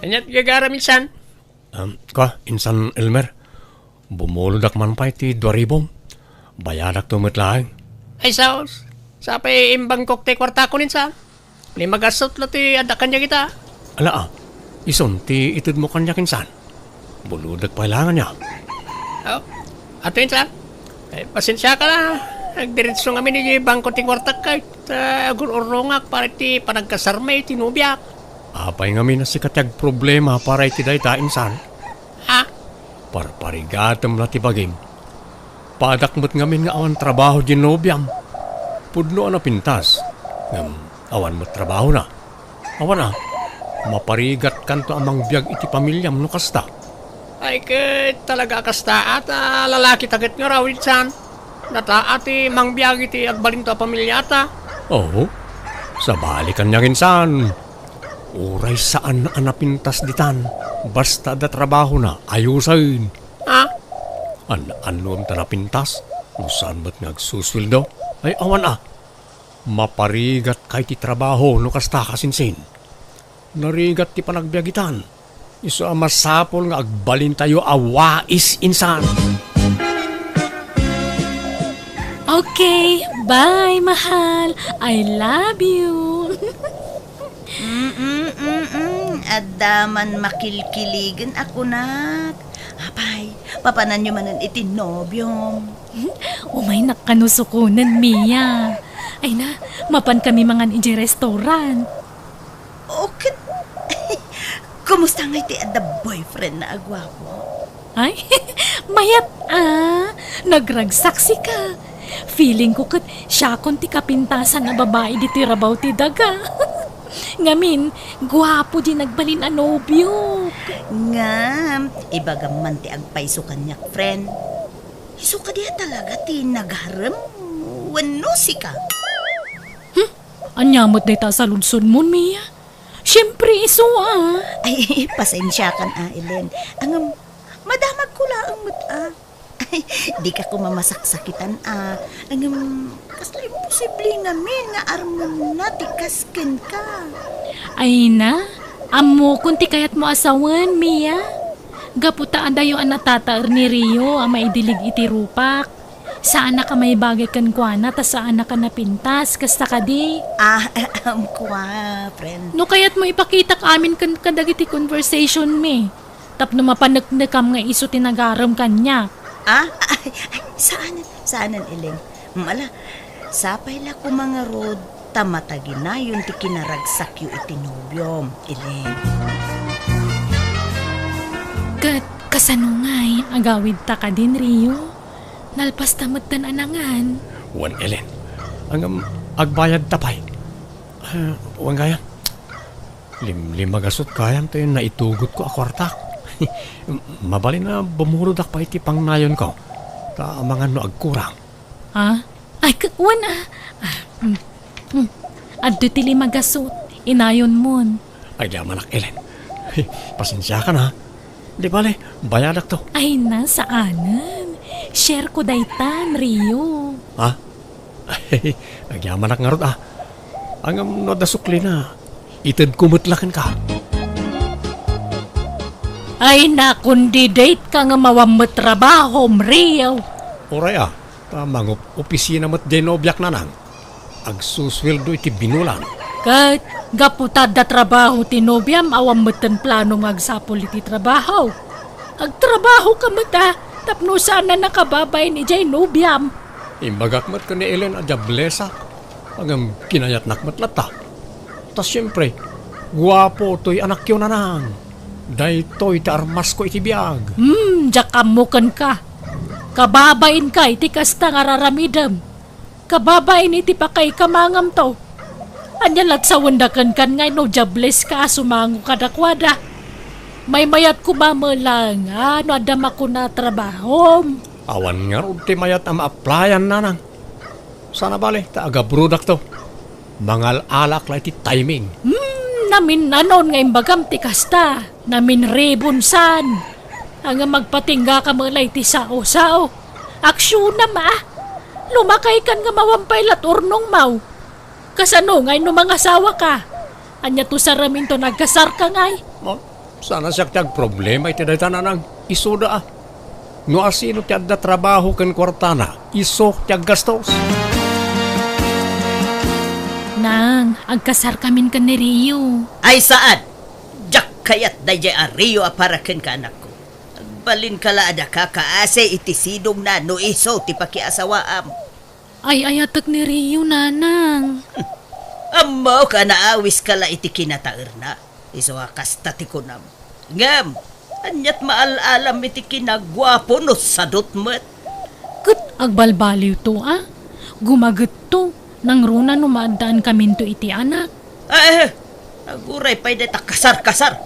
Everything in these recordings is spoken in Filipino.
Anyat gagara minsan. Insan Elmer, bumuludak man pa iti 2,000. Bayadak tumitlaang. Ay saos. Sa pa'y imbang kokte kwarta ko ninsa. Limagasot lo ti adakan niya kita. Ala ison ti itid mo kanya kinsan. Buludak pa ilangan niya. Oh, ato insan. Ay, pasensya ka na. Nagdiretso nga ni bangko ti kwarta kahit agururongak para ti panagkasarmay tinubyak. Apay nga na si katyag problema para iti dayta insan. Ha? Parparigatam na ti bagim. Padakmot ngamin nga awan trabaho di nobyam. Pudno na pintas. Awan mo trabaho na. Awan maparigat kanto amang biyag iti pamilyam no kasta. Ay, talaga kasta at lalaki tagat nga raw insan. Nata ati mangbiyag iti agbalin to pamilya ata. Oo. Sa balikan niya insan. Uray saan na anapintas ditan. Basta da trabaho na ayusain. Ha? Anuam ta napintas. No saan ba't nagsuswildo? Ay awan maparigat kay ti trabaho no kasta kasinsin. Narigat ti panagbiagitan. Iso masapol nga agbalin tayo awais insan. Okay, bye mahal. I love you. Adaman makilkiligan ako nak. Apay, papanan nyo manan itinobyom. Umay nakanusukunan, Mia. Ay na, mapan kami mga inji restaurant. Okay. Kumusta nga iti ada boyfriend na agwapo? Ay, mayat nagragsaksi ka. Feeling ko kat siya kon ti kapintasan na babae di tirabaw ti daga. Ngamin, guwapo di nagbalin a nobyo. Ngam, ibagaman ti agpaiso kanyak, friend. Iso ka diya talaga ti nagharem. Wano si ka? Anyamot day ta sa lunsod mo, Mia. Siyempre, iso Ay, pasensya kan Ellen. Ang madamag ko lang Ay, di ka ko mamasaksakitan Ang kasla imposible ngamin nga armon na tikasken ka. Ay na, amo kunti kayat mo asawan, Mia. Gaputaan dayo ang natataar ni Rio ang maidilig iti rupak. Saan na ka may bagay kan kuana, ta saan na ka napintas, kasta ka di. Kwa, friend. No kayat mo ipakita ka amin kan kadagiti conversation me. Tapno mapanagnagam nga iso tinagaram kanya. Saanan, Ellen? Mala, sapay la ko mga road, tamatagi na yun ti kinaragsak yu itinobyom, Ellen. Kasanungay, agawid ta ka din, Rio. Nalpas tamad tan anangan. Wan Ellen, ang agbayad tapay. Wan kaya. Limagasot kayam tayo na itugot ko akwartak. Mabali na bumurudak pa iti pang nayon ko. Ta mga no agkurang. Ha? Ay, kakwan Adto ti limagasot. Inayon mon. Ay di manak Ellen. Pasensya ka na. Di bale, bayadak to. Ay na, saanan? Share ko daytan, Rio. Ay, nagyamanak nga rod Ang nadasukli na. Itad kumutlakan ka. Ay na, kundi date ka nga mawamot trabaho, Rio. Oray tamang opisina mo't denobyak na nang. Agsusweldo iti binulan. Kat, gaputad da trabaho tinobyam, awamot ang planong agsapol iti trabaho. Agtrabaho ka mata, tapno sana nakababay ni Jay Nobyam. Imbagakmat ka ni Ellen adyablesa. Ang kinayat nakmat lata. Tas siyempre, guwapo to'y anak yun na nang. Daytoy ti armas ko iti biyag. Jakamukan ka. Kababain ka iti kasta nga raramidam. Kababain iti pakay kamangam to. Anya latsawandakan kan ngay no jables ka sumango kadakwada. May mayat ko mamalang no adama ko na trabaho. Awan nga ron ti mayat ang ma-applyan na nang. Sana bale, taga-brudak to. Mangal alak la iti timing. Namin nanon nga imbagam ti kasta. Namin rebunsan. Ang magpatingga ka malay ti sao-sao. Aksyon na Lumakay kan nga mawampay lat urnong mau. Kasano ngay no mga sawa ka. Anya to sa ramin to nagkasar ka ngay. Sana siya tiyag problema iti dahi tananang isuda ah. No asino tiyag da trabaho ken kwartana, iso tiyag gastos. Nang, agkasar kamin ka ni Rio. Ay saan? Jak kayat dayjay Rio aparaken ka anak ko. Balin kala ada ka kaase iti sidong na no iso ti pakiasawaam. Ay ayatak ni Rio, nanang. Ammo ka naawis kala iti kinataer na. Iso kasta ti kunam. Ngam, anyat maalalam iti kinagwapo no sadot met. Kat agbalbaliw to Gumagat to. Nang runa numaandaan kamin to iti anak. Aguray pa'y deta kasar-kasar.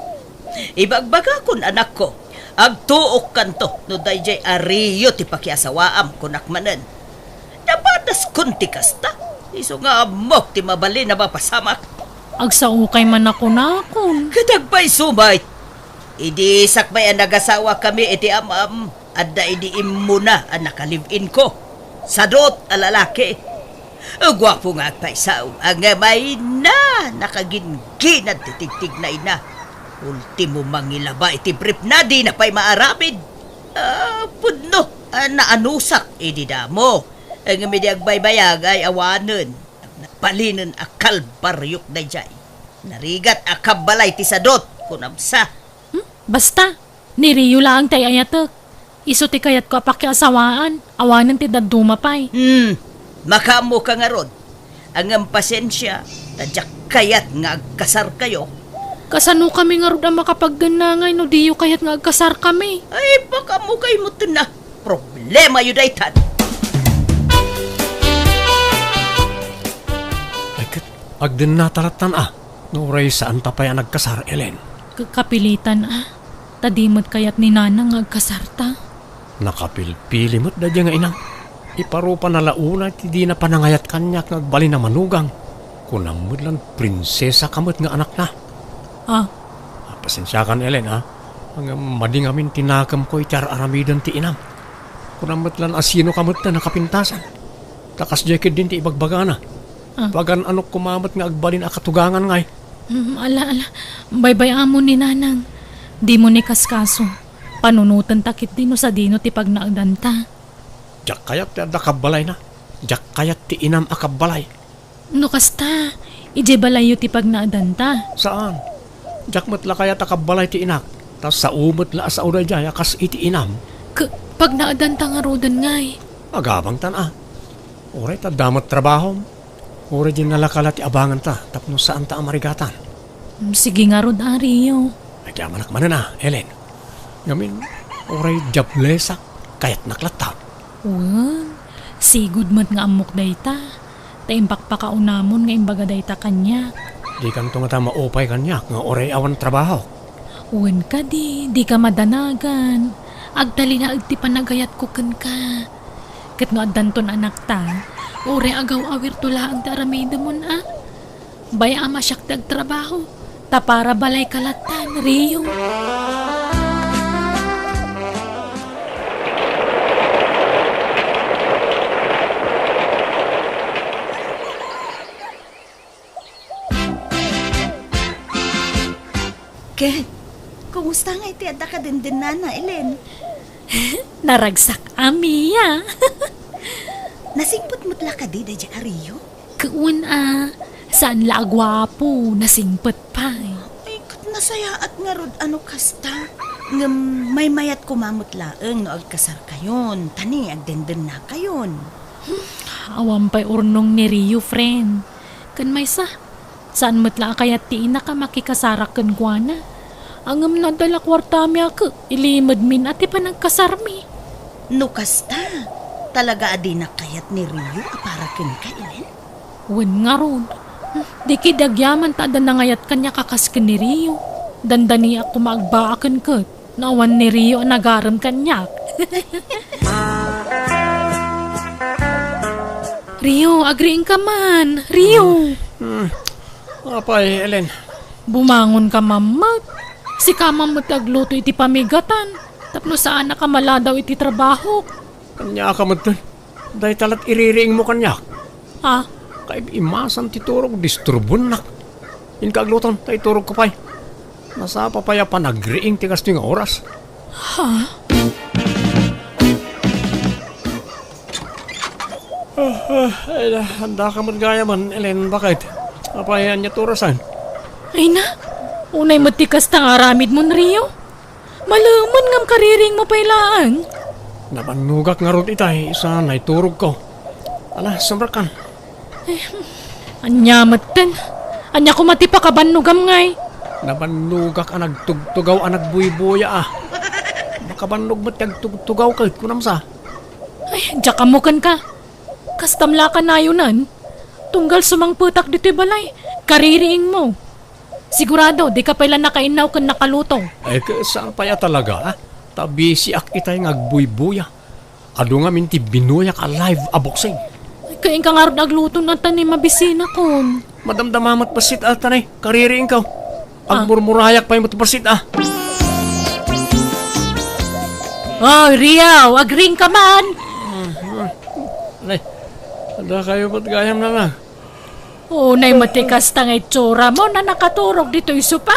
Ibagbaga kun anak ko. Agtuok kanto no dayjay Rio ti pakiasawaam kunakmanen. Nabadas kun ti kasta. Iso nga amok ti mabali na mapasamak. Agsaukay man ako nakon. Kadagbay sumay. Idi sakbay ang nagasawa kami iti amam. Adda idi imuna ang nakalibin ko. Sadot alalaki. Gwapo nga agpaisaw. Ang may na nakaginginad titigtig na ina. Ultimo mangilaba iti brief na di na pa'y maarapid. Pudno, naanusak idi damo. Ang midyag baybayag ay awanan. Napalinin akal baryok na jay. Narigat akabalay ti sadot kunamsa. Basta, ni Rio lang tay ayatak. Iso ti kayat ko apakiasawaan. Awanan ti daduma pa'y. Makamo ka nga ron. Ang pasensya, tadyak kayat nga agkasar kayo. Kasano kami nga ron ang makapagdanangay no diyo kayat nga agkasar kami. Ay, baka mo kayo mo na. Problema yun ay tan. Ay kat, agdin na talatan Nuray saan tapay ang nagkasar, Ellen. Kapilitan Tadimot kayat ni nanang nga agkasarta. Nakapilpili mo't dadya nga inang. Iparupa na launa ti di na panangayat kanyak nagbali na manugang. Kunamod lang prinsesa kamot nga anak na. Pasensya kan Ellen Ang mading amin tinakam ko itar aramidan ti inam. Kunamot lang asino kamot na nakapintasan. Takas jacket din ti ibagbaga na. Bagan anok kumamot nga agbalin akatugangan ngay. Ala, baybay amo ni nanang. Di mo ni kaskaso. Panunutan takit dino sa dino ti pagnaagdanta. Jak kayat ti adda kabalay na. Jak kayat ti inam akabalay. No kasta, ije balayo ti pagnaagdanta. Saan? Jak matla kayat akabalay ti inak. Tas sa umot la sa uday jaya kas iti inam. Pagnaagdanta nga rodan ngay. Agabang tan Oray ta damat trabaho. Oray din nalakala ti abangan ta. Tapno saan ta amarigatan. Sige nga rod Rio. Ay kaya manak manan Ellen. Ngamin, oray jablesak. Kayat naklata. Sigud mat nga amok dayta. Taimbak pa kaunamon nga imbaga dayta kanya. Di kanto nga ta maupay kanyak nga oray awan trabaho. Uwan ka di ka madanagan. Agdali na agti panagayat ko kan ka. Kat nga adanton anak ta, oray agaw awir tula ang taramida mo Baya ama siyak trabaho. Ta para balay kalatan, Rio. Ken, kumusta nga iti adda ka din nana, Ellen? Naragsak amiya. Nasingpot mutla ka di dayjay Rio? Kuun saan la agwapo, nasingpot pa Ay, kat nasaya at nga rod ano kasta. Ngam may mayat kumamot laeng no agkasar kayon. Tani, agdenden na kayon. Awam pa'y urnong ni Rio, friend. Kan may saan matla kayat ti ina ka makikasarak kan guana. Angam na dala kwartami ako, ilimad min ati pa nagkasarmi. No kasta, talaga adi na kayat ni Rio aparakin ka, Ellen? Wen nga ron. Di kidagyaman ta na ngayat kanya kakaskan ni Rio. Dandani ako magbaakan ka. Nawan ni Rio nagaram kanyak. Rio, agriin ka man. Rio. Apay, Ellen. Bumangon ka mamat. Si kamamot agluto iti pamigatan. Tapno saan nakamala daw iti trabaho. Kanya ka mo dun. Dahil talat iririing mo kanyak. Ha? Kay imasan ti turog, disturbon nak. In kaagluton, tayo turog ko pa'y. Nasa papaya pa nagriing tikas nga oras. Ay, handa ka mo gaya man, Ellen, bakit? Apayan niya turasan. Ay na, unay matikas tang aramid mo Rio. Malaman ngam kariring mo pailaan. Napanugak nga ron itay, isa na iturog ko. Ala, samrakan. Anya matan. Anya ko matipa ka banugam ngay. Napanugak ang nagtugtugaw ang nagbuybuya ah. Makabanug mo't nagtugtugaw kahit kunam sa. Ay, diya kamukan ka. Kastamla ka na yunan. Tunggal sumang putak dito'y balay. Kaririing mo. Sigurado, di ka pala nakainaw kan nakaluto. Ay, saan pa ya talaga ah? Tabi si ak itay ngagbuybuya. Ado nga minti binuya ka live aboksing. Kain ka nga rin nagluto ng tanim mabisina kon. Madamdamamat pasit ah, tanay. Kaririing ka. Agmurmurayak pa yung matupasit ah. Oh, Rio, agring ka man. Alay, ada kayo ba't gayam na lang? Unay matikas tang itsura mo na nakaturog dito iso pa.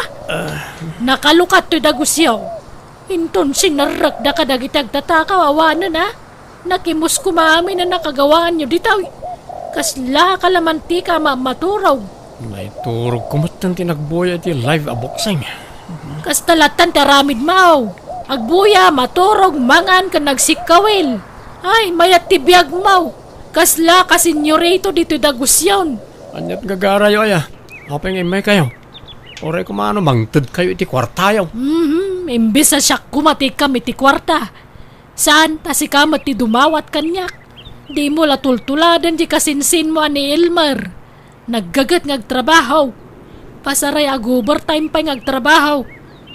Nakalukat to dagusyaw. Inton sinarag da ka dagitag tatakaw awanan na. Nakimus kumami na nakagawaan nyo dito. Kasla kalamanti ka maturog. Naiturog kumot ng tinagboya iti live aboksing. Kastalatan taramid mau. Agbuya, maturog, mangan ka nagsikawil. Ay, mayat tibiyag mau. Kasla ka senyorito dito dagusyaw. Anyat gagarayo aya. Apeng imay kayo. Oray kumano mangtad kayo iti kwartayo. Imbis sa siyak kumati kami ti kwarta. Saan tasi kamat ti dumawat kanyak. Di mo latultuladan di kasinsin mo ani Elmer. Naggagat ngagtrabaho. Pasaray ag overtime pa ngagtrabaho.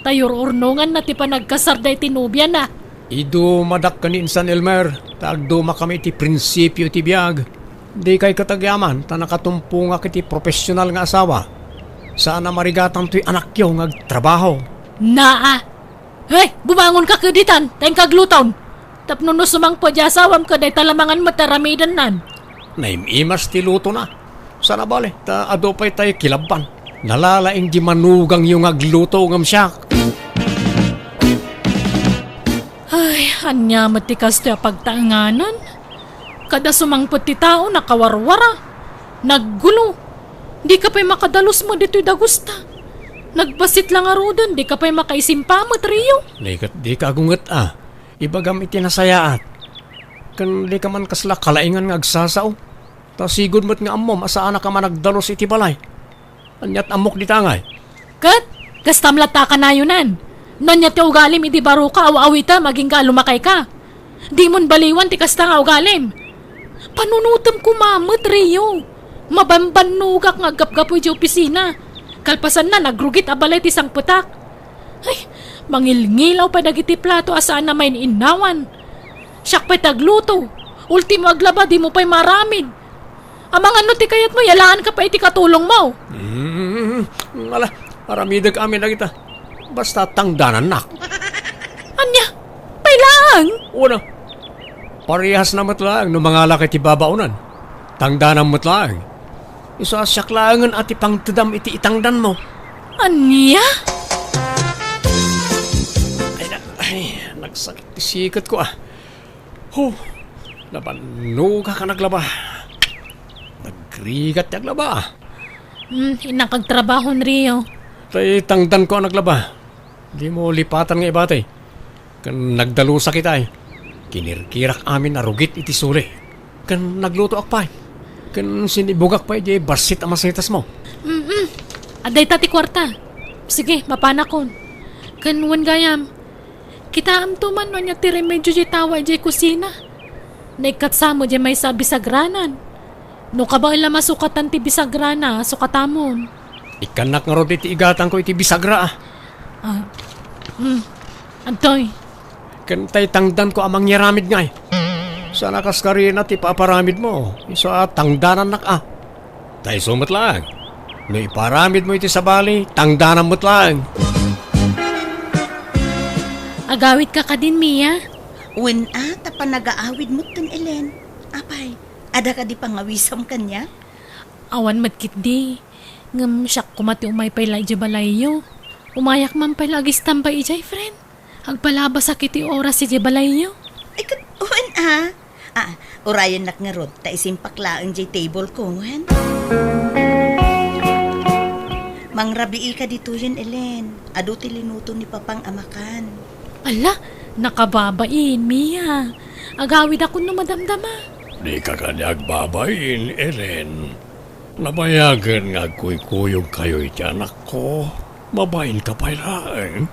Tayor urnungan na ti panagkasarday tinubya na. Ido madak kanin San Elmer. Tagduma kami iti prinsipyo iti biyag. Di kay katagyaman ta nakatumpunga kiti profesional nga asawa. Saan na marigatan to'y anak yo ngagtrabaho. Naa. Hey, bumangon ka kaditan. Tayong kagluton. Tapno no sumang po di asawam ka day talamangan mataramidan nan. Naimimas ti luto na. Sana bale, ta adopay tayo kilaban. Nalalaing di manugang yung agluto ngam siyak. Ay, anya matikas to pagtaanganan. Kada sumangpot ti tao nakawarwara. Naggulo. Di ka pa'y makadalos mo dito'y dagusta. Nagbasit lang arudan, di ka pa'y makaisimpamot, Rio. Di ka agungat ah. Ibagam iti nasayaat. Kan di ka man kasla kalaingan nga agsasaw. Ta sigod mo't nga amom asaan na ka man nagdalos iti balay. Anyat amok di tangay. Kat, kastamlata ka na yunan. Nanyat ti ugalim iti baro ka, awawita, maging ka lumakay ka. Di mon baliwan ti kasta nga ugalim. Panunutam kumamot, Rio. Mabambanugak nga gap-gapoy di opisina. Kalpasan na, nagrugit abalay ti sang putak. Ay, mangilngilaw pa dagiti plato asaan na may inawan. Siyak pa'y tagluto. Ultimo aglaba, di mo pa'y maramid. Amang ano ti kayat mo, yalaan ka pa iti katulong mo. Ala, aramidag amin na kita. Basta tangdanan nak. Anya, pailang. Una, parehas na matlaang no mga laki ti babaunan. Tangdanan matlaang. Isasyak laangan at ipangtadam iti itangdan mo. Anya? Ay, nagsakit ti sikat ko ah. Nabanuga ka naglaba. Nagrigat naglaba ah. Inakagtrabaho, Rio. Tay tangdan ko ang naglaba. Di mo lipatan nga ibatay. Kan nagdalusa kita eh. Kinirkirak amin na rugit iti suli. Kan nagluto akpay. Kan sinibugak pa di basit ang masitas mo. Aday tati kwarta. Sige, mapanakon. Kanwan gayam. Kita am tuman no niya ti remedyo di tawa di kusina. Naikatsamo di may sa bisagranan. No kabang ila masukatan ti bisagrana, sukatamon. Ikanak nga ron iti igatan ko iti bisagra ah. Antoy. Kan tay tangdan ko amang yaramid nga eh. Sana kaskarina ti paparamid mo. Isa tangdanan nak ah. Tay sumat lang. No iparamid mo iti sabali, tangdanan mo't lang. Agawit ka din, Mia. Wen tapa nag-aawid mo tan Ellen. Apay, ada ka di pangawisam kanya? Awan matkit di. Ngam siyak kumati umay paylay di balayo. Umayak man pala agis tambay ijay, friend. Agpalabas sakit ti oras si Jibalayo. Ay, kutuan orayon nak nga rod, ta isimpak laang jay table ko, nguhen. Mangrabii ka dito yun, Ellen. Ado ti linuto ni Papang amakan. Ala, nakababain, Mia. Agawid ako no madamdama. Di ka kanyag babayin, Ellen. Nabayagan nga kuy-kuyog kayo iti anak ko. Babayin ka pa ilaan.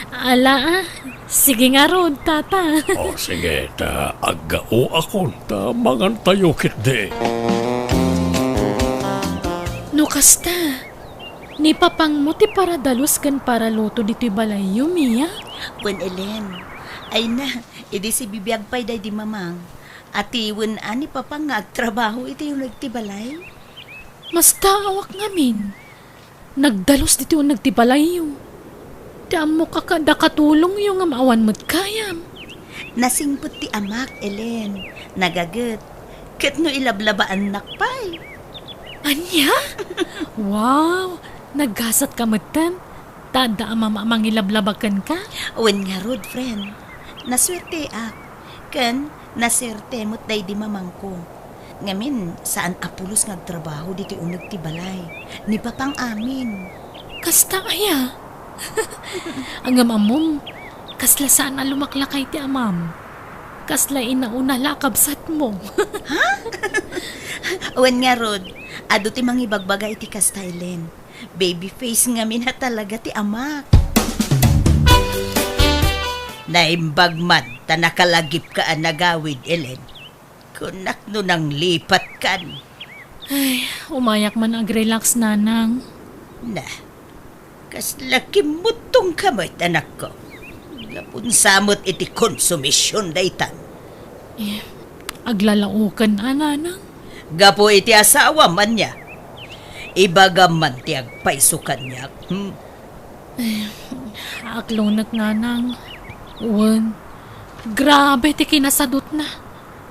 Ala, sige nga ron, tata. O sige, ta agao ako, ta mangantayo kit de. No kasta, ni papang mo ti para dalos kan para luto dito'y balayo, Mia. Kwen Ellen, ay na, edi si bibiyag pa'y day di mamang. At iwan ani Papang nga agtrabaho iti yung nagtibalay. Mas taawak ngamin. Nagdalos dito yung nagtibalayo. Damo ka kada katulong yung amawan mo't kayam. Nasingpot ti amak, Ellen. Nagagat. Kat no ilablabaan nakpay. Anya? Wow! Naggasat ka matan. Tada mangilablabakan ka? Wen nga rod, friend. Naswerte ak. Kan, naserte mo't day di mamang ko. Ngamin, saan apulos ngagtrabaho dito yung nagtibalay. Ni Papang amin. Kasta kaya? Ang amamom, kasla saan na lumaklakay ti amam. Kasla inauna lakabsat mo. Wen nga rod, ado ti mangibagbaga iti kastylen. Baby face ngamin na talaga ti amak. Naimbagman, ta nakalagip ka ang nagawid, Ellen. Kunak no nang lipat kan. Ay, umayak man ag-relax, nanang. Na, kas laki mutong kamot, anak ko. Lapun samot iti konsumisyon daytan. Aglalaukan, nanang. Gapo iti asawa man niya. Ibagaman ti agpaisukan niya. Aklonat, nanang. Uwan, grabe ti kinasadot na.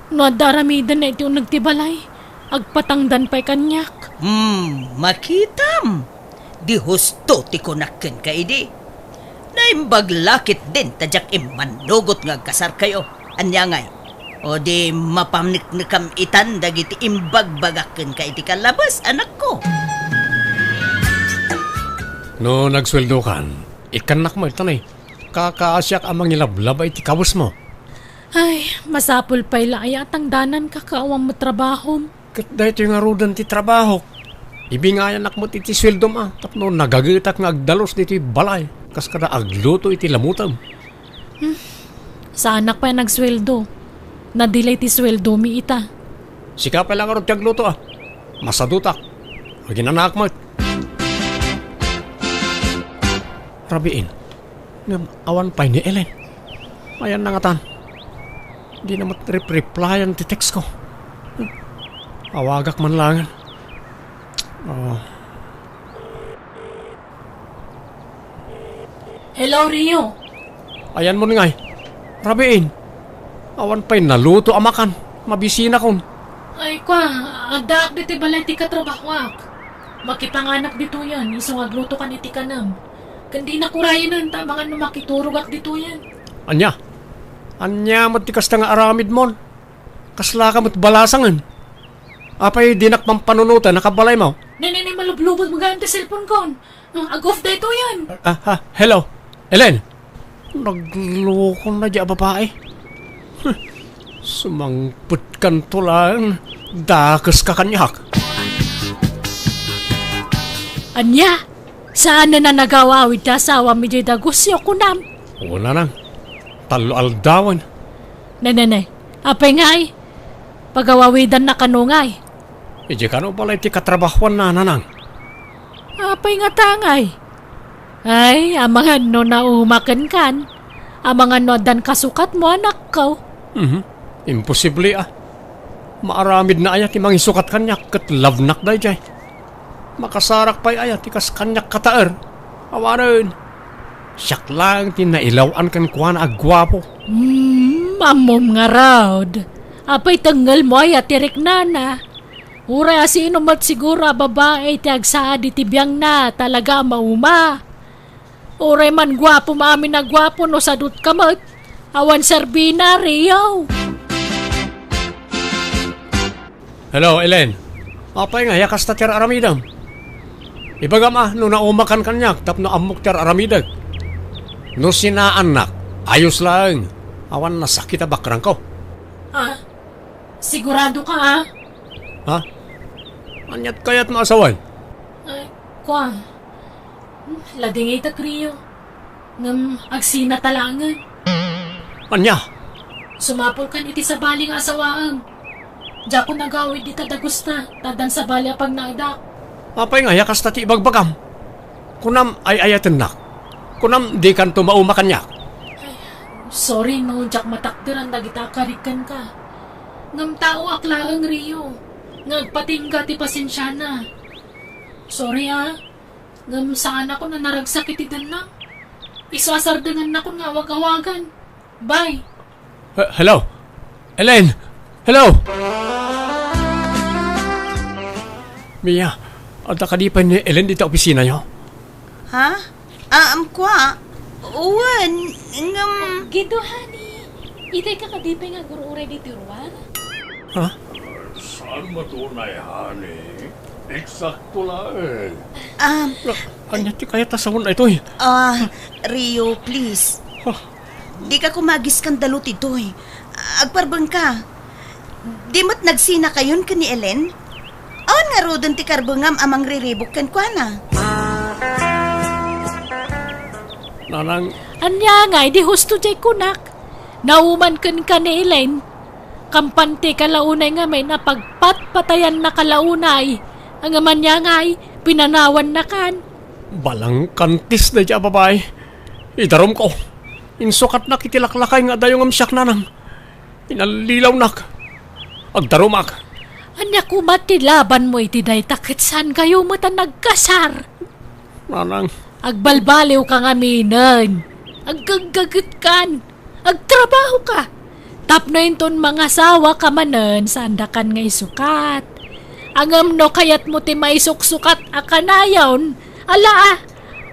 No adaramidan na iti yung nagtibalay. Agpatangdan pa'y kanyak. Makitam. Di husto ti kunakken ka idi. Naimbaglakit din tadyak imanugot nga kasar kayo. Anyangay. O di mapamniknikam itan dagiti imbagbagakken ka iti kalabas, anak ko. No nagsweldo kan, ikanak mo itanay. Kakaasyak amang ilablaba iti kabus mo. Ay, masapul pa'y laayatang danan kakawang mo trabaho. Kat dahito yung arudan ti trabaho. Ibingayan ak mo iti sweldo ma. Tapno nagagitak nga agdalos dito balay. Kas kada agluto iti lamutam. Sa anak pa nagsweldo. Nadelay ti sweldo mi ita. Sika pa lang arot ti agluto Masadutak. Aginanak mo. Rabiin. Awan pa ni Ellen. Ayan na nga tan. Di na mat-replyan ti text ko. Awagak man langan. Hello, Rio. Ayan mo ngay. Rabiin. Awan pa'y naluto amakan. Mabisina kon. Ay kwa, agdaak dito balay ti katrabahwak. Makipanganak dito yan, isong agluto ka ni ti kanam. Kandi na kurayan ta, mga makiturugak dito yan. Anya? Anya mo't ti kasta nga aramid mon. Kasla ka mo't balasangan. Apay dinak pampanunutan, nakabalay mo. Nene, malublubod mo ganyan ti cellphone kon. Ag-off dito yan. Hello? Ellen? Nagloko na di babae. Sumangput kan tulang. Dakas ka kanyak. Anya? Saan na nagawawid ta asawa mi jay dagusyo kunam? Wala nang. Talo aldawan. Nene, apay ngay. Pagawawidan na kanungay. Ije kano pala iti katrabahuan na nanang. Apay nga tangay. Ay, amangan no naumakan kan. Amangan no dan kasukat mo anak ko. Imposible Maaramid na ayat imang isukat kanyak kat lavnak day jay. Makasarak pa'y ayat ikas kanyak kataer. Awarin. Siyak lang tinailawan kan kuha na agwapo. Mamom nga raud. Apay tanggal mo ayat tirik nana. Uray sino mat siguro a babae ti agsaad iti biyang na talaga mauma. Uray man gwapo maamin na gwapo no sadut kamat. Awan serbina Rio. Hello, Ellen. Apay nga, yakas ta tiyar aramidam. Ibagam no naumakan kanyak, tapno amok tiyar aramidag. No sinaanak, ayos lang. Awan nasakit bakrang ko. Sigurado ka ah? Ha? Anyat kayat maasawan? Ay, kwa. Lading ita Rio. Ngam agsina talangan. Anya? Sumapol kan iti sa baling asawaan. Diya ko nagawid di tadagusta, tadan sa bali apag naidak. Apay nga, yakas ta ti ibagbagam. Kunam ay ayatan nak. Kunam di kan tumauma kanyak. Sorry no, Jack matakdiran dagita karikan ka. Ngam tao aklaang Rio. Ngagpatingga ti pasensya na. Sorry ah. Ngam saan ako na naragsak iti na. Isasardangan na ko nga wag-awagan. Bye. Hello? Ellen? Hello? Mia, ada ka di pa ni Ellen dito opisina nyo? Ha? Kwa? Uwan, ngam... Gitu, honey. Itay ka kadipay nga guru-uray di tiruan. Ha? Saan matunay, honey? Eksakto lang. Anya ti kaya tasawon na ito eh. Rio, please. Di ka kumagis kang dalot ito eh. Agparbang ka. Di mo't nagsina kayon ka ni Ellen? Awan nga rodon ti karbungam amang riribok kan kwa na. Nanang, Anya nga, di husto jay kunak. Nauman kan ka ni Elaine. Kampante kalaunay nga may napagpatpatayan na kalaunay. Ang aman niya nga ay pinanawan na kan. balang kantis na dya babay. Idarom ko. Insukat na kitilaklakay nga dayong amsyak nanang. Inalilaw nak. Agdarumak. Anya kumati laban mo iti day takit saan kayo mo ta nagkasar. Nanang, Agbalbaliw ka nga minan. Aggagagat kan. Agtrabaho ka. Tapno inton mga sawa ka manen sandakan nga isukat. Angam no kayat mo ti maisuksukat akanayon. Ala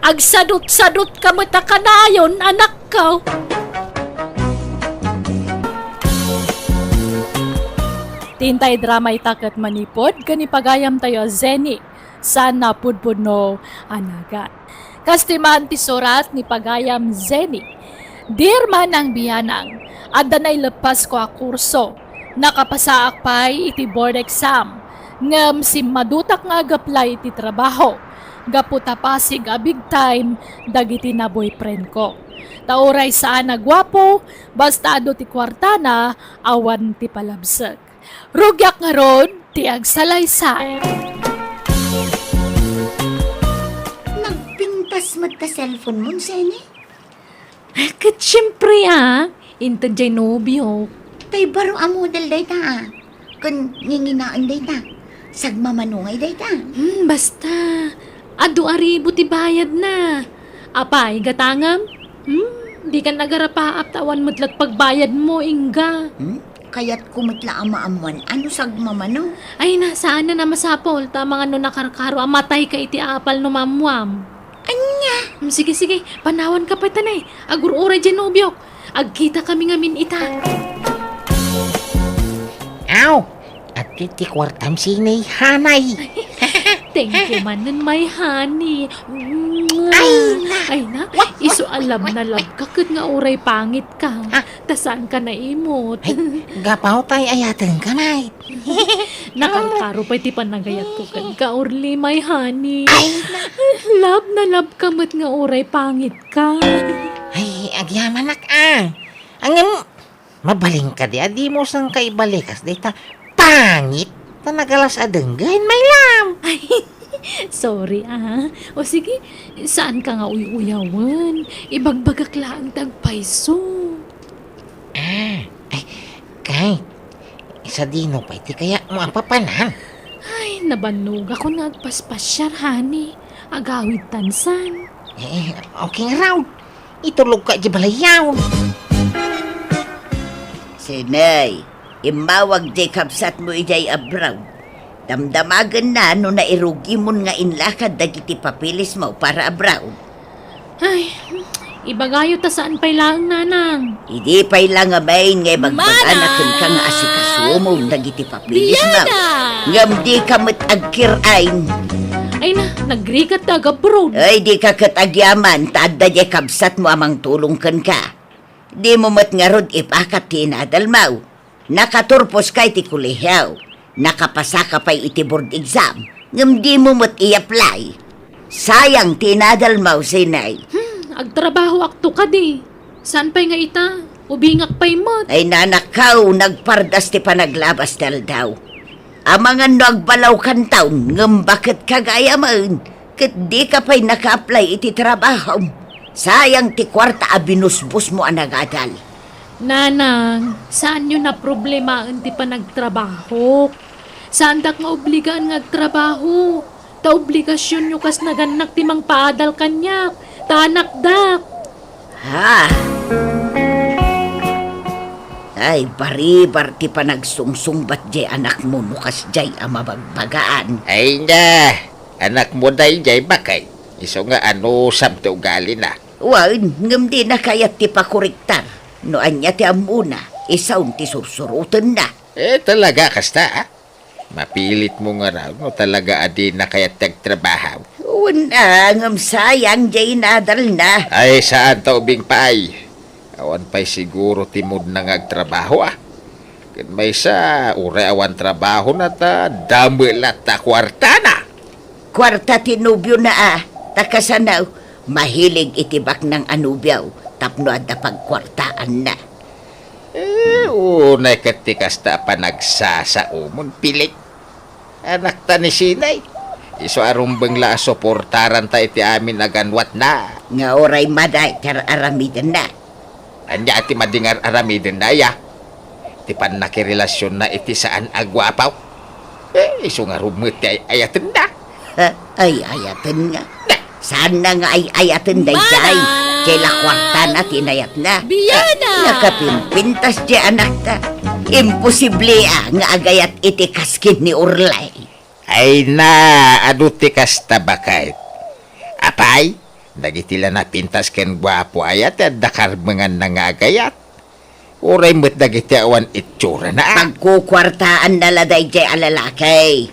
agsadot-sadot ka mo ta kanayon anak ka. Tintay drama itakat manipod kani pagayam tayo Zeni. Sana pudpud no anaga. Kastiman ti surat ni pagayam Zeni. Dear man ang biyanang, adda na'y lepas ko a kurso. Nakapasaak pa'y iti board exam. Ngam si madutak nga agaplay iti trabaho. Gaputa pasig a big time, dagiti na boyfriend ko. Tauray saan na gwapo, basta ado ti kwartana, awan ti palabsag. Rugyak nga ron, ti agsalaysay. Nagpintas mo ta cellphone mo, Sene? Kat syempre inta jay nobyo. Tay baro amo dal day ta. Kun nginginaan day ta. Sagmamanungay day ta. Basta, adu aribo ti bayad na. Apay, gatangam? Di ka nagarapaap tawan matlag pagbayad mo, Inga. Kaya't kumitla ama-amuan. Ano sagmamano? Ay, nasaan na masapol? Tamang ano nakarkaro, amatay ka iti apal no mamwam. Anya? Sige, panawan ka pa tanay. Agur-ura dyan nobyok. Agkita kami nga min ita. Aw! At kiti kwartam sinay hanay. Thank you manan, my honey. Ay na, iso alam na love ka kat nga uray pangit ka. Tasaan ka na imot. Gapaw tay ayatan ka nay. Nakarkaro pa iti panagayat ko kan ka urli, my honey. Love na love ka mat nga uray pangit ka. Ay, agyaman Angem, mabaling ka di. Adi mo sang kaibalikas. Dita, pangit. Tanagalas adenggahin, may lam. Ay, sorry O sige, saan ka nga uyawan? Ibagbagak lang tagpaiso. Ay, kay, isa dino pa iti kaya mo ang papanan. Ay, nabanog ako nagpaspasyar, honey. Agawid tansan. Okay raw. Itulog ka di balayaw. Sinay, imawag di kapsat mo ijay abraw. Damdamagan na no nairugi mo nga inlakad dagiti papilis mo para abraw. Ay, ibagayo ta saan pa'y lang, nanang. Hindi pa'y lang amain nga magbag-anakin ka nga asikasuo mo dagiti papilis mo. Ngam di ka matagkirain. Ay na, nagrigat na abroad. Ay di ka katagyaman, taadda di kabsat mo amang tulungkan ka. Di mo matngarod ipakat tinadalmaw. Nakaturpos kay ti kulihyaw. Nakapasa ka pa'y iti board exam. Ngam di mo mat i-apply. Sayang tinadalmaw sinay. Agtrabaho akto ka di. Saan pa'y nga ita? Ubingak pa'y mot. Ay nanakaw, nagpardas ti panaglabas daw. Amangan no agbalaw kan taon, ngam bakit kagaya man. Kat di ka pa'y naka-apply iti trabaho. Sayang ti kwarta abinusbus mo ang nagadal. Nanang, saan nyo na problemaan ti pa nagtrabaho? Saan dak nga obligaan nga agtrabaho? Ta obligasyon nyo kas naganak ti mang paadal kanyak. Tanak dak. Ha? Ay, baribar ti panagsungsungbat jay anak mo nukas jay amabagbagaan. Ay na, anak mo na jay bakay. Iso nga ano samte ugali na. Wan, ngam di na kayat ti pakuriktar. No anya ti amuna, isaw ti sursurutan na. Talaga kasta Mapilit mo nga raw no talaga adi na kaya't nagtrabaho. Una, ngam sayang jay nadal na. Ay saan ta ubing paay? Awan pa'y siguro timod na ngagtrabaho Kan may sa ure awan trabaho na ta damelat ta kwarta na. Kwarta tinubyo na takasanaw, mahilig itibak ng anubyaw. Tapno at pagkwartaan na. Unay katikas ta pa nagsasaumon pilik. Anak ta ni Sinay. Iso arumbang la soportaran ta iti amin aganwat na. Nga oray maday kar aramidan na. Anya ati madingar aramiden na ya. Ti pan nakirelasyon na iti saan agwapaw. Iso nga rumit ay ayaten na. Ay ayaten nga. Saan na nga ay ayaten day jay. Kaya kwarta na tinayat na. Biyana! Nakapimpintas di anak ta. Imposible nga agayat iti kaskin ni Urlay. Ay na, adu tikas tabakait. Apay, nagitila na pintas ken gwapo ayat at dakar mga nangagayat. Uray mo't dagiti awan itsura na Pagkukwartaan na laday jay alalakay.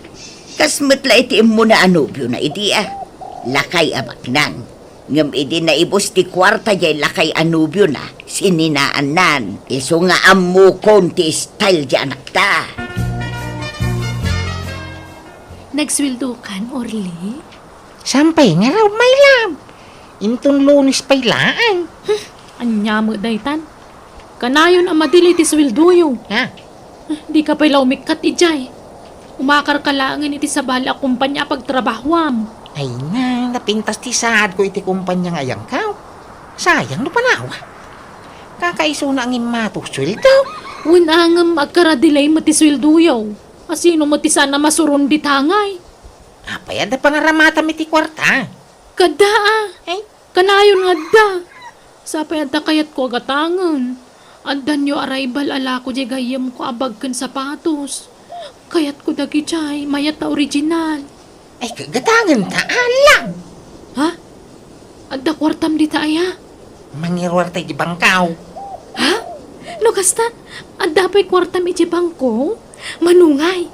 Kasmatla iti mo na anubyo na iti Lakay abak nang. Ngam idi na ibos ti kwarta jay lakay anubyo na sininaan nan. Iso nga amu konti style di anak ta. Nagswildo kan, Orly? Sampay nga raw may lab. Intong lunis pa'y laan. Anya mo, daytan. Kanayon ang madili ti swildoyo. Ha? Di ka pa'y laumikat ijay. Umakar ka laangan iti sa bala kumpanya pagtrabahwam. Ay na, napintas ti saad ko iti kumpanya ngayang kaw. Sayang no panawa. Kakaiso na ang imatuswil daw. Unangam agkaradilay mo ti swildoyo. Asino mo ti sana masuron di tangay. Apay, ada pangaramata mi ti kwarta. Kada Ay, kanayon nga da. Sapay adda kayat ko agatangan. Addan nyo arrival ala ko di gayam ko abagkan sapatos. Kayat ko dagi jay, mayat na original. ay kagatangan ta alam. Ha? Adda kwartam di taaya. Mangirwar tayo di bangkaw. Ha? Lugastan, adda pa'y kwartam iti bangko? Manungay.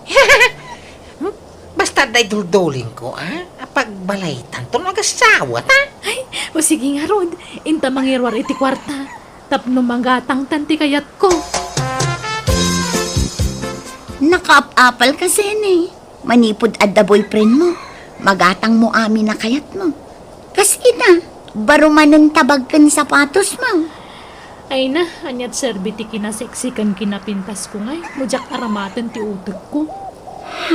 Basta day dulduling ko, Apag balay tanto nagasawa, ta? Ay, o sige nga rod, inta mangirwar iti kwarta. Tapno manggatang tanti kayat ko. Nakaap-apal ka sene. Manipod adda boyfriend mo. Magatang mo amin na kayat mo. Kasi na, barumanan tabagkan sapatos mo. Ay na, anyat serbiti kinaseksikan kinapintas ko ngay. Mujak aramatan ti utok ko.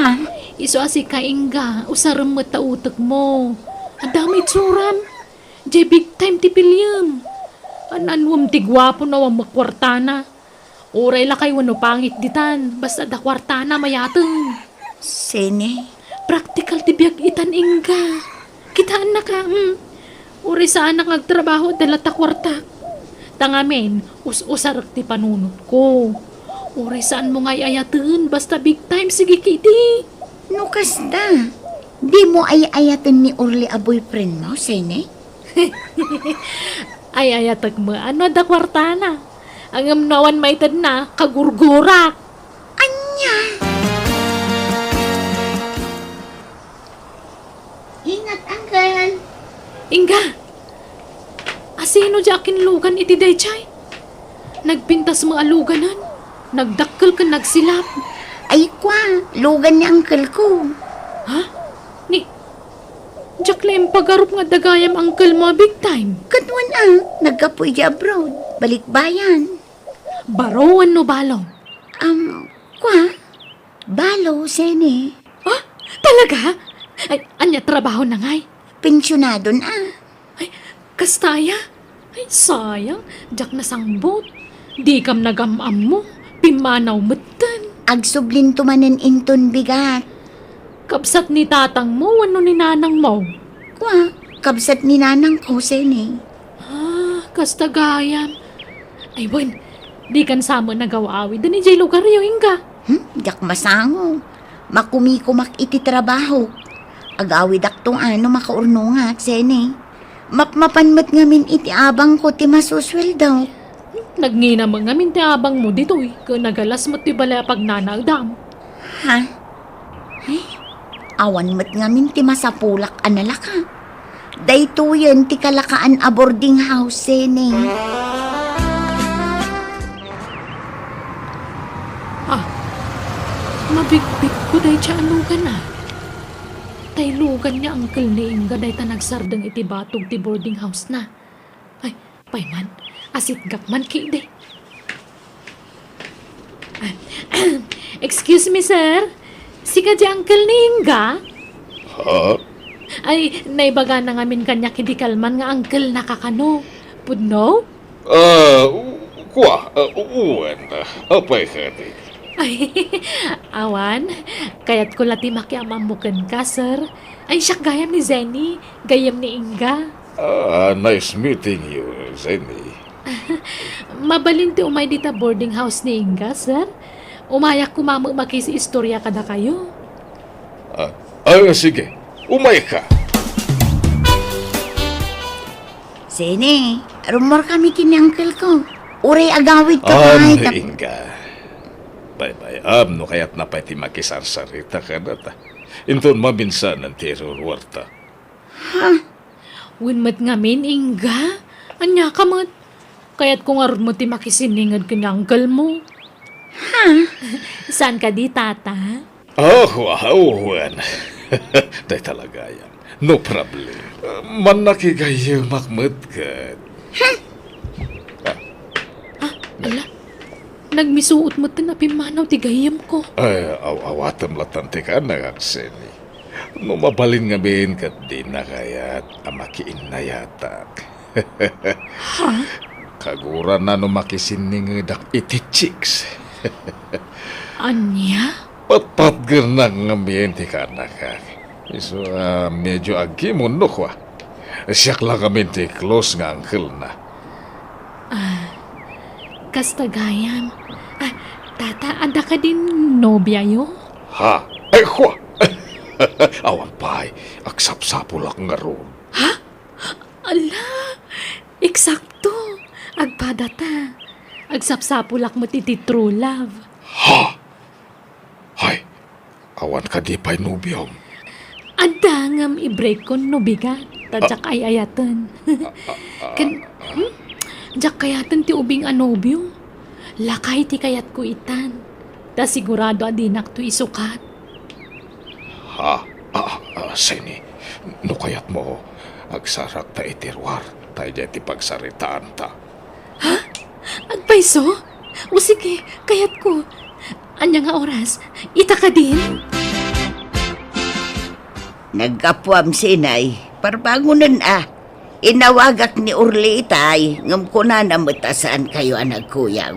Ha? Iso asi kaingga, usaram mo ta utok mo. Adamay tsuram. Jay big time ti pilyam. Ananwam ti gwapo na wang makwartana. Uray la kay wano pangit ditan. Basta da kwartana mayateng. Sene? Practical ti biag itan ingga. Kitaan na ka. Uray saan na ngagtrabaho dala ta kwarta. Tangamen, us-usarak ti panunot ko. Uray saan mo ngay ayaten, basta big time, sige kiti. No kasta, di mo ay-ayatan ni Orly a boyfriend mo, Sene? Ay ayatag mo, ano da kwartana? Ang amnawan maitan na, kagurgurak. Anya! Ingat, Uncle! Inga, asino di akin lugan iti daychay? Nagpintas mga luganan, nagdakkel ka nagsilap. Ay kwa, lugan ni Uncle ko. Ha? Ni, Jack lang pagarup nga dagayam uncle mo big time. Katwan nagkapoy di abroad, balik bayan. Barawan no balong. Kwa, balo, Sene. Ah, talaga? Ay, anya trabaho na ngay. Pensyonado na. Ay, kastaya? Ay, sayang. Jack na sangbot. Di kam nagamam mo. Pimanaw matan. Agsublin tumanen inton bigat. Kapsat ni tatang mo, ano ni nanang mo? Kwa, kabsat ni nanang ko, Sene. Ah, kastagayan. Ay, wen, di kan samo nagawawi. Dani jay lugar yung inga. Jak masango. Makumikumak iti trabaho. Agawid aktong makaurnungat, Sene. Mapmapanmat ngamin iti abang ko ti masuswel daw. Nagngina mga minti abang mo dito eh. Kung nagalas mo ti balay pag nanagdam. Ha? Ay, awan mat ngamin ti masapulak analaka. Dayto yan ti kalakaan a boarding house, Sene. Mabigbig ko day siya alugan na. Taylugan niya uncle ni Inga day ta nagsardang iti batog ti boarding house na. Ay, payman, asit gakman ki day. Excuse me, sir. Sika di uncle ni Inga? Ha? Ay, naibaga na ngamin kanya kidikalman nga uncle nakakano. Pudno? Kwa, uwan, apay kati. Ay, awan, kaya't ko lati makiamamukan ka, sir. Ay, siya gayam ni Zenny, gayam ni Inga. Nice meeting you, Zenny. Mabalin ti umay dita boarding house ni Inga, sir. Umayak kumamo makisi istorya kada kayo. Sige, umay ka. Sene, rumor kami kini uncle ko. Uray agawid ka kahit. Inga. Bye-bye. No kaya't napay ti makisarsarita ka na ta. Inton mabinsan ng terror warta. Winmat ngamin, Inga. Anya ka mat. Kaya't kung aron mo ti makisiningad ka ni uncle mo. Ha? Saan ka di, tata? Uwan. Day talaga yan. No problem. Man nakigayo makmat ka. Ala, nagmisuot mo na pimanaw ti gayam ko. Ay, awatam latante ka na, Arsene. No mabalin nga bin kat di na kaya't amakiin na yatak. Kagura na no makisiningdag iti chicks. Anya? Patpatgar na nga ambiente ka na ka. So, medyo agi mo no kwa. Siyak lang kami ti close nga uncle na. Kastagayan. Tata, ada ka din nobya yo? Ha? Ay, kwa! Awan pa'y, aksap-sapulak nga ron. Ala, eksakto. Agpadata. Agsapsapulak mo ti true love. Ha? Hay, awan ka di pa'y nubyom. Adangam i-break ko no bigat. Tadyak ay ayatan. Jak kayatan ti ubing anobyo. Lakay ti kayat ko itan. Ta sigurado adinak to isukat. Ha? Sini, no kayat mo, agsarak ta itirwar, tayo ti pagsaritaan ta. Agpaiso? O sige, kayat ko. Anya nga oras, ita ka din. Nagkapuam sinay, parbangunan Inawagak ni Orly itay, ngam ko na namatasan kayo anak kuyaw.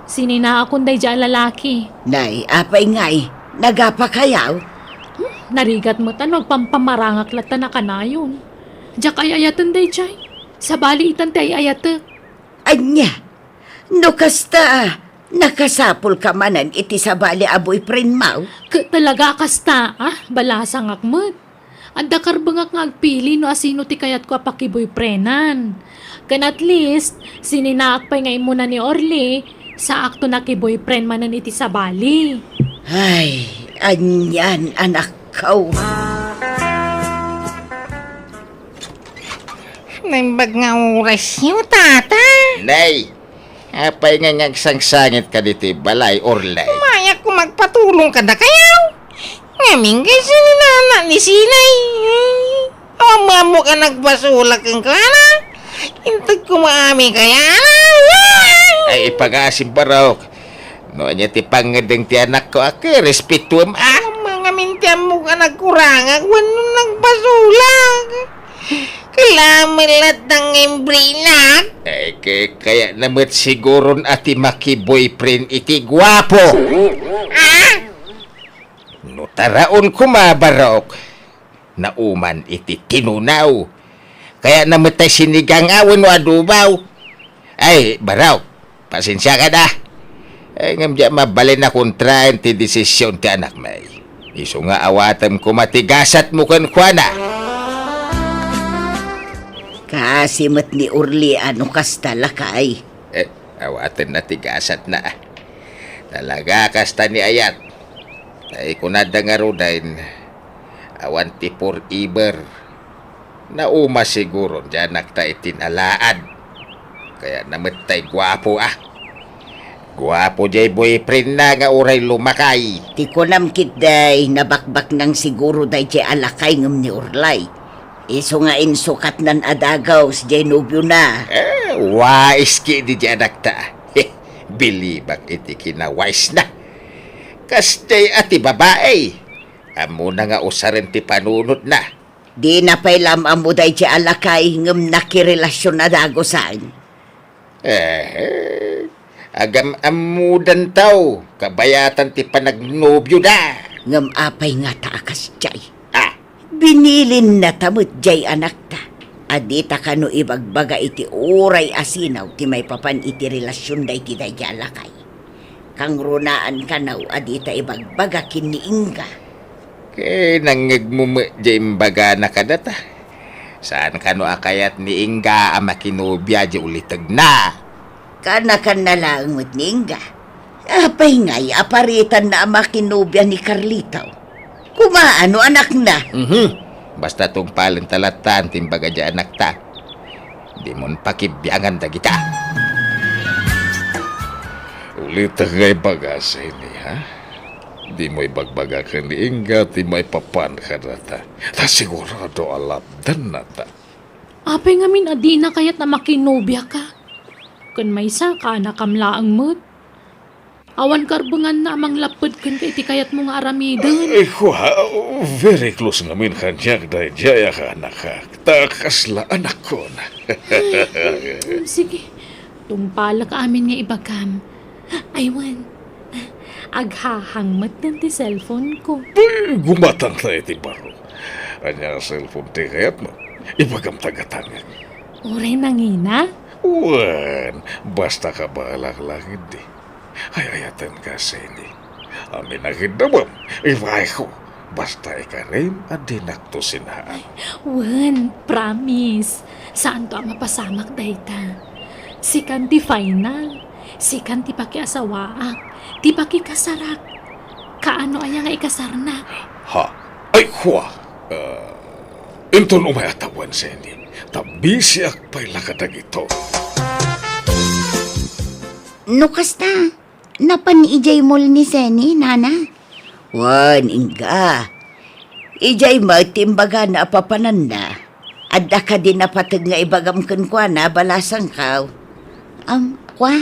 Sinina akong day dyan lalaki. Nay, apay ngay, nagapa kayaw? Narigat mo tanog pampamarangak lata na kanayon. Diyak ay ayatan day dyan. Sa bali itan tay ayata. Anya, no kasta, Nakasapol ka manan iti sabali a boyfriend mau. Talaga kasta, balasang akmat. Anda karbangak nga agpili no asino ti kayat ko apakiboyfriendan. Kan at least, sininaakpay nga imuna ni Orly sa akto na kiboyfriend manan iti sabali. Ay, anyan anak ko. Naimbag nga oras niyo, tata. Nay, apay nga ngagsangsangit ka dito balay orlay. Maya ko magpatulong ka na kayaw. Ngaming kasi ni nana ni Sinay. Ama mo ka nagbasulak ang kana. Intag ko maami kaya na. Ay ipag-asim barok. No anya ti pangadeng ti anak ko ako, respetuam Mga mintiyan mo ka nagkurangag. Wano nagbasulak. Kalamilat ng imbrinak. Ay kaya naman siguro ati maki-boyfriend iti gwapo. No taraon kumabarok. Nauman iti tinunaw. Kaya namatay sinigang awan o adubaw. Ay, barok, pasensya ka na. Ay, ngamdya mabalin na kontrain ti desisyon ti anak may. Iso nga awatam ko matigasat mo kan kwa na. Kasimot ni Orly ano kasta lakay. Awatan na tigasat na. Talaga kasta ni Ayat. Ay kunada nga rodain. Awan ti forever. Nauma siguro dyan nakta itinalaan. Kaya namatay gwapo Gwapo jay boyfriend na nga uray lumakay. Ti kunam kitday nabakbak nang siguro day jay alakay ngam ni Orlay. Iso nga insukat nan adagaw si jay nobyo na. Wais ki di dyan nakta. Bilibak iti kinawais na. Kastay ati babae. Amo na nga usarin ti panunot na. Di na pailam amo day jay alakay ngam nakirelasyon na dago saan. Agam amudan tao. Kabayatan ti panagnobyo na. Ngam apay nga taakas jay. Binilin na tamot jay anak ta. Adita ka no ibagbaga iti uray asinaw ti may papan iti relasyon da iti dayalakay. Kang runaan ka naw adita ibagbaga kiniingga. Kaya nangagmumu jay imbaga na kadata. Saan ka no akayat ni Inga ama kinobya jay ulitag na. Kanakan na lang mo't ni Inga. Apay ngay aparitan na ama kinobya ni Carlito. Kumaano anak na? Basta tong paleng talatan timbaga dyan anak ta. Di mon pakibyangan da kita. Ulit ngay bagas ini, ha? Di mo ibagbaga ka ni Inga, di mo ipapan ka na ta. Ta sigurado alapdan na ta. Apay ngamin adina kayat na makinobya ka. Kun may isa ka nakamlaang mo't. Awan karbangan na amang lapod kan kay ti kayat mo nga aramidon. Ay, kuha, very close ngamin kanyak dahil jaya ka anak ka. Takasla anak ko na. Sige, tumpala ka amin nga ibagam. Aywan, aghahangmat ng ti cellphone ko. Ay, gumatang na iti baro. Anya cellphone ti kayat mo. Ibagam tagatangan. Oray nangina? Wan, basta ka balak-langit di. Ay ayatan ka sini. Amin nakidamam. Ibay ko. Basta ikarim at dinakto sinaan. Wan, promise. Saan to ang mapasamak dayta? Sikan ti final. Sikan ti pakiasawaak. Ti pakikasarak. Kaano aya nga ikasarnak? Ha? Ay kuha. Inton umayatawan sini. Tabisiak pa'y lakadag ito. No kasta, napan ijay mol ni Seni, nana? Wan, Inga. Ijay matimbaga na apapanan na. Adda ka din napatag nga ibagam kwa na balasang kaw. Kwa?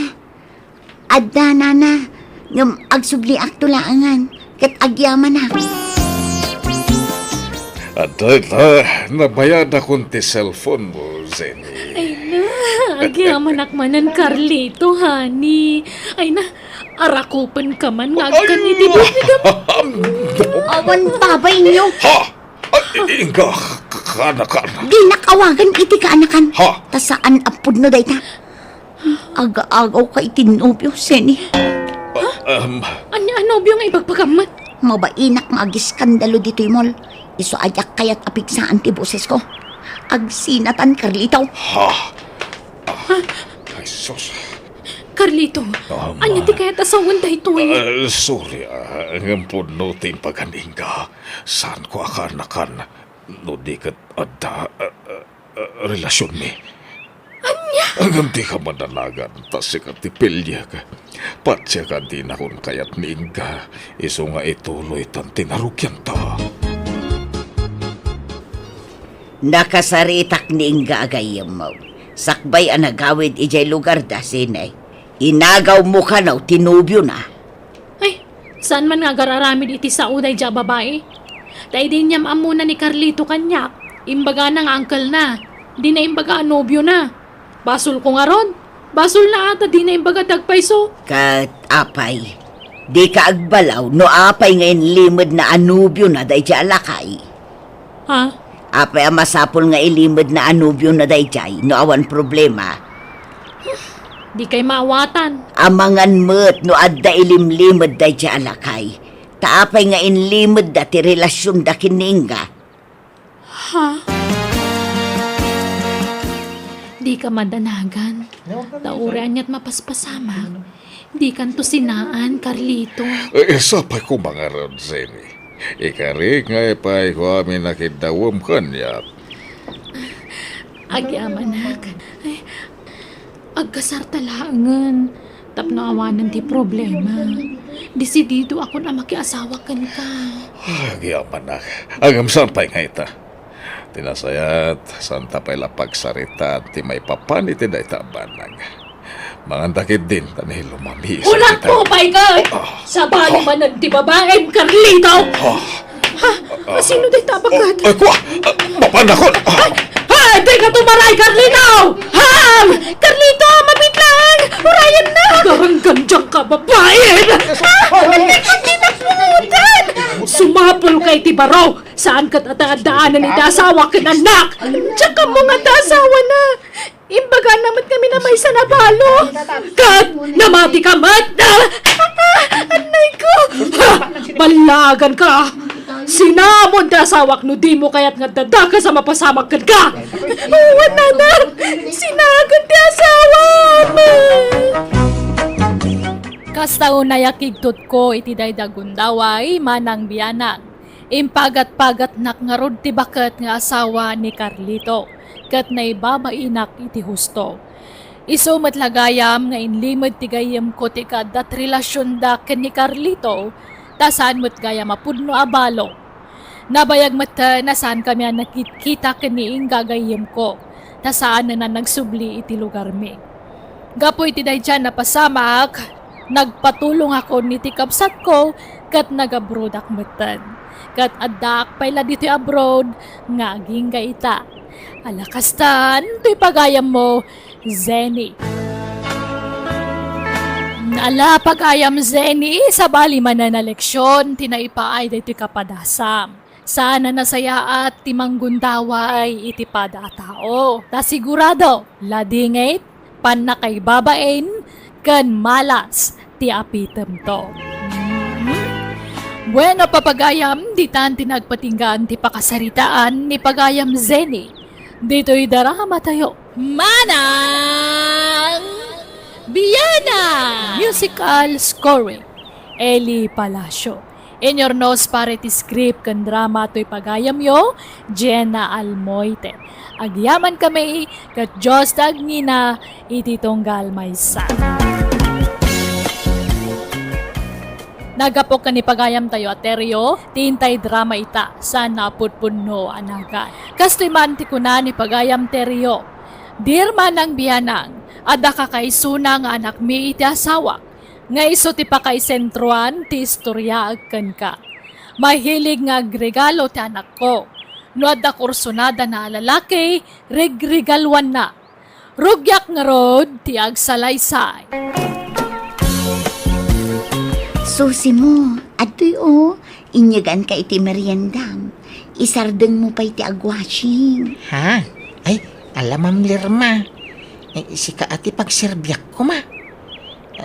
Adda, nana. Ngam agsubli akto laangan. Kat agyaman na. Adada, nabayad akong ti cellphone mo, Zeni. Ay na, agyaman akmanan Carlito, honey. Ay na, arakupan ka man nga agkan iti Awan babay niyo. Ha? Ay, Inga, kana-kana. Di nakawagan iti kaanakan. Ha? Ta saan apod no dayta? Aga-agaw ka itinubyo, Seni. Anya anobyo nga ibagpagamat. Mabainak nga agiskandalo dito mol. Iso ayak kayat apig sa antiboses ko. Agsinatan, Carlito. Ay, sus. Carlito, anya ti kaya tasawan dahito Sorry, ang punutin paganing ka. Saan ko akanakan? No di kat ada relasyon mi. Anya? Ang di ka manalagan, tas ka tipilya ka. Patsya ka di na kung kayat niingga. Iso nga ituloy tan tinarukyan ta. Nakasaritak ni Inga agayam mo. Sakbay ang nagawid ijay lugar da sinay. Inagaw mo ka na, tinubyo na. Ay, saan man nga gararamid iti sa uday dya babae? Dahil din niyam amuna ni Carlito kanyak. Imbaga ng uncle na. Di na imbaga nobyo na. Basol ko nga ron. Basol na ata di na imbaga tagpaiso. Kat apay, di ka agbalaw no apay ngayon limod na anubyo na day dya alakay. Ha? Apay ang masapol nga ilimod na anubyo na day dya no awan problema. Di kay maawatan. Amangan mo't no adda ilimlimod day dya alakay. Taapay nga inlimod da ti relasyon da kininga. Ha? Di ka madanagan. Taurean niya't mapaspasamak. Di kanto sinaan, Carlito. Sapay ko mga ron, Zeni. Ikari nga ipay ko amin nakidawam kanya. Agyamanak. Ay, agkasar talangan. Tapno awanan ti problema. Desidido ako na makiasawa kan ka. Agyaman na. Agam sampay nga ita. Tinasayat, santa pa'y lapagsarita at ti may papanit na itabanag. Mangantakit din tanay lumami. Ulat po, Paikay! Sa bali manan ti babaeng Carlito! Ha? Sino di tabagat? Ay, kuha! Mapanakot! Ha! Di ka tumaray, Carlito! Ha! Carlito, mabit lang! Urayan na! Garanggan dyan ka, babae! Hindi na pumuntan! Sumapol kay Tibaro! Saan ka't atadaanan ni asawa kin anak? Tsaka mo nga asawa na! Imbaga naman kami na may sanabalo! Kat! Namati ka, mat! Anay ko! Ha! Balagan ka! Sinamon da asawak no di mo kaya't nga dadaka sa mapasamag ka! Wala na! Sinagod di asawa mo! Kasta unayakigtot ko iti daydagundaway manang biyanag. Impagat-pagat nak nga rod ti bakat nga asawa ni Carlito. Kat na ibabainak iti husto. Iso matlagayam nga inlimod ti gayam ko ti kadat relasyon da ken ni Carlito. Tasan mo't gaya mapudno abalo. Nabayag mata na saan kami ang nakikita kaniing gagayim ko. Tasaan na nagsubli iti lugar mi. Gapoy ti day dyan napasamak, nagpatulong ako ni ti kapsat ko kat nag-abroad akmatan. Kat adak payla dito abroad, nga aging gaita. Alakastan, to'y pagayam mo, Zeni. Ala pagayam Zeni, sa bali man na leksyon, tinaipaay dito kapadasam. Sana nasaya at timanggundaway itipada tao. Ta sigurado, ladingit, pan na kay babain, kan malas, ti apitem to. Bueno papagayam, ditan tinagpatinggaan ti pakasaritaan ni pagayam Zeni. Dito'y darama tayo. Manang Biyana! Musical scoring. Eli Palacio. In your nose para ti script kan drama to'y pagayam yo, Jenna Almoite. Agyaman kami, kat Diyos tagnina, iti tonggal maysa. Nagapok ka ni pagayam tayo ateryo, tintay drama ita, sana putpunno anagan. Kastoy man ti kuna ni pagayam teryo. Dear manang biyanang, ada ka kay sunang anak mi iti asawa. Nga iso ti pakay sentruan ti istorya agkan ka. Mahilig nga regalo ti anak ko. No ada kursunada na lalaki, regregalwan na. Rugyak nga rod ti agsalaysay. Susi mo, ato'y inyagan ka iti meriendam. Isardeng mo pa iti agwashing. Ha? Ay, alam Ma'am Lirma. Si ka ati pagserbiak ko ma.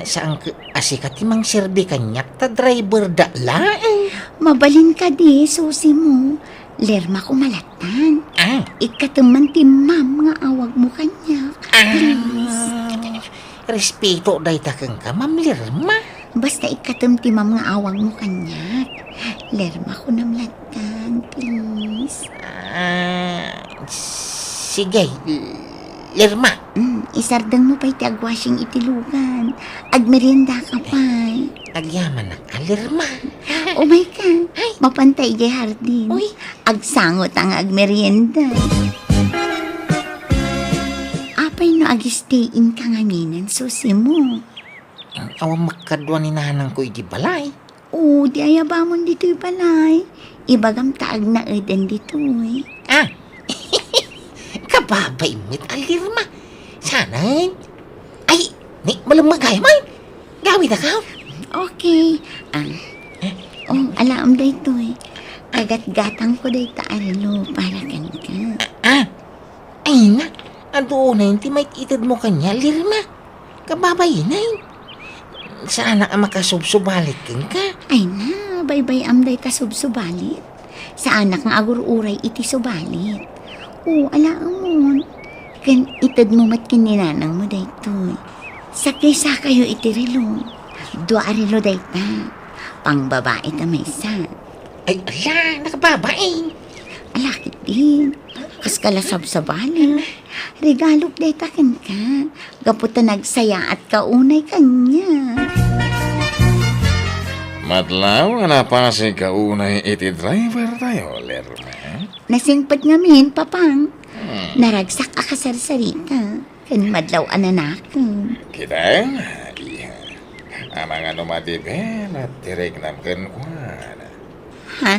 Saan ka asika timang sirdi kanyak ta driver da laeng. Mabalin ka di, susi mo. Lerma ko malatan. Ikateman ti ma'am nga awag mo kanya. Respeto day takang ka, Ma'am Lirma. Basta ikatem ti ma'am nga awag mo kanya. Lerma ko namlatan, please. Sige, Lirma. Isardang mo pa'y ti agwashing itilugan. Agmerienda ka pa'y. Agyaman na ka, Lirma. Oh my God, mapantay jay hardin. Uy. Agsangot ang agmerienda. Apay no agistayin ka ngaminan, susi mo. Awang makadwa ni nanang ko iti balay. Oo, di ayabamon dito'y balay. Ibagam taag na eden dito'y. Kababay mo't Lirma. Sanay. Ay, ni malamagay man. Gawin na ka. Okay. Alam day to eh. Kagat-gatang ko day taarilo para kan ka. Ay na. Ando na yun, timay itid mo kanya, Lirma. Kababay na yun. Sana ka makasubsubalit kang ka. Ay na, baybay amday ka subsubalit. Sa anak nga agur-uray iti subalit. Oo, alam mo. Kan itid mo mat kininanang mo day to eh. Sakay-sa kayo iti relo. Dua relo day ta. Pang babae ta may isa. Ay, ala, nakababain. Alakit din. Kas kalasab sa bali. Regalok day takin ka. Gaputa nagsaya at kaunay kanya. Madlaw, nga pa si kaunay iti driver tayo, Lerma. Nasingpat ngamin, papang. Naragsak akasarsarita. Kan madlaw ananakan. Kita, iya. Amang ano madiben at tirig namkan kwan. Ha?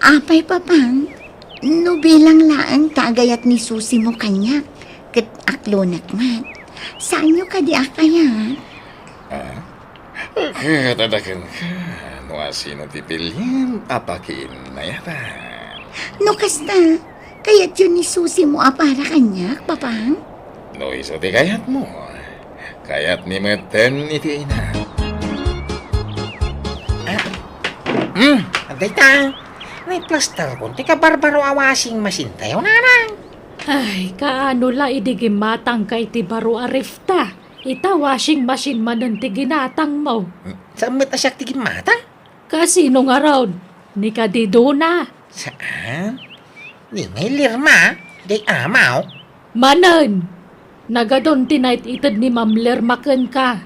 Apay, papang. No bilang laang tagayat ni Susi mo kanya. Kat aklonak man. Saan nyo ka di akayat? Katadakan ka, no asino tipilin, apakin na yata. No kasta. Kayat yun ni Susi mo para kanya, papang. No iso ti kayat mo. Kayat ni Meten iti ina. Aday ta. May plaster ko. Tika barbaro awasing masin tayo, nanang. Ay, kaano la idigimatang kay ti baro arifta. Ita washing machine manan ti ginatang mo. Saan mo tasyak tigin mata? Kasino nga raw? Ni kadido na. Saan? Di may Lirma. Di amaw. Manan! Nagadon tinayt itad ni Ma'am Lermaken ka.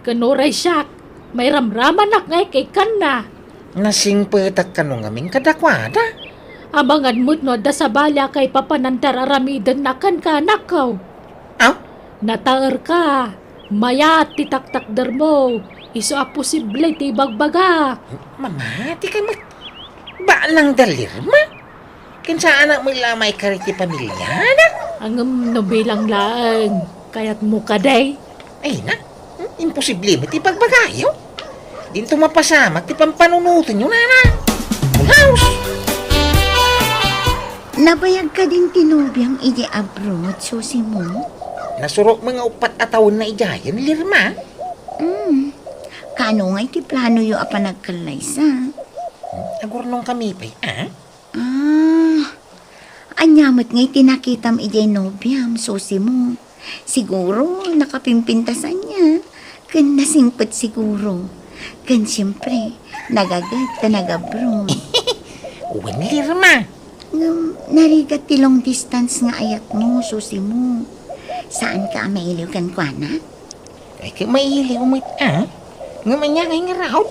Kanuray siyak. May ramraman nak ngay kay kan na. Nasing petak ka nung aming kadakwada. Abangan mo't no da sa balya kay papanantar aramidan na kan ka nakaw. Aw? Nataer ka. Maya at titaktakder mo. Iso a posible ti bagbaga. Mama, di ka ba lang da Lirma? Kinsa anak mo lamay kariti pamilya na? Ang nobelang laang. Kaya't mo kaday. Ay na, imposible mo ti pagbagayo. Dinto mapasamak ti pampanunutin yung nanang. House! Nabayag ka din tinubiyang iji abroad, Susi mo? Nasurok mga upat atawon na ijayan, Lirma. Kano nga iti plano yu apa nagkalaysa? Nagurnong kami pa'y, Anyamot nga itinakitam ijay nobyam, Susi mo. Siguro, nakapimpintasan niya. Kan nasingpet siguro. Kan siyempre, nagagad ta nagabro. Uwan, Lirma. Narigat ti long distance nga ayat mo, Susi mo. Saan ka mailiw kan kwa na? Ay, kaya mailiw mo Nga manya ngay nga raw.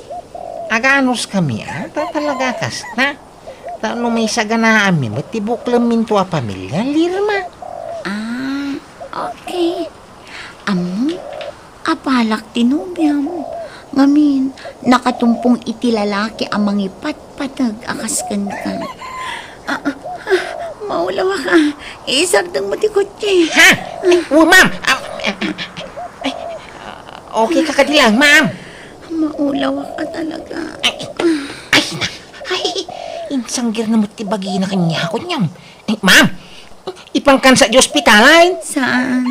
Aganos kami, talaga kas na. Tano may saganaan mi, matibok lang minto a pamilya, Lirma. Okay. Amo, apalak tinubyam. Ngamin, nakatumpong iti lalaki amang ipatpatag akaskan ka. Maulawa ka. Isagdang mo ti kotse. Ha? Ma'am! Okay ka kadilang, ma'am. Maulawa ka talaga. Ay, insanggir na mo tibagi na kanya ako niyam. Ma'am, ipangkan sa di ospitalan. Saan?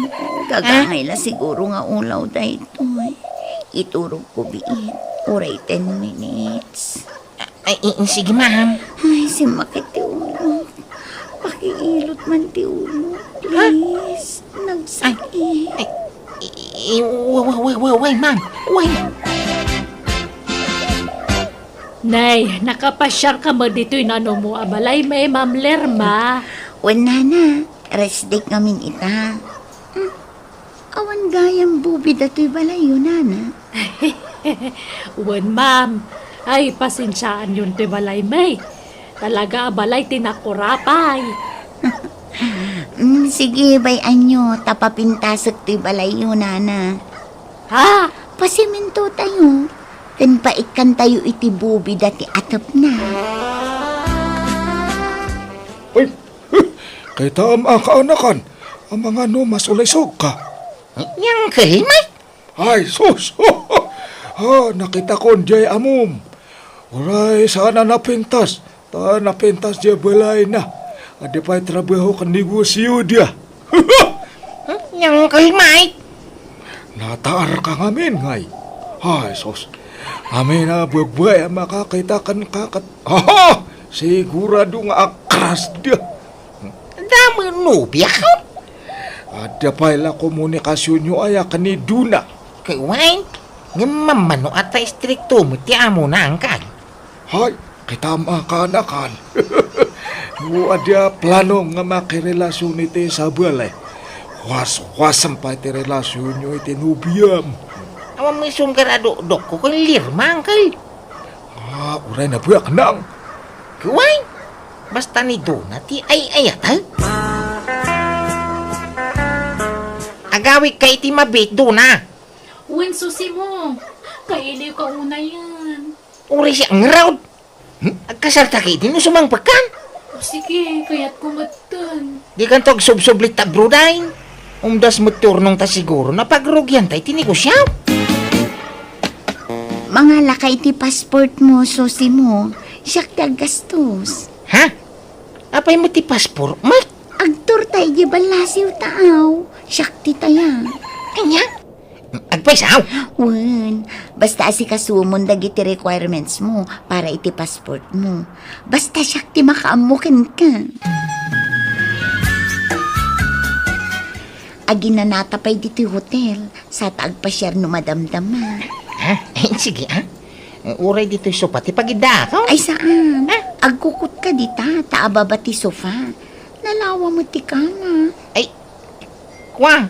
Gagangay la siguro nga ulaw dayto. Iturog ko biit. Uray 10 minutes. Ay, sige ma'am. Ay, si makit ti ulo. Pakiilot man ti ulo. Please. Nagsakit. Wait, ma'am. Wait. Nay, nakapasyar ka mo dito yung ano mo, abalay may Ma'am Lerma. Wala na. Resdik ngamin ita. Awan gayang bubi dato'y balayo na. Wen, ma'am. Ay, pasensyaan yun, tibalay may. Talaga, abalay, tinakurapay. Sige, bayan nyo. Tapapintasok ti balayo na. Ha? Pasiminto tayo. Kan paikan tayo iti bubi dati atap na. Ay, kay tama kaanakan. Ang mga no masulisog ka. Yang kalimay. Ay, sus! Nakita ko jay amom. Uray, sana napintas. Ta napintas jay balay na. Adi pa'y trabaho kan negosyo dia. Yang kalimay. Nataar ka ngamin, ngay. Ay, sus. Amin na bugbay ang makakita kan kakat. Sigurado nga akras dia. Dami nubya ka. Ada pa'y la komunikasyon nyo ay ni Duna. Kay Wayne, nga mamano at istrikto mo ti amo na angkay. Hay, kita makanakan. Mo ada plano nga makirelasyon iti sa balay. Was-wasam pa iti relasyon nyo iti nubiyam. Awan may sungkarado dok ko kay Lirma angkay. Uray na buyak nang. Kay Wayne, basta ni Dona ti ay-ayat ha. Agawik kay ti mabit Dona. Wen, susi mo. Kailiw ka una yan. Uri siya ang raud. Agkasarta kay din usumang pagkan. O sige, kaya't kumatan. Di kan tog sub-sublit tabrudain. Umdas mo turnong ta siguro na pagrugyan tay tinegosyaw. Mga lakay ti passport mo, susi mo. Siyak ti gastos. Ha? Apay mo ti paspor? Mike? Agtur tayo di balasiw taaw. Siyak ti taya. Anya? Agpaisaw? Wen, basta asikasumon dagiti requirements mo para iti passport mo. Basta siyak ti makaamukin ka. Aginanata pa'y diti hotel sa taagpasyar no madamdama. Ha? Sige ha? Uray dito yung sopa ti pagidakaw. Ay saan? Agkukot ka dita, taababa ti sofa. Nalawa mo ti kama. Ay, kwa?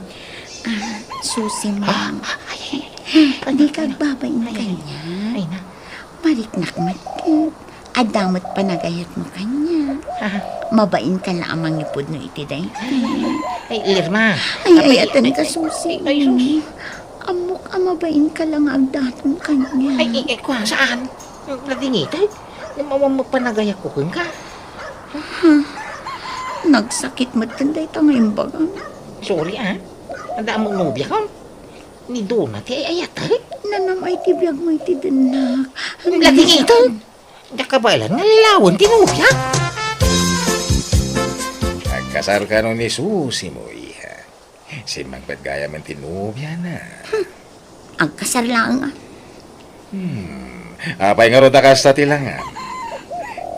Susi mo. Pag ikagbabain kanya, Ay na. mariknak-matkit. Adamot panagayat mo kanya. Mabain ka lamang ipod no iti day. Ay, Lirma. Ay, ayatan ka, Susi. Ay, sus. Amok, amabain ka lang agdaton kanya. Ay, kwa, saan? Nadingitay. Mamang panagaya ko kung ka. Nagsakit matanday tangayong baga. Sorry ah. Ang mong nobya ka. Ni Dona ti ay ayat ha? Nanamay ti biyag mo iti dinak. Nadingitay. Nakabalan nga lawan ti nobya. Nagkasal ka nun ni Susi mo, iha. Si Magpet gaya man tinubya na. Ang kasar lang. Apay nga rota kasta tilangan.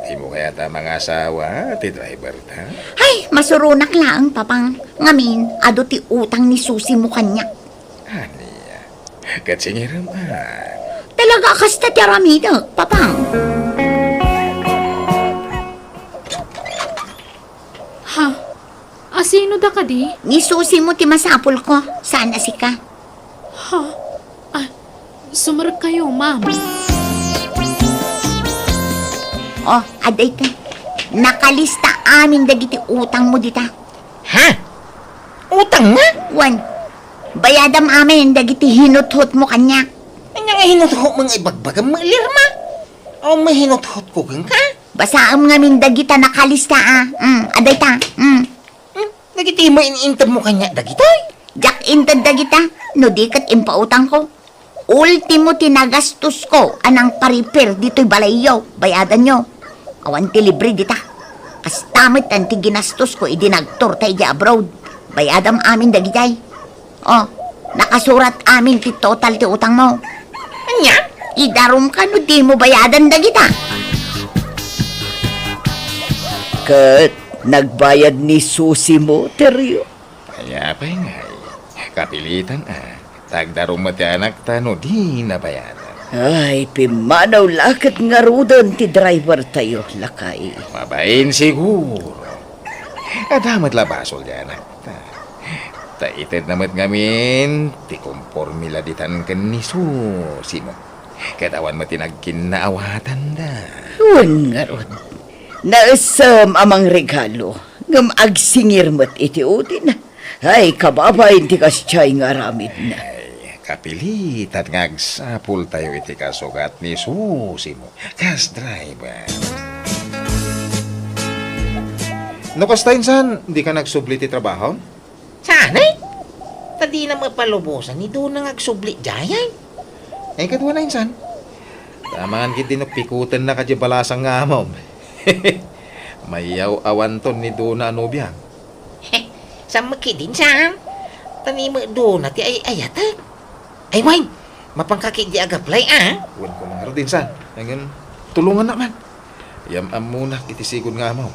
Di mo kaya ta mga asawa, ti driver ta? Ay, masurunak lang, papang. Ngamin, ado ti utang ni Susi mo kanya. Aniya, katsingiram Talaga kasta ti aramida, papang. Ha? Asino da ka di? Ni Susi mo ti masapul ko. Sana si ka. Ha? Ah, sumarag kayo, ma'am. Oh, aday ka. Nakalista amin dagiti utang mo dita. Ha? Utang nga? Wan, bayadam amin dagiti hinuthot mo kanya. Ay nga hinuthot mga ibagbagang mga Lirma. O may hinuthot ko kung ka? Basaam ngamin dagita nakalista aday ta. Nagiti mo inintab mo kanya dagitoy. Jak intad dagita, no di kat impautang ko. Ultimo tinagastos ko anang paripir dito'y balayo, bayadan nyo. Awan ti libre dita. Kastamit ang tiginastos ko idinagtor tayo di abroad. Bayadam amin dagitay. Oh, nakasurat amin ti total ti utang mo. Anya? Idarum ka no di mo bayadan dagita. Kat, nagbayad ni Susi mo, Teryo. Kaya pa nga. Kapilitan Tagdarong mati anak tano di nabayaran. Ay, pimanaw lakat nga rudan ti driver tayo, lakay. Mabain siguro. Damat labasol di anak ta. Taitid namat ngamin, ti kompormila ditan ken ni Susi mo. Katawan mo tinagkinaawatan da. Huwag nga ron. Naasam amang regalo. Ngam agsingir mo't iti utin. Ay, kababayin ti kasyay nga ramid na. Kapilitan nga agsapul tayo iti kasugat ni Susi mo. Kas driver. No, kasta insan, di ka nagsubli ti trabaho? Sanay? Tadi na mapalubusan, ni doon na agsubli jayay. Eh, kadwa na insan. Tamaan kiti no pikutan na kadya balasang nga amom. Mayaw awanton ni Duna Anubia. Sa makidin saan? Tani mo doon na ti ay ayatag. Ay, why? Mapangkakik di agaplay, Huwag ko na din san. Ngayon, tulungan naman. Yamam muna kiti sigod nga amaw.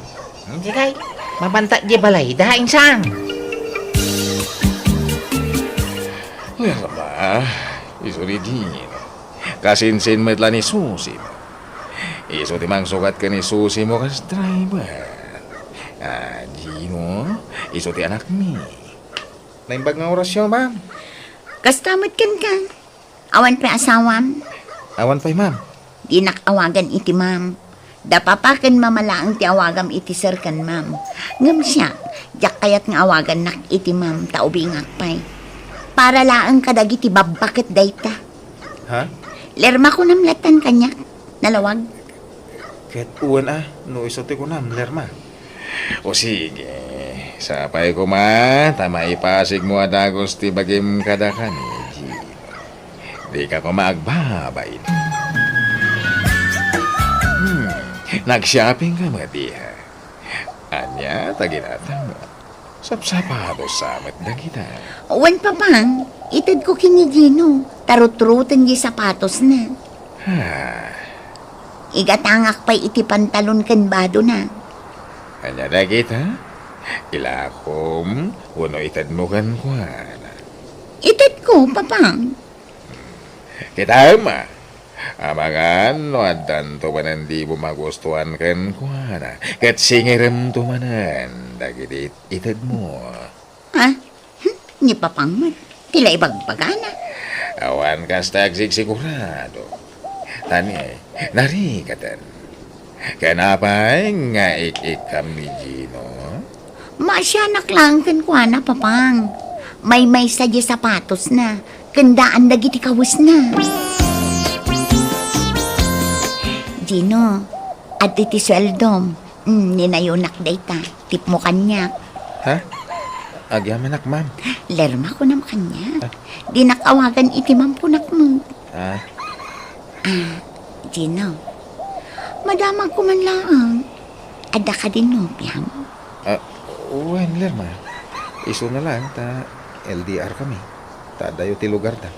Hindi kay, mabanta di balay, daing saan? Well, ba, isuri din. Kasinsin mo itla ni Susi mo. Iso timang sukat ka ni Susi mo kas driver. Gino, iso ti anak mi. Naimbag nga orasyon, ma'am. Kastamit kan ka. Awan pa asawam. Awan pa'y, ma'am. Di nakawagan iti ma'am. Dapapakan mamalaang ti awagam iti sir kan ma'am. Ngam siya, jak kayat nga awagan nak iti ma'am taubingak pa'y. Para laang kadag iti babakit dayta. Ha? Lerma ko namlatan kanya. Nalawag. Kahit uwan no iso ti ko na, lerma. O sige, sapay ko ma, tama ipasig mo adagos ti bagim kadakan. Di ka ko maagbabain. Nag-shopping ka mati ha. Anya, taginata mo. Sapsapado samat na kita. Wan pa pang, itad ko kini Gino. Tarut-rutan di sapatos na. Igatangak pa'y iti pantalon kan bado na. Anya na kita? Ilakom, uno itad mo kan kuhan. Itad ko, papang. Kita ma. Amangan, no adan to manan di bumagustuhan kan kuhan. Kat singirem to manan, dagiti itad mo. Ha? Ni papang man. Tila ibagbagana. Awan kas tagsig sigurado. Tani, narikatan. Kenapa nga ikikam ni Gino? Masyanak lang kan kuana, papang. May sadya sapatos na. Kandaan dagiti kawis na. Gino, at iti sweldom. Ninayunak dayta. Tip mo kanyak. Ha? Agyaman ak, ma'am. Lerma ko nam kanyak. Di nakawagan iti mampunak mo. Gino, madamag ko man lang. Ada ka din nobyam. Uwan, lerma. Iso na lang, ta LDR kami. Ta dayo ti lugar ta.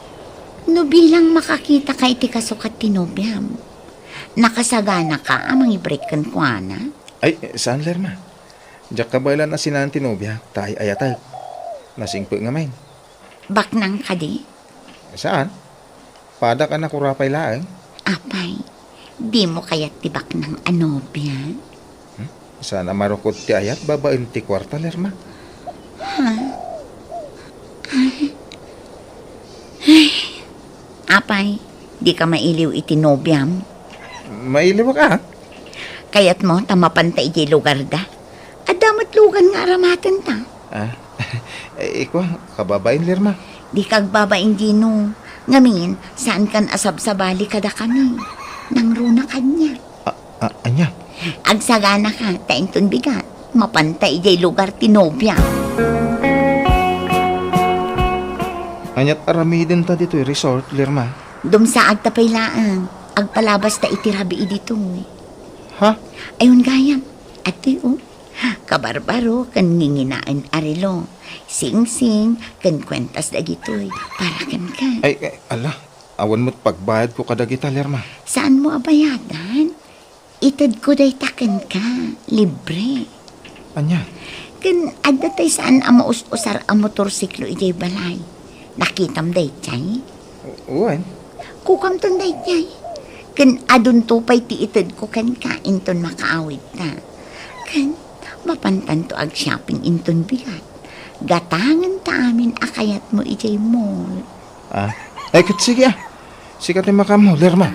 No bilang makakita ka iti kasukat ti nobyam. Nakasagana ka amang i-break kan kuana. Ay, saan, lerma? Diyak kabaylan na sinan ti nobya, tay ayatay. Nasingpo nga main. Baknang ka di? Saan? Pada ka na kurapay laeng. Apay, di mo kaya't tibak ng anobya? Sana marukot ti ayat, babain ti kwarta, lerma. Apay, di ka mailiw iti nobyam. Mailiw ka, ha? Kaya't mo tamapantay di lugar da. At damat lugan nga aramatan ta. Ikaw, kababain, lerma. Di kagbabain Gino. Ngamin, saan kan asab sa bali kada kami? Nang runa kanya. Anya? Agsagana ka, tainton bigat. Mapantay di lugar ti nobya. Anyat aramidin ta dito, resort, lerma. Dumsa agtapay laang. Agpalabas ta itirabi dito. Ha? Ayun gayam. Ate, kabarbaro kan nginginaan arilo. Sing-sing kan kwentas dagitoy. Para kan ka. Ay, ala, awan mo't pagbayad ko kadagita, Lerma. Saan mo abayadan? Itad ko day takan ka. Libre. Anya? Kan adda tay saan ama usar ang motorsiklo ijay balay. Nakitam day chay. Uwan? Kukam ton day chay. Kan adun tupay ti itad ko kan kain ton makaawid na. Kan mapantan to ag shopping inton bigat. Gatangan ta amin akayat mo ijay mall. Ay, sige Sikat ni makamo, Lerma.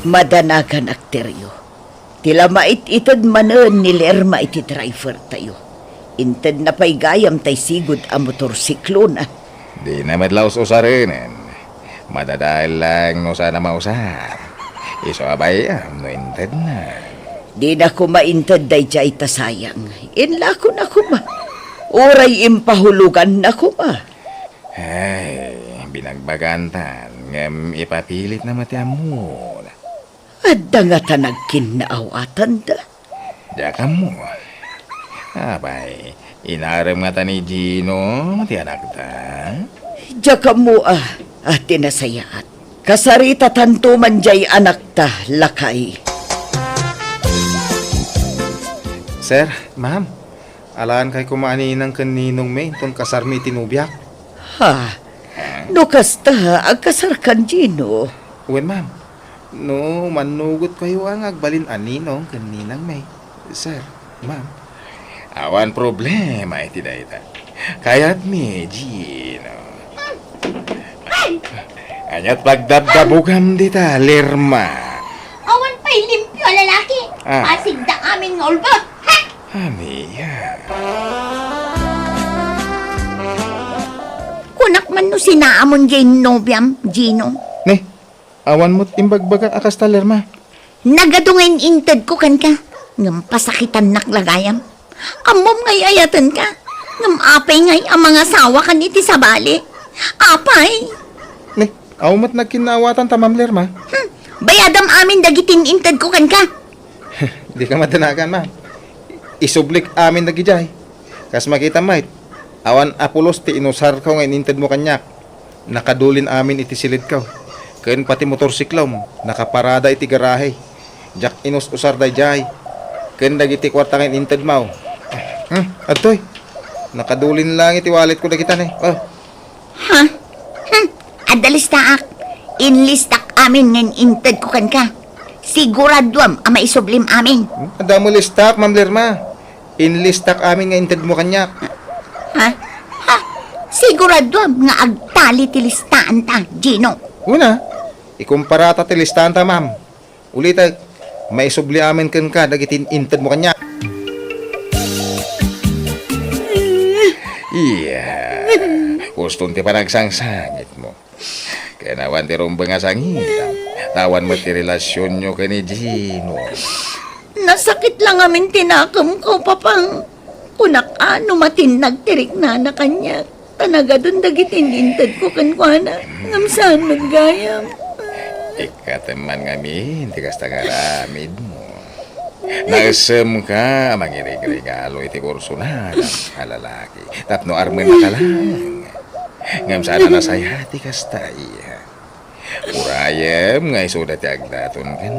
Madanagan akteryo. Tila mait-itad manon ni Lerma iti driver tayo. Inted na pa'y gayam tay sigod ang motorsiklo na. Di na madlaos usarinin. Madadahil lang no sana mausar. Iso abayam no inted na. Di na ko maintad day jay ta sayang. Inla ko na ko ma. Oray impahulugan na ko ma. Ay, binagbagantan. Ngam ipapilit na matiamo. Adda nga tanagkin na awatan da. Diyan mo. Abay, inaram nga ta ni Gino, ti anak ta. Diya ka mo ate nasayaat. Kasarita tanto man jay anak ta, lakay. Sir, ma'am, alaan kay kumaaninang kaninong may itong kasarmi tinubyak. Ha? No kasta, agkasarkan Gino. Uwan, ma'am. No, manugot kayo ang agbalin aninong kaninang may. Sir, ma'am. Awan problema iti dayta. Kaya't mi, Gino. Anyat pagdabdabugam dita, Lerma. Awan pa'y limpyo lalaki. Pasig da amin nga ulba. Amiya. Kunak man no sinaamon jay nobyam, Gino. Ne, awan mo't imbagbaga akas ta, Lerma. Nagadungayin intad ko kan ka. Ngam pasakitan naklagayam. Amom ngay ayatan ka. Ngam apay ngay ang mga sawa kan iti sabali. Apay. Ne, awan mo't nagkinawatan ta, ma'am Lerma. Bayadam amin dagitin intad ko kan ka. Di ka madanagan, ma'am. Isublik amin nagijay. Kas makita mait, awan apulos ti inusar ko ngayon intad mo kanyak. Nakadulin amin iti silid ko. Ken pati motorsiklom, nakaparada iti garahe. Jak inus usar day jay. Ken dagiti kwarta ngayon intad mo. Adtoy, nakadulin lang iti wallet ko dagitan eh. Oh. Ha? Adalistak. Inlistak amin ngayon intad ko kan ka. Siguraduam ang maisublim amin. Ada mo listak, ma'am Lerma. Inlistak amin nga intad mo kanyak. Ha? Siguraduam nga agtali tilistaan ta, Gino. Una, ikumpara ta ti listahan ta, ma'am. Ulita, maisubli amin ken ka dagitin intad mo kanyak. Iya. Gustong ti panagsangsangit mo. Kaya nawan ti rumbang nga sangitam. Tawan mo ti relasyon nyo kay ni Gino. Nasakit lang amin tinakam ko, papang. Kunak ano matinag tirik na kanya. Tanaga doon dagitin intad ko kankwana. Ngamsaan maggayam. Ikateman nga mi, hindi kasta nga ramid mo. Naisem ka, mangirig-regalo iti kurso na lalaki. Tapno armen na ka lang. Ngam sana nasayati kasta iya. Urayem nga isuda ti agdaton kan.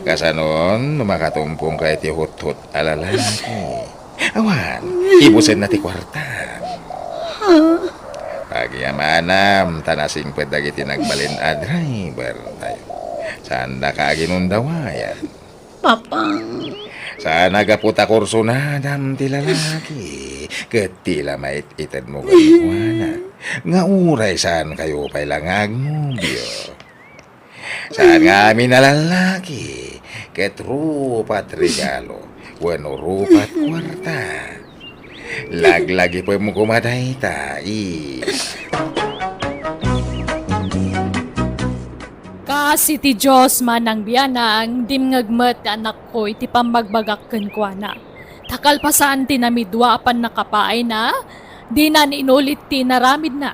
Kasanon, makatumpong ka iti hut-hut alalaki. Awan, ibusin na ti kwarta. Pagyamanam, tanasing pedagiti nagbalin a driver tayo. Saan na ka ginundawayan? Papang. Saan nagaputa kurso na dam ti lalaki? Ketila mait itad mo kalikwana. Nga uray saan kayo pa'y langag nubyo. Saan nga amin na lalaki? Ket rupat regalo. Wano rupat kwarta. Laglagi po mo kumaday tayo. Kasi ti Diyos man ang biyana ang dimngagmet anak ko iti pambagbagak kenkwana. Takal pa saan tinamidwa pan nakapaay na, di na inulit ti naramid na.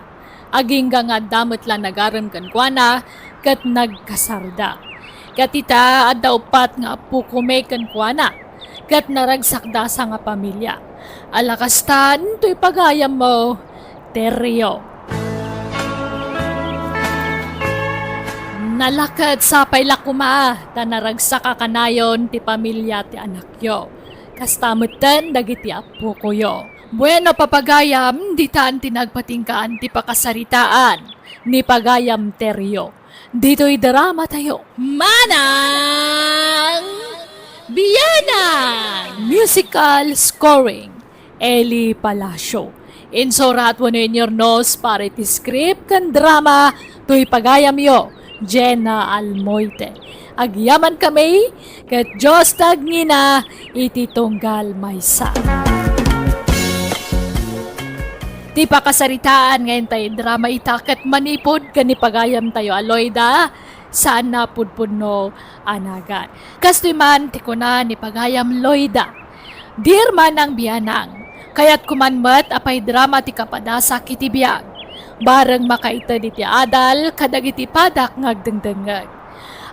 Aging nga damat lang nagaram kenkwana, kat nagkasarda. Katita adda upat nga apo ko may kankwana. Kat naragsakda sa nga pamilya. Alakastan, to'y pagayam mo, Teryo. Nalakad sa paylakuma, tanaragsaka kanayon ti pamilya ti anakyo. Kastamutan dagiti apo ko yo. Bueno papagayam, di taan tinagpatingkaan ti pakasaritaan ni pagayam Teryo. Dito'y drama tayo. Manang Biyanang! Musical scoring, Eli Palacio. Insurat mo ninyo nos para iti script kan drama to'y pagayam yo. Jenna Almoite. Agyaman kami, kat Diyos tagngina, iti tunggal maysa. Ti pakasaritaan ngayon tayo drama itakat manipod kanipagayam tayo Aloyda, saan na pudpudno anagan. Kastoy man, tiko na ni pagayam Loyda. Dear manang biyanang, kayat kumanmat apay drama ti kapadasa kiti biyag. Bareng makaita di ti adal, kadagiti padak ngagdengdengag.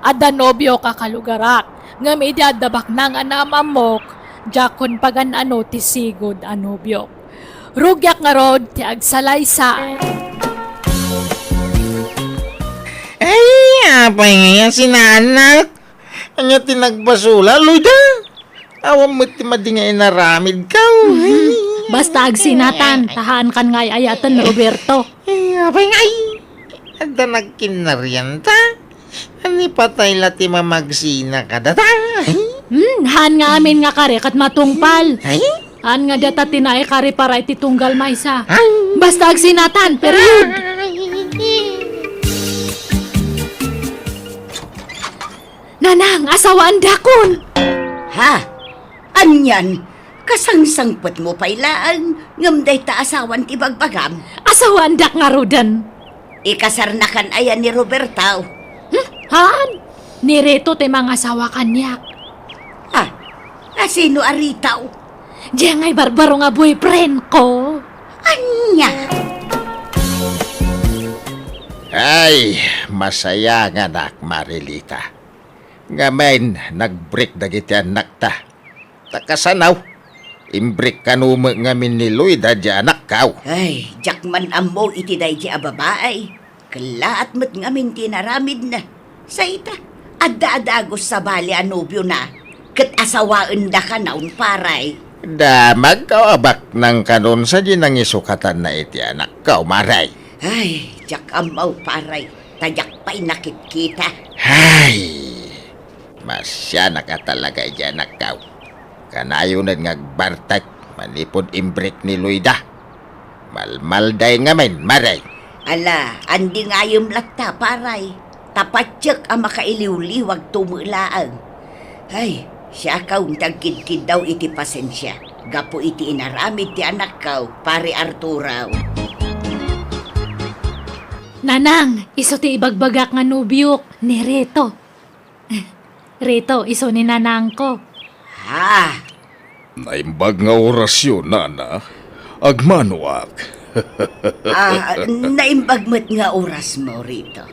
Adda nobyo kakalugarak, nga may dadabak ng anamamok, jakon pagan ano ti sigod anobyo. Rugyak nga rod ti agsalaysa. Ay, apay nga yan sinanak. Anya tinagbasula, Loida. Awam mo ti madingay naramid ka. Basta agsinatan, tahaan kan ngay ayatan Roberto. Ay, apay nga ay. Ada nagkinaryan ta. Ani patay lati mamagsina ka data. Han nga amin nga kare kat matungpal. Ay? Han nga data tinay kare para iti tunggal maysa. Ay? Basta agsinatan, period. Nanang, asawaan dakon. Ha? Anyan? Kasangsangpot mo pailaan, ngamday ta asawan ti bagbagam. Asawaan dak nga rudan. Ikasarnakan ayan ni Roberto. Han? Nireto te mga asawa kanyak. Ha? Asino aritaw? Diyan ngay barbaro nga boyfriend ko. Anya? Ay, masaya nga anak, Marilita. Ngamen, nag-break dagiti anak ta. Takasanaw, imbreak kanumo ngamin ni Loida di anak kaw. Ay, jakman amo iti day di ababaay. Kalaat mo't ngamin tinaramid na. Sa ita, adda-adagos sa bali anobyo na. Kat asawaan da ka naun paray. Damag ka abak ng kanon sa di nang isukatan na iti anak kaw, Maray. Ay, jak amaw paray. Tayak pa'y nakikita. Ay, masya na ka talaga di anak kaw. Kanayo na ngagbartak, manipod imbreak ni Loida. Malmalday ngamin, Maray. Ala, andi ngayom lakta paray. Tapatyak ang makailiw-liwag tumulaan. Ay, siya kaw tagkid-kid daw iti pasensya. Gapo iti inaramid ti anak kaw, pare Arturaw. Nanang, iso ti ibagbagak nga nubyok ni Reto. Reto, iso ni nanang ko. Ha? Naimbag nga orasyon, nana. Agmanuak. Naimbagmat nga oras mo rito.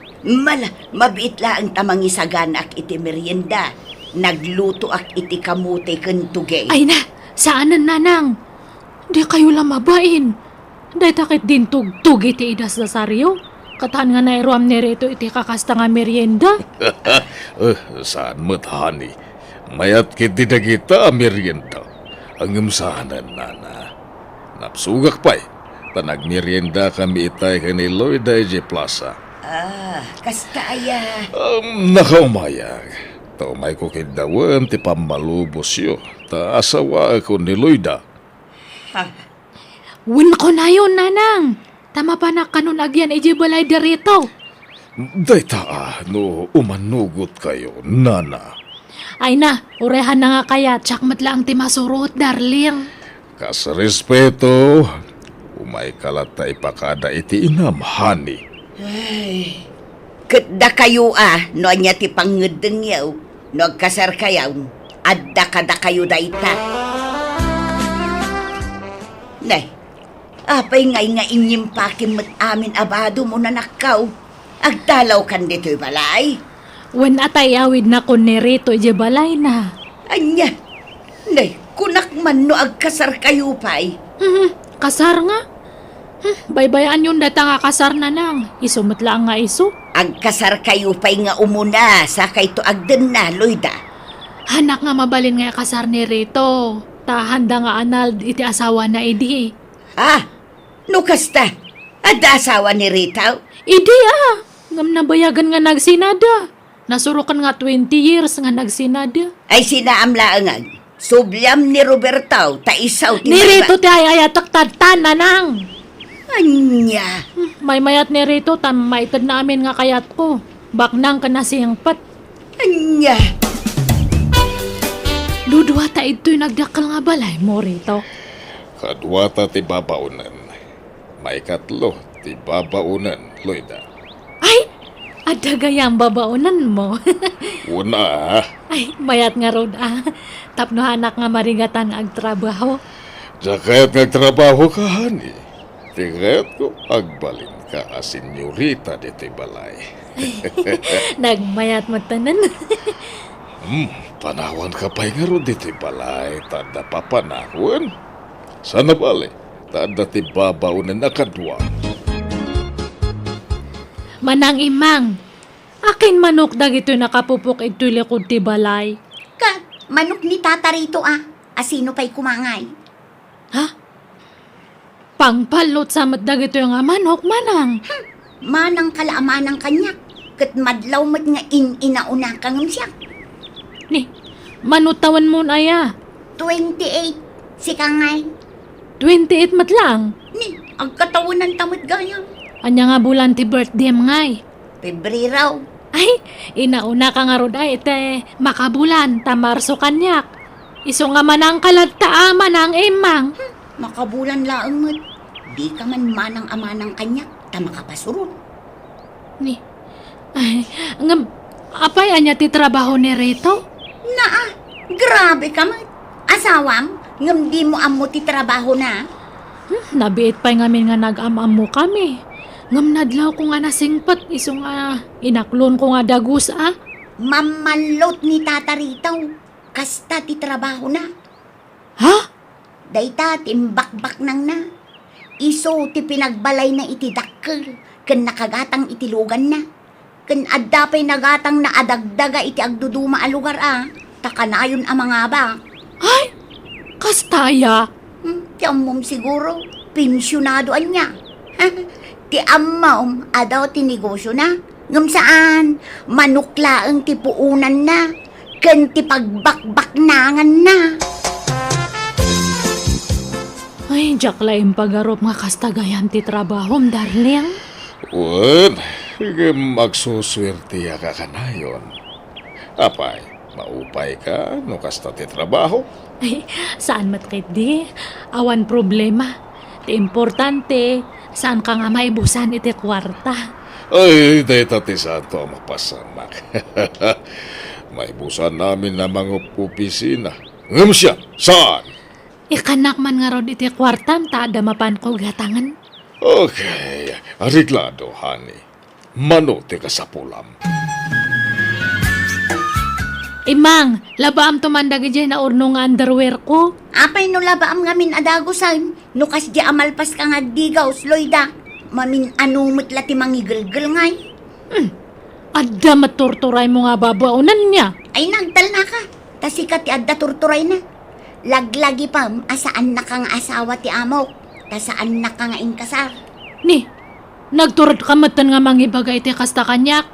Mabiit la ang tamang isaganak iti merienda. Nagluto ak iti kamote kentugay. Ay na, saanan nanang? Di kayo lamabain. Day takit din tugtug iti idas Rosario. Katahan nga nairuam ni Reto iti kakasta nga merienda. Saan mo't, honey? Mayat kiti na kita, merienda. Ang imsahanan, nana. Napsugak pa'y. Tanag merienda kami itay ka ni Loida J. Plaza. Kasta aya. Nakaumayag. Taumay ko kindawan ti pamalubos yo. Ta asawa ako ni Loida. Win ko na yun, nanang. Tama pa na kanon agyan iji balay darito. Dayta no umanugot kayo, nana. Ay na, urehan na nga kaya, tsakmat lang ti masurot, darling. Kas respeto, umay kalat ta ipakada iti inam, honey. Ay, katda kayo no anya ti pangedeng yaw, no agkasar kayaw, adda kada kayo dayta. Nay, apay ngay nga inyim pakim mat amin abado mo na nakaw, agdalaw kan dito'y balay. Wen atay awid na kon ni Rito ije balay na. Anya, nay, kunak man no agkasar kayo pa'y. Kasar nga. Baybayaan yun data nga kasar na nang. Isumot lang nga iso. Agkasar kayo pa'y nga umuna sa kay to agden na, Loida. Hanak nga mabalin nga kasar ni Rito. Tahanda nga anal iti asawa na idi. Ha? No kasta? Ada asawa ni Rita? Idi Ngam nabayagan nga nagsinada. Nasurukan nga 20 years nga nagsinada. Ay sinaamlaangan. Subyam ni Roberto, taisaw Ni Rito ti ayayatak tadtan na nang. Anya. May mayat ni Rito tam maitad namin nga kayat ko. Baknang ka na siyang pat. Anya. Dudwa ta ito'y nagdakal nga balay mo Rito. Kadwata ti babaunan. May katlo ti babaunan, Loida. Ay! Adagayang babaunan mo. Una, Ay, mayat nga rod Tapno hanak nga marigatan agtrabaho. jakayat nagtrabaho ka, hani. Tingayat ko, agbalin ka a senyorita dito balay. Nagmayat magtanan. Panawan ka pa'y nga ro dito balay, tanda pa panahon. Sana bali, tanda ti babaunan na kadwa. Manang imang. Akin manok dagito nakapupok ito'y likod ti balay. Ka, manok ni tata rito Asino pa'y kumangay? Ha? Pangpalot sa dagito yung manok manang. Manang kalaamanang kanyak. Kat madlaw mat nga inauna kang siya. Ni, manutawan mo na ya. 28, si kangay. 28 mat lang. Ni, agkatawanan tamad gayang. Anya nga bulan ti birthday ngay. Pebreraw. Ay, inauna ka nga rod ay ite makabulan ta Marso kanyak. Iso nga manang kaladta manang imang. Makabulan laang mat. Di ka man manang amanang kanyak. Ta makapasurot. Ni, ay, nga, apay anya ti trabaho ni Rito? Naa, grabe ka mat. Asawam, ngam di mo amo ti trabaho na. Nabiit pa'y ngamin nga nag-amam mo kami. Ngam nadlaw ko nga nasingpat, iso nga inaklon ko nga dagus Mamalot ni tata ritaw. Kasta ti trabaho na. Ha? Dayta timbakbak nang na. Iso ti pinagbalay na iti dakkel. Ken nakagatang iti lugan na. Ken adda pa'y nagatang na adagdaga iti agduduma a lugar Takanayon a mga ba. Ay, kastaya. Ti ammom siguro. Pensyonado niya. Ti ammom adaw ti negosyo na. Ngam saan? Manuklaang ti puunan na. Ken ti pagbakbaknangan na. Ay, jaklaim pagarop nga kastagayan ti trabahom, darling. Wan, magsuswerte ka kanayon. Apay, maupay ka no kasta ti trabaho. Ay, saan matkit di? Awan problema. Ti importante, saan ka nga maibusan iti kwarta. Ay, data ti santo ang mapasamak. May busan namin na mga opisina. Ngam siya, saan? Ikanak man nga rod iti kwartan, ta adamapan ko gatangan. Okay, ariglado, honey. Mano ti kasapulam. Imang, labaam tumandag dyan na urno nga underwear ko. Apay no labaam ngamin adagosan. No kas di amalpas ka nga digaw, Sloyda. Mamin anumot lati mangigilgil ngay. Adda maturturay mo nga babaunan niya. Ay nagtal na ka. Tasikat ti adda turturay na. Laglagi pam, asaan na kang asawa ti amok. Tasaan na ka nga inkasar. Ni, nagturod ka matan nga mangibagay ti kasta kanyak.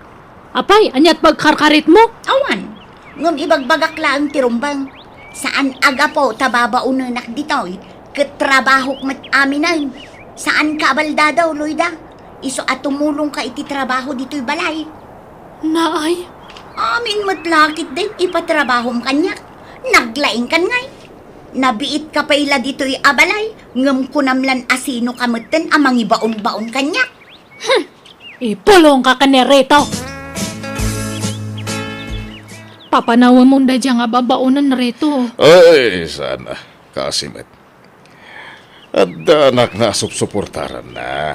Apay, anyat pagkarkarit mo? Awan, ngum ibagbagak lang ti rumbang. Saan aga po tababaunanak ditoy, katrabahok mat aminay. Saan ka abalda daw, Loida? Iso at tumulong ka iti trabaho dito'y balay. Naay, Amin matlakit din, ipatrabahom kanyak. Naglaing kan ngay. Nabiit ka pa ila dito'y abalay, ngam kunamlan asino kamutin amang ibaon-baon kanyak. ipulong ka kanerito. Papanawan mo na dyan nga babaunan rito. Ay, sana. Kasimit. At anak na supsuportaran na.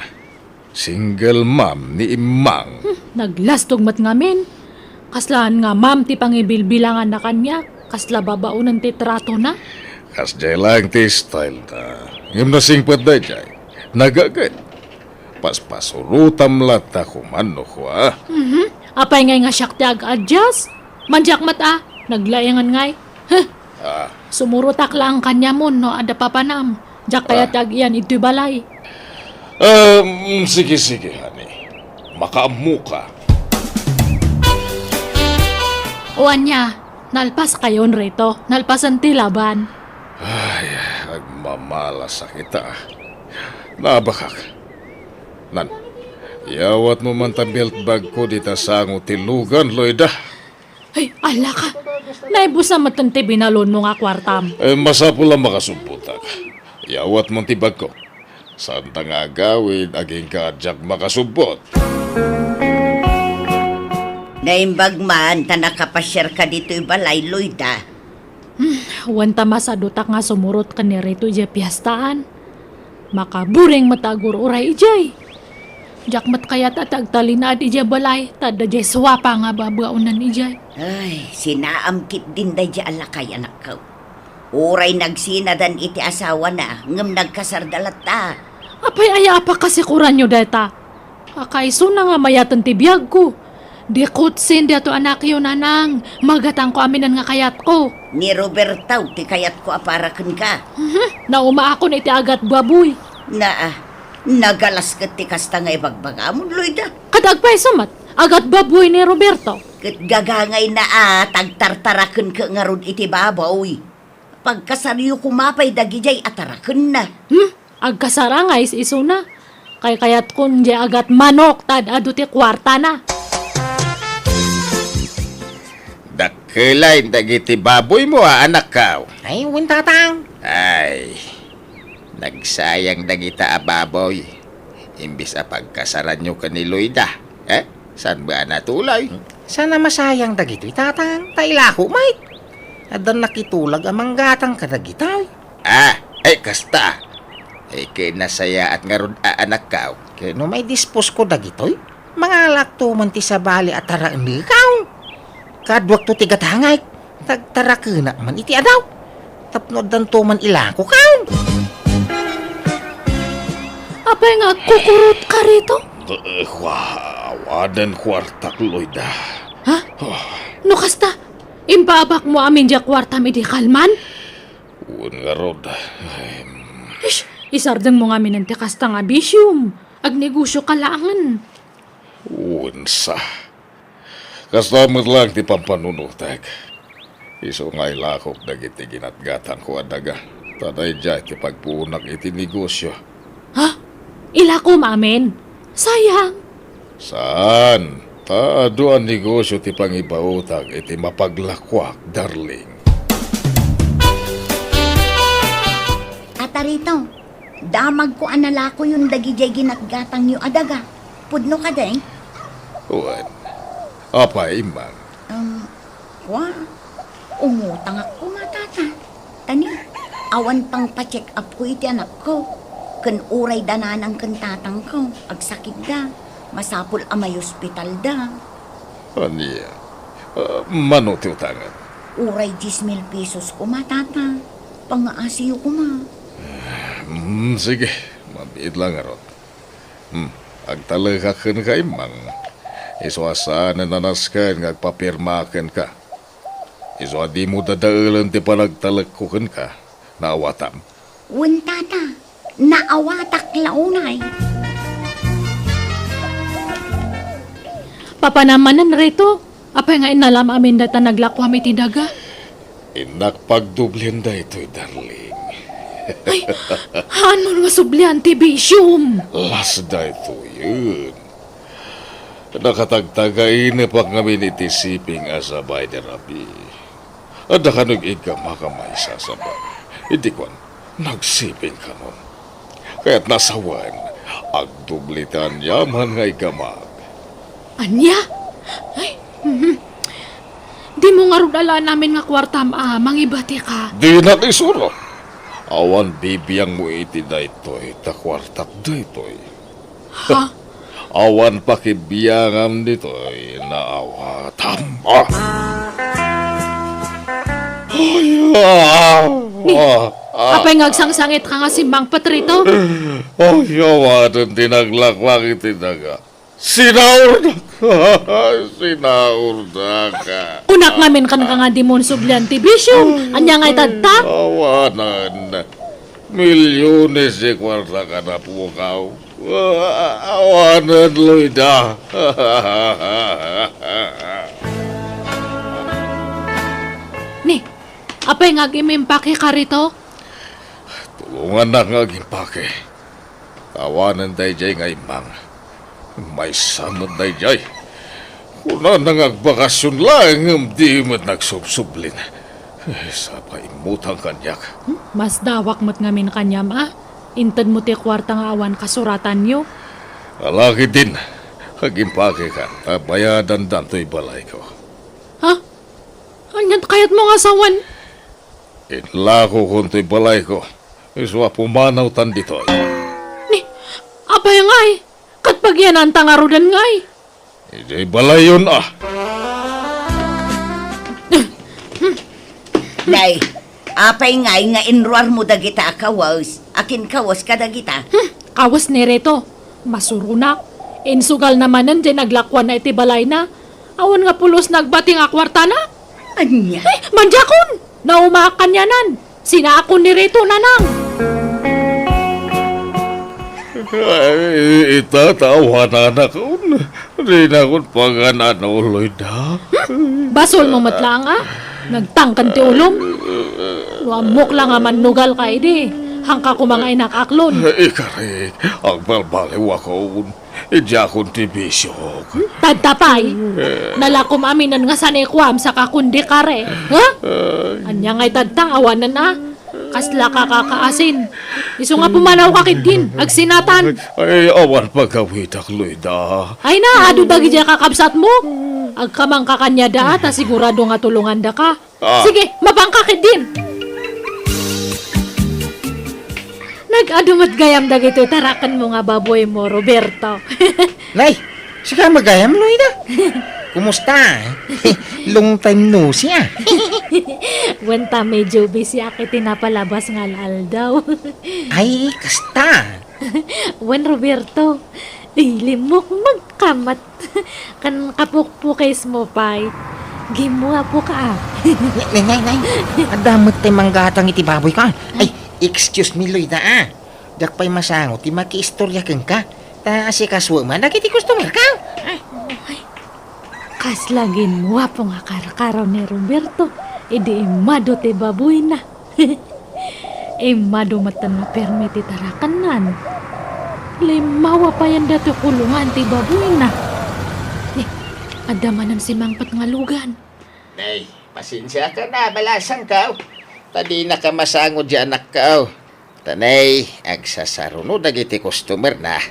Single mom ni Imang. Naglastog mat ngamin. Kaslaan nga ma'am ti pangibilbilangan na kanya. Kasla babaunan ti trato na. Kas jay lang ti style na. Ngam nasingpat da jay. Nagagad. Paspasurutam lata kumano ko Apay ngay nga siyak ti ag-adjust. Manjak mata. Naglayangan ngay. Huh. Sumurutak lang kanya mo no ada papanam. Jak kaya tag iyan ito'y balay. Sige, honey. Makaamu ka. Uwan niya, nalpas kayon rito. Nalpasan ti laban. Ay, agmamalas sa kita. Nabakak. Nan, yawat mo man ta belt bag ko dita sa ang utilugan, Loida. Ay, ala ka. Naibus na matanti binalon mo nga kwartam. Masapo lang makasumputak. Yawat mo tibag ko. Saan ta nga gawin, aging kadyak makasumpot. Naimbag man, ta nakapasyar ka dito'y balay, Loida. Wanta masadutak nga sumurot ka ni rito ijay piyastaan. Makaburing matagur uray ijay. Jakmat kayat at agtalinad ijay balay, tada jay swapa nga babaunan ijay. Ay, sinaamkit din da dya alakay anak ko. Uray nagsinadan iti asawa na, ngam nagkasardalat ta. Apay aya pa kasi kuran nyo deta. Akaiso na nga mayatan ti biyag ko. Di kutsin di ato anak yun nanang. Magatang ko aminan nga kayat ko. Ni Robertaw, ti kayat ko aparakan ka. Nauma ako na iti agat baboy. Nagalas kat ti kasta nga ibagbagamon, Loida. Kadagpay sumat, agat baboy ni Roberto. Kat gagangay na tagtartarakan ka nga rod iti babaw. Pagkasaryo kumapay dagijay atarakan na. Agkasarangay iso na. Kay kayat kun di agat manok tad adu ti kwarta na. Dakilay dagiti baboy mo anak ka. Ay, uwan tatang. Ay, nagsayang dagita ababoy. Imbis a pagkasaran nyo ka ni Loida. Saan ba natulay? Sana masayang dagito'y tatang. Tailako, mate. Adan nakitulag amang gatang kadagitaw. Kasta. Kinasaya at ngaron anak ka. Kaya no may dispose ko dagito'y. Mga lakto man ti sabali at taraan ni ikaw. Kadwak to tigatangay. Tagtarakina man iti adaw. Tapnod dan to man ilako kaw. Apay nga kukurot ka rito? Wadan kwartak, Loida. Ha? No kasta? Imbabak mo amin di kwarta mi di kalman? Uwan nga rod. Isardeng mo nga minante kasta nga bisyum. Agnegosyo kalangan. Unsa. Kastamot lang ti pampanunutag. Iso nga ilakop dagiti ginatgatang ko adaga. Taday dya ti pagpunak iti negosyo. Ha? Ilako amin? Sayang. Saan? Taado ang negosyo ti pangibautag iti mapaglakwak, darling. Ata rito, damag ko analako yung dagijay ginatgatang yung adaga. Pudno ka deng? Uwan. Apa imang? Umutang ako matata. Tani, awan pang pa-check up ko iti anak ko. Kan uray dananang kan tatang ko. Agsakit da. Masapul amay hospital da. Aniya. Mano ti utangan? Uray 10,000 pesos ko matata. Pangaasiyo ko ma. Sige. Mabiid lang aron. Agtalakakan ka imang. Iswasaan na nanaskan nga agpapirmakan ka. Iswa di mo dadaalan ti panagtalagkukan ka. Naawatam. Wen tata, naawatak launay. Papanamanan rito. Apay nga inalam amin data naglakwam iti daga. Inak pagdublin da ito'y darling. Ay, hanon nga sublian ti bisyum. Las da ito yun. Nakatagtagain na pa kami ni tisiping asabay ni Rabi. At nakanog ka makamay sasabay. Hindi ko nagsiping ka nun. Kaya't nasawan, agdublitan yaman nga ikamag. Anya? Ay, Di mo nga rin alaan namin nga kwartam mangibati ka. Di na isuro. Awan bibiyang mo iti da ito'y takwartak da ito'y. Ha? Awan pakibiyangam dito'y naawatam. Apay ngagsangsangit ka nga si Mang Patrito. Yawanan tinaglakwak itinaga. Sinaur na ka. Sinaur na ka. Unak ngamin kan ka nga di mo sublian ti bisyo. Anya nga itadta? Awanan. Milyones de kwarta ka na pukaw. Awanan, Loida. Ni, apay ngagimimpake ka rito? Tulungan na nga gimpake. Awanan day jay nga imang. May samad day jay. Kuna nangagbakasyon lang, di mo't nagsubsublin. Sa paimutang kanyak. Mas dawak mo't ngamin kanyam Intad mo ti kwarta nga awan kasuratan nyo. Alaki din. Hagimpake ka. Tabayadan danto'y balay ko. Ha? Anyan kayat mo nga sawan? Inlako kunto'y balay ko. Iswa pumanaw tan dito'y. Ni, apay ngay. Katpagyan ang tangarudan ngay. Ijay balay yun Day, apay ngay nga inruar mo dagita kawas. Akin kawas ka dagita. Kawas ni Reto. Masurunak. Insugal namanan dyan naglakwan na iti balay na. Awan nga pulos nagbati nga kwarta na. Anya? Manjakon! Naumakan yanan. Sinakon ni Reto nanang. Itatawanan ako. Rin akong pangananoloy na. Basol mo matlang Nagtangkan ti ulom. Luamok lang manugal ka edi. Hangka ko mga inakaklon. Ikarik, ang balbaliw ako. Idya akong tibisyok. Tadtapay. Nalakom aminan nga sanekwam sa kakundi kare. Ha? Anya nga'y tadtang awanan Kasla ka kakaasin. Iso nga pumanaw ka din. Agsinatan. Ay, awan pagkawitak, Loida. Ay na, adu dagi dyan kakabsat mo. Agkamang kakanya da at sigurado nga tulungan da ka. Sige, mapangkakit din. Nag-adumat gayam dagito tarakan mo nga baboy mo, Roberto. Nay, sika magayam, Loida. Kumusta? Long time no siya. Wanta medyo busy aki tinapalabas nga daw. Ay, kasta. Wen Roberto, limok magkamat. Kan kapukpukis mo pay. Gimua po ka Nay. Adamot tayo manggatang iti baboy ka. Ay, excuse me, Loida Dak pa'y masangot, ti maki-istorya kang ka. Ta si kaswa man, nagiti customer ka. Kaslagin mo po nga karakaraw ni Roberto. Idi imado te baboy na. Imado matan na permiti tarakanan. Limawa pa yan dato kulungan ti baboy na. Adamanan si Mangpat nga lugan. Nay, pasensya ka na, balasang ka. Tadi na ka masangod dyan anak ka. Tanay, agsasarunod dagiti customer na.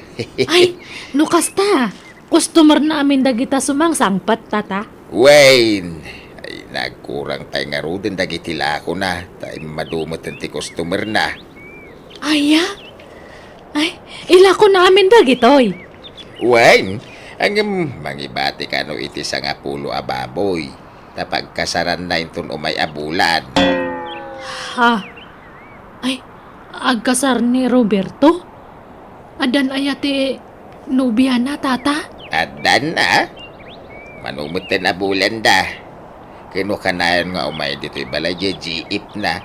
Ay, lukas ta. Customer na amin dagita sumang sangpat tata. Wayne, ay nagkurang tayo nga rudin dagiti lako na. Tayo madumot ti customer na. Ay, ila ko na amin dagitoy. Wayne, ang mangibati ka no iti sa nga pulo a baboy. Tapag kasaran na itong umay abulan. Ha? Ay, agkasar ni Roberto? Adan ayate nobya na tata? Adan na. Manumot na bulan da. Kinukanayon nga umay dito'y balay jeep na.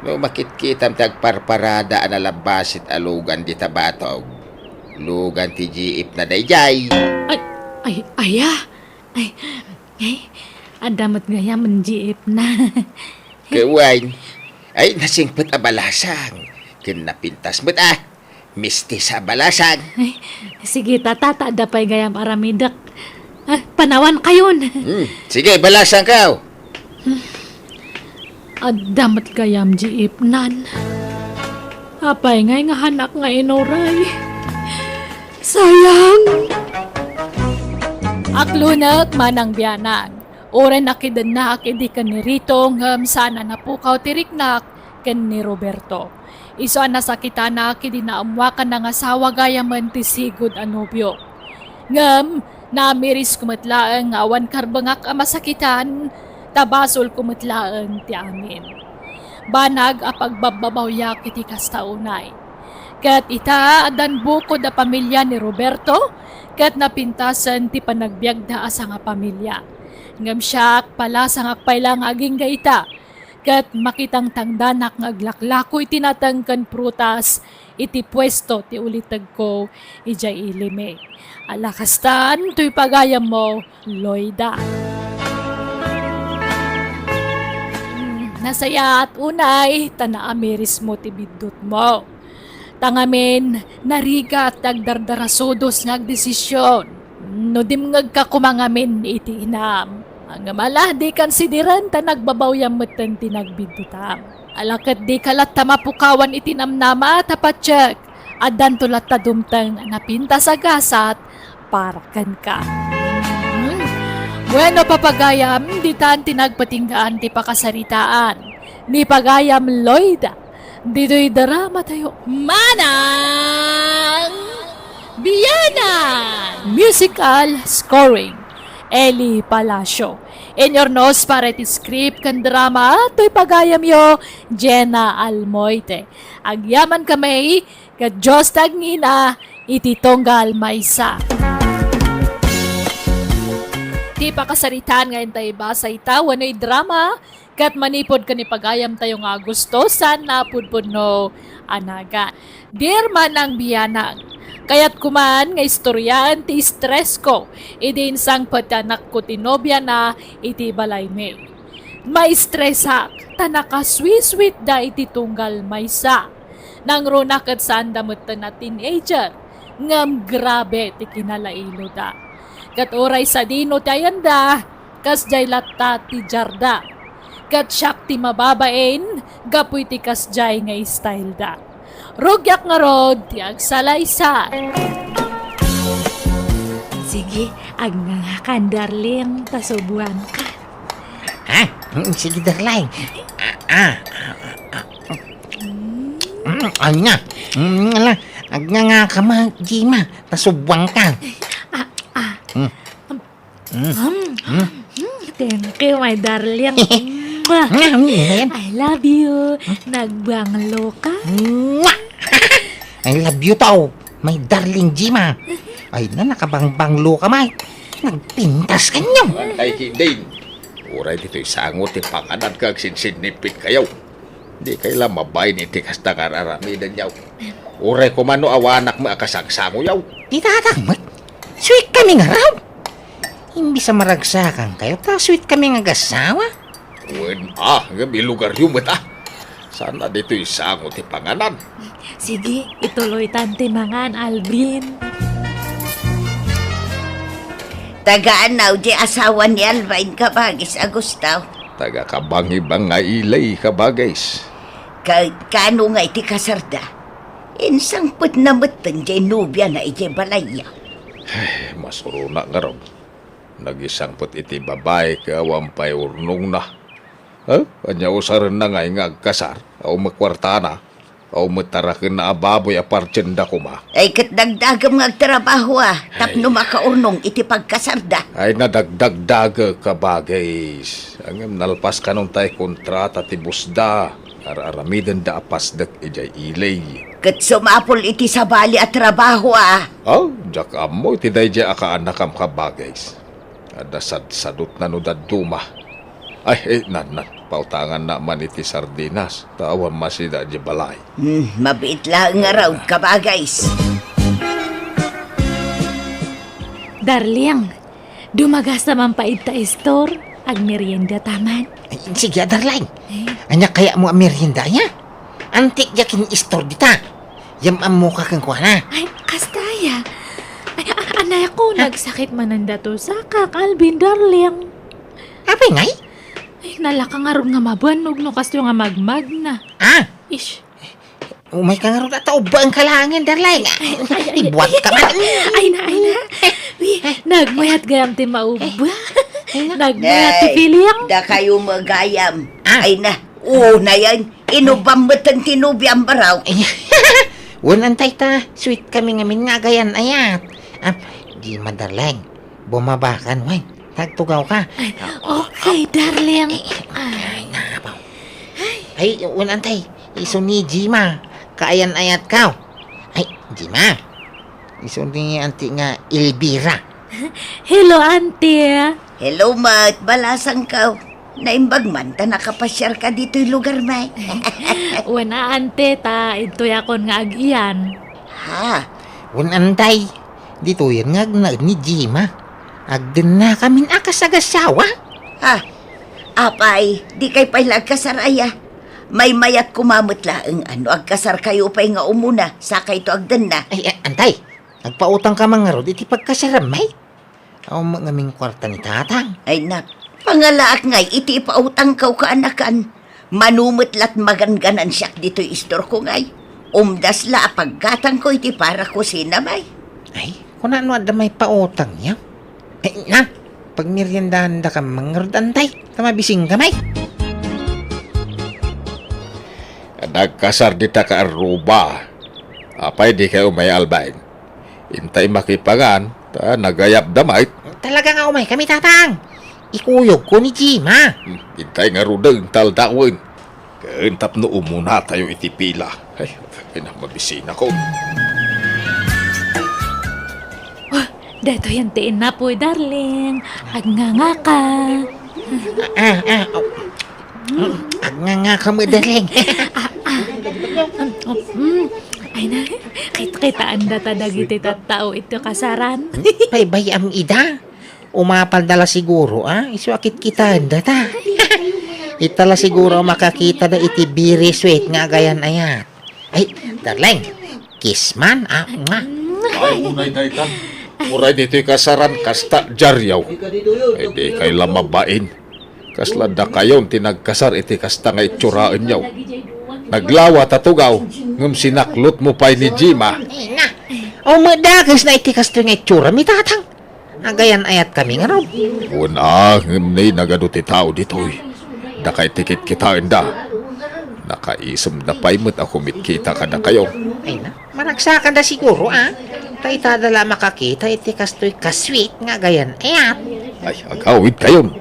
No makitkitam tagparparada analabasit alugan di tabatog. Lugan ti jeep na dayjay. Ay, adamat gaya menjiip na. Kawain. Ay, nasingpot abalasang. Kinapintas mo't misti sa abalasang. Ay, sige tata, dapay gayam aramidak. Panawan kayon. Sige, balasang ka. Adamat gayam jiip nan. Apay ngay nga hanak nga inoray. Sayang. Aklunat manang biyanan. Oren nakidan na akidi kan ni Rito ngam sana napukaw tiriknak ken ni Roberto. Iso ang nasakitan na kidinaamwa ka ng asawa gaya man ti sigod anobyo. Ngam, namiris kumatlaang awan karbangak ang masakitan, tabasol kumatlaang ti amin. Banag a pagbababawyak iti kastaunay. Kat ita adan bukod a pamilya ni Roberto, kat napintasan ti panagbiag da asa nga pamilya. Ngam siyak pala sa ngakpay lang aging gaita, kat makitang tangdanak ng aglaklako itinatangkan prutas, iti pwesto ti ulitag ko, ijay ilime. Alakastan, tuy pagayam mo, Loida. Nasaya at unay, tanaamiris mo ti bidot mo. Tangamin, nariga at nagdardarasodos ng desisyon. No dimngag ka kumangamin iti inam. Ang amala, di konsideran ta nagbabawyan mo tan tinagbidutam. Alakat di kalat tamapukawan itinamnama tapatsyak. Adan tulat ta dumtang napinta sa gasat para kan ka. Bueno papagayam, di tan tinagpatinggaan ti pakasaritaan. Ni pagayam Loida, dito'y drama tayo. Manang Biyanan! Musical scoring. Eli Palacio. In your nose para iti script kan drama, to'y pagayam yo, Jenna Almoite. Agyaman kami, kat Diyos tagnina, iti tonggal maysa. Di pa kasaritan nga intay ba sa ita, wano'y drama, kat manipod ka ni pagayam tayo nga gusto, san napudpod no anaga. Dear Manang Biyanang, kaya't kuman nga istoryan ti stress ko, idin sang patanak ko ti nobya na iti balay me. May stressak, tanaka sweet da iti tunggal maysa. Nang runakat saan damot na teenager, ngam grabe ti kinalailo da. Kat oray sa dino tayan da, kas jay latta ti jarda. Kat siyak ti mababain, gapoy ti kas jay nga style da. Rugyak nga rod, ti agsalaysay. Sige, agngangakan darling, tasubuan ka. Ha? Sige, darling. Anya. Agnganga ka ma, Jima. Tasubwang ka. Thank you, my darling. I love you. Nagbanglo ka? I love you tao. My darling Jima. Ay na, nakabangbanglo ka, may. Nagpintas ka niyo. Ay, hindi. Uray dito'y sangot, panganan kag sinsinipit kayaw. Di kaila mabay ni tikas na kararamidan yaw. Uray kumano awanak mo akasangsango yaw. Di tatamot. Sweet kami nga raw. Imbis sa maragsakan kayo, ta sweet kami nga gasawa. Wen gabi lugar yung mata. Sana dito'y sangot panganan. Sige, ituloy tante mangan, Alvin. Tagaan na di asawa ni Alvin kabagis Agustaw. Taga kabangi-bang nga ilay kabagays. Kano nga iti kasarda? Insang put na matan di nubya na iti balaya. Masuro na nga raw. Nagisang put iti babae ka wampay urnong na. Kanya usaran na nga agkasar. O makwarta na. O matarakin na ababoy apartsyenda ko ma. Ay kat dagdagam nga agtrabaho tapno makaurnong iti pagkasarda. Ay nadagdagdaga ka bagays. Ang nalpas ka nung tay kontrata ti busda. Araramidan da apasdak ijay ilay. Kat sumapol iti sabali at trabaho Jak amo iti day jay akaanakam ka bagays. Adasad sadot na no daduma. Ay, nan, pautangan na man iti sardinas. Tawan masida di balay. Mabait lang nga raw kabagays. Darling, dumagas naman pa ita store. Agmerienda taman. Ay, sige, darling. Anya kaya mo ang merienda niya? Antik yakin istor dita. Yamam mo ka kang kuha. Ay, kastaya. Ay, anay ako, nagsakit mananda to sa Alvin, darling. Apa ngay? Ay, nalaka nga ron nga mabanog no kasto nga magmag na. Ish. Umay ka nga ron at ba ang kalangin, darling? Ibuat ka man. Ay na. Nagmayat gayam ti mauba. Nagmayat ti pilyang. Da kayo magayam. Ay na, na yan. Inubamot ang tinubi ang baraw. Wan antay ta, sweet kami ngamin nga gayan ayat. Di madaling, bumabakan wan. Tagtugaw ka. Okay, darling. Ay, nabaw. Ay, wan antay, iso ni Jima. Kaayan ayat ka. Ay, Jima. Iso ni anti nga Elvira. Hello, auntie. Hello, Mat. Balasang ka. Naimbag man, ta nakapasyar ka dito'y lugar, may. Wala, auntie, ta ito yakon nga agiyan. Ha? Wan antay, dito yan nga ni Jima. Agden na kamin akasagasawa. Ha? Apay, di kay pay kasaraya. May mayat kumamot laeng agkasar kayo pa'y nga umuna. Saka ito agdan na. Ay, antay, nagpautang ka mga rod, iti pagkasaramay. Aw mangaming kwarta ni tatang. Ay nak, pangalaak ngay, iti ipautang kaw kaanakan. Manumot lat maganganan siyak dito'y istor ko ngay. Umdas la paggatang ko iti para ko sinamay. Ay, kung ano ada may pautang niya. Ay, na, pag meriendahan da ka mga rod, antay, kamabising kamay. Nagkasar di ta ka aruba. Apay di kayo may albain. Intay makipangan, ta nagayap damay. Talaga nga umay kami tatang. Ikuyog ko ni Jima. Intay nga rudeng taldawin. Kaintap no umuna tayo itipila. Ay, pinamabisina ko. Dato yan tiin na po, darling. Agnganga ka. Nga ka mo daling. Ay na, kita anda tadagiti tattao ito kasaran. Paybay am ida. Umapal dala siguro, isuakit kita anda ta. Itala siguro makakita da iti biri sweet nga gayan ayat. Ay, darling, kiss man, nga. Ay, unay daytan. Muray dito'y kasaran kasta jaryaw. Ay di kay lamabain. Kaslanda kayon tinagkasar iti kasta nga itsuraan yaw. Naglawa tatugaw, ngum sinaklot mo pa'y ni Jima. Ay na, umadagas na iti kasto nga itsura mi tatang. Agayan ayat kami nga raw. Una, ngum ni nagaduti tao dito'y. Dakay tikit kita enda. Nakaisem na pa'y mo't ako mitkita ka na kayo. Ay na, maragsakan da siguro, Tay tadala makakita iti kasto'y kasweet nga gayan ayat. Ay, agawid kayon.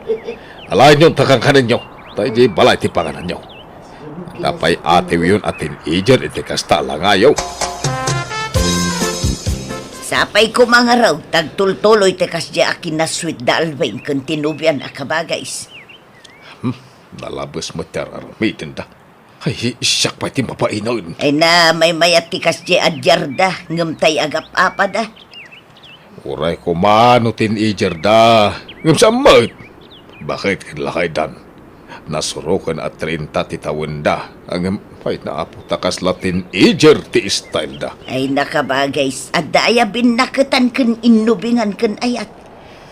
Alain yun takang kanan nyo. Tayo di balay ti panganan nyo. Napay ate yun atin ijan iti kasta lang ayaw. Sapay ko mga raw, tagtultuloy tekas di akin na sweet da albain kung tinubyan akabagays. Nalabas mo teraramitin da. Ay, siyak pa iti mapainaw. Ay na, may mayat tikas di adyarda, ngam tay agap apa da. Uray ko manutin ijar da. Ngam samot. Bakit kinlakay dan? Nasurukan at 30 titawin da. Ang pay na apo takas latin ijar ti style da. Ay nakabagays, adda ayabin nakatan kun inubingan kun ayat.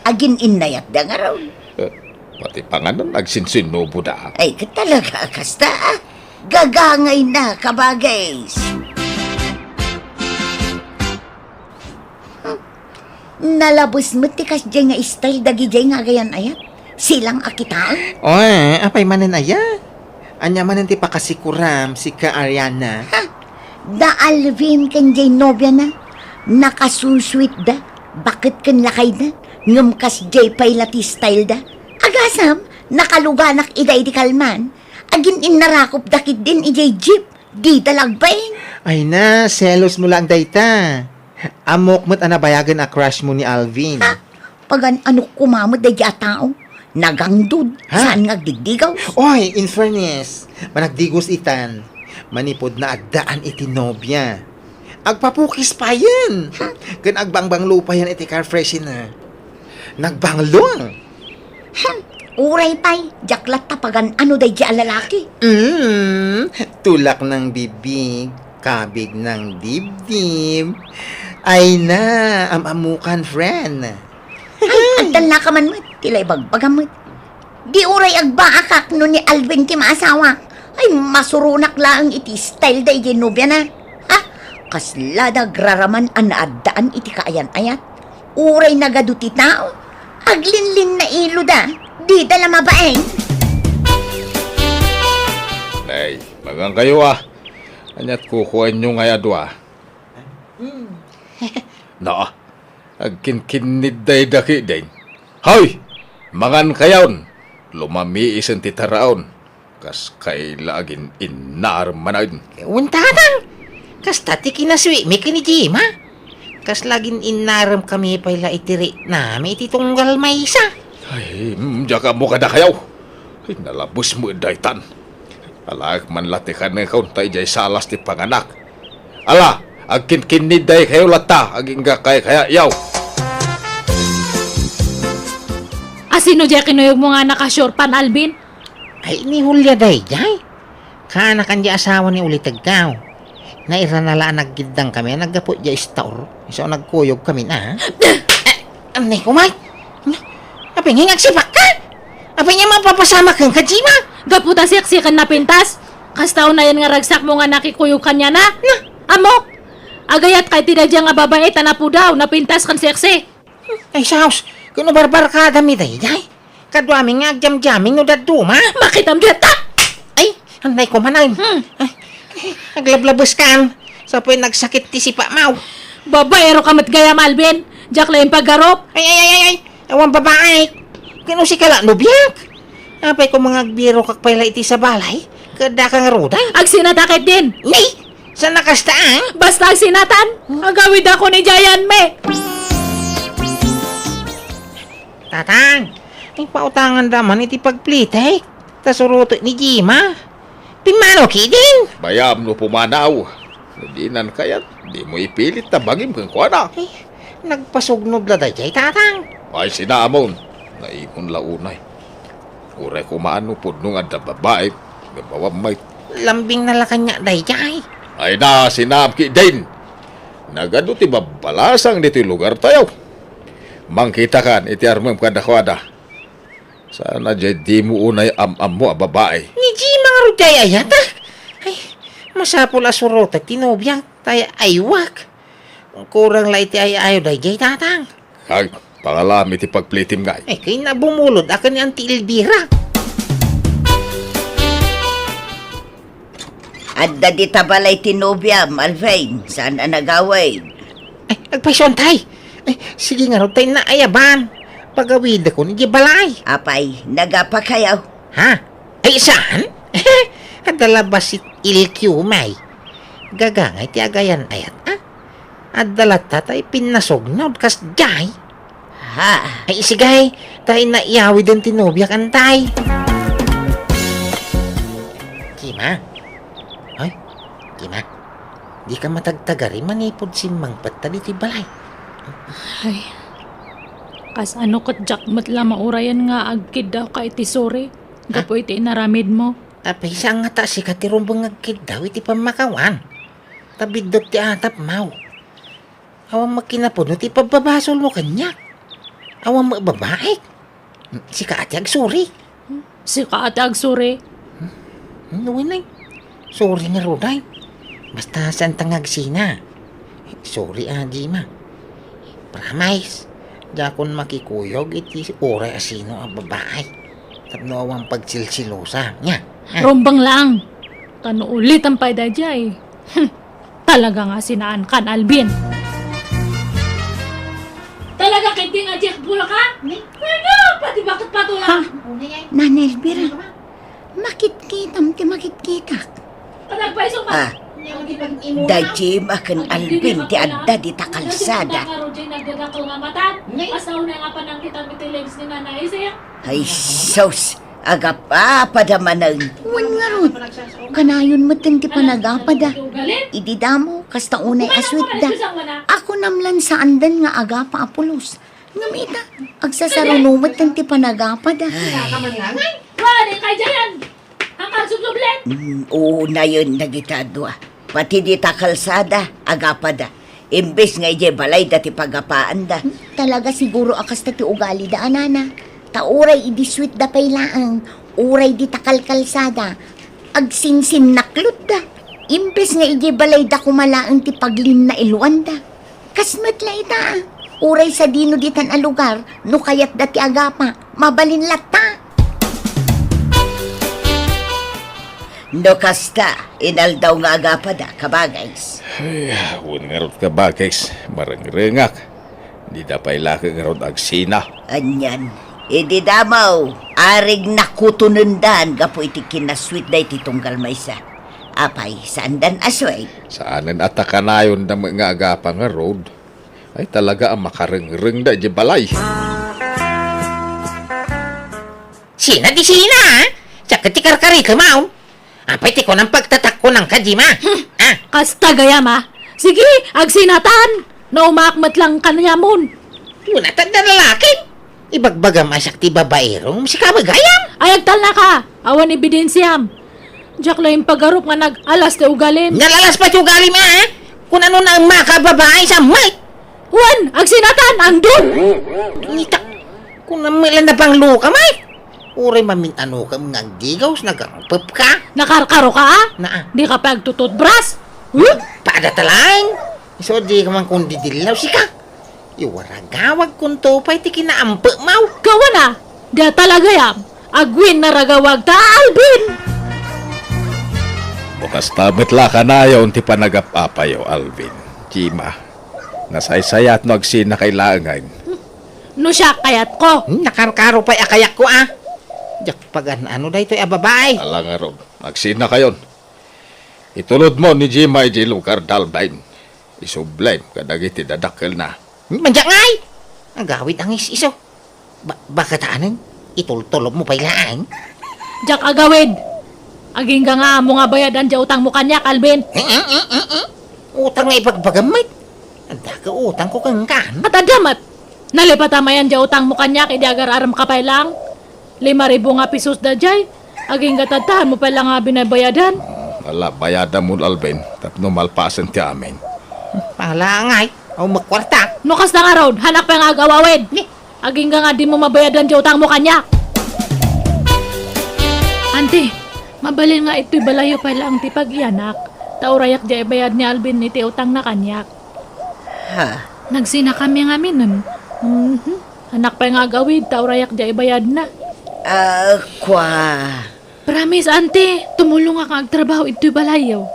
Agin inayat da nga raw. Pati panganan nagsinsinubo da. Ay katalaga kasta Gagangay na kabagays. Nalabos mo tikas dyan nga style dagi dyan nga gayan ayat. Silang akitaan. Oy, apay manen aya. Anya manen ti pakasikuram si ka Ariana. Ha? Da Alvin kan jay nobya na. Nakasusweet da. Bakit kan lakay na? Ngam kas jay paylati style da. Agasam, nakaluganak iday di kalman. Agin inarakop dakit din ijay jeep. Di talagbain. Ay na, selos mo lang dayta. Amok mo't anabayagan a crush mo ni Alvin. Ha? Pagan ano kumamot da dya tao. Nagangdud. Ha? Saan nga digdigaw? Oy, in fairness, managdigos itan. Manipod na agdaan iti nobya. Agpapukis pa yan. Kan agbangbang lupa yan iti car freshener. Nagbanglong. Uray pay, jaklat tapagan ano day dya lalaki. Tulak ng bibig, kabig ng dibdib. Ay na, amamukan friend. Agdal na ka man mo, tilay bagbagam mo. Di uray agbaakak no ni Alvin ti maasawa. Ay masurunak lang iti style day ginubya na. Ha? Kaslada graraman ang naadaan iti kaayan-ayat. Uray nagaduti tao. Aglinlin na ilo da. Di dala mabaeng. Nay, Lagang kayo Anyat kukuha nyo nga yadwa. Na, agkin-kinid day daki din. Hoy! Mangan kayon! Lumami isang titaraon. Kas kailagin inar manayon. Untatang! Kas tati kinaswi, may kinijima. Kas lagin inaram kami pala itiri nami iti tunggal maysa. Ay, jaka mo kada kayaw. Ay, nalabos mo daytan. Alag man latikan nga kaun tayo jay salas ti panganak. Ala, agkin-kinid day kayo lata, aging kay kaya yaw. Asino dya kinuyog mo nga nakasyurpan, Alvin? Ay, ni Hulya day, jay. Kana kan di asawa ni Ulitag Kao. Naira nalaan naggidang kami, naggapo di istor. So nagkuyog kami na. Anay kumay. Apay nga nagsipak ka. Apay nga mapapasama kang kajima. Gaputa siksikan na pintas. Kastaw na yan nga ragsak mo nga nakikuyog kanya na. Amo, agayat kay tinadya nga babae tanapo daw, napintas kan seksi. Ay, saus. Kuno barbar ka dami day, jay. Kadwami nga jam-jamming no daduma. Makitam dyan ta! Ay, anay kumanay. Ay, aglablabos kan. Sa po'y nagsakit ti si Pa Mau. Babaero ka matgayam, Alvin. Diyak lang yung paggarop. Ay. Awan babae. Kano si kala nubyak. Apay ko mga biro kakpayla iti sa balay. Kada kang ruday. Ag sinatakit din. Nay! Sa nakastaan? Basta ag sinatan. Agawid ako ni Jayan me. Tatang, ay pautangan daman iti pagplitek. Tasuruto ni Jima. Pimano kidin? Bayam no pumanaw. Dinan kayat, di mo ipilit na bagim kang kuwana. Ay, nagpasugnod la day, tatang. Ay sinamon, naimon launay. Uray kumaano po nung ada babae, gabawamay. Lambing na la kanya day, jay. Ay na, sinamki din. Nagado ti babalasang dito lugar tayo. Mangkita kan, iti armam kadakwada. Sana dyan di mo unay am-am mo babae. Ni Jima nga ruday ayat, Ay, masapul asurotak tinobyak, tayo aywak. Kurang la iti ayayo day, jay, tatang. Ay, pangalami ti pagplitim nga. Ay, kay nabumulod akan ni Auntie Elvira. Adda di tabalay tinobya, Malvain. Saan ang nagaway? Ay, nagpasyon tay. Ay, sige nga tayo na ayaban. Pagawid ako ni Gibalay. Apay, nagapakayaw. Ha? Ay, saan? Adalabas si Ilkyu may. Gagangay ti agayan ayat, Adalat tatay pinasognod kas jay. Ha? Ay, isigay. Tayo na iyawi din tinobyak antay. Kima? Ay, Kima? Di ka matagtagari manipod si Mang Patali ti balay. Ay, kas ano kat jakmat la maurayan nga agkid daw ka iti sore. Gapo iti inaramid mo. Apay sa nga ta si katirumbang agkid daw iti pamakawan. Tabidot ti atap mau. Awang makinapuno ti pababasol mo kanyak. Awang mababaik. Si kaati agsuri. Si kaate ag sore. Nuwinay. Sorry nga ruday. Basta saan tangagsina. Sorry Jima. Promise. Dakon makikuyog iti oray asino ang babae. Tapno awang pagsilsilosa. Nya. Rombang lang. Kano ulit ang payda jay. Talaga nga sinaan kan, Alvin. Talaga kinti nga Jack Bula ka? Ano? Pati bakit patulang? Nana Elvira, makit-kitam ti makit-kitak. Panagpaisong ma. Dajim akan Alvin ti adda di takalsada. Nagdadakal nga matan. Asaw na nga panang kita mitilegs ni Nanay siya. Ay, sos. Aga pa padamanang. Wan nga ron, kanayon mo ti panagapada. Idi damo, kasta unay aswit da. Ako namlan sa andan nga agapa apulos. Ngamita, agsasarunumot ti panagapada. Wala kay Jayan. Ang kagsubsublet. Oo na yun nagitadwa. Pati di takalsada, agapada. Imbes nga ije balay dati pagapaan da. Talaga siguro akas ti ugali da anana. Tauray idi sweet da paylaang. Uray di takalkalsada. Agsinsin naklot da. Imbes nga ije balay da kumalaang ti paglin na iluan da. Kasmet la ita. Uray sa dino ditan a lugar. No kayat dati agapa. Mabalin lata. No kasta, inaldaw nga agapada, kabagays. Ay, huwag nga ron ka bagay, marangrengak. Di da pa ilaka nga ron agsina. Anyan, idi damaw, arig nakutunundan, gapo iti kinasweet da iti tunggal maysa. Apay, saan dan asway? Saanan atakanayon na mga agapa nga road, ay talaga ang makarengreng da di balay. Sina di sina, ha? Tsaka ti karkari ka, maon. Apay ti ko ng pagtatakko ng kajima. Kasta gayam ah. Sige, agsinatan. Naumakmat lang kanyamon. Una tanda lalaki. Ibagbagam asak ti babaerong si kabagayam. Ay, agtal na ka. Awan ebidensyam. Diyak lang yung pagarup nga nag-alas na ugalim. Nalalas pa ti ugali ma, ha? Kung ano na ang makababae sa mic. Juan, agsinatan, ang dun. Ngita, kung namilan na pang luka, may. Uray mamin ano ka mga gigaws, nagangpap ka. Nakarkaro ka ah? Na, Di ka pagtututbras? pada talang. So, di ka man kundi dilaw si ka. Iwaragawag kung tupay ti kinaampa mau. Gawa na. Di talaga yam. Agwin na ragawag ta, Alvin. Bukas tabet la ka na yun ti panagapapayo, Alvin. Jima, nasaysayat no agsina kailangan. No siya kayat ko. Nakarkaro pa akayak ko ah. Diyak pag ano da ito'y ababay. Ala nga ron, agsina kayon. Itulod mo ni Jima iji lugar dalbain. Isublime, kadagiti dadakkel na. Mandiyak ngay! Ang gawid ang iso. Baka taanan, itultulob mo pa ilaan. Diyak agawid. Aging ka nga mo nga bayadan di utang mo kanyak, Alvin. Utang nga ipagbagamit. Ang daga utang ko kang kan. At adamat. Nalipatamayan di utang mo kanyak, idi agar aram kapay lang. 5,000 nga pisos da jay. Aging gatatahan mo pa lang nga binabayadan. Ala, bayada mo, Alvin. Tapno malpasan ti amin. Pala ngay, o magkwarta. Nukas na nga road, hanak pa nga agawawid. Aging ka nga di mo mabayadan di utang mo kanyak. Ante, mabalin nga ito'y balayo pa lang ti pagyanak. Taurayak di bayad ni Alvin iti utang na kanyak. Ha? Nagsina kami nga minun. Anak pa nga agawid, taurayak di bayad na. Kwa. Promise, ante, tumulong nga kang agtrabaho ito'y balayo.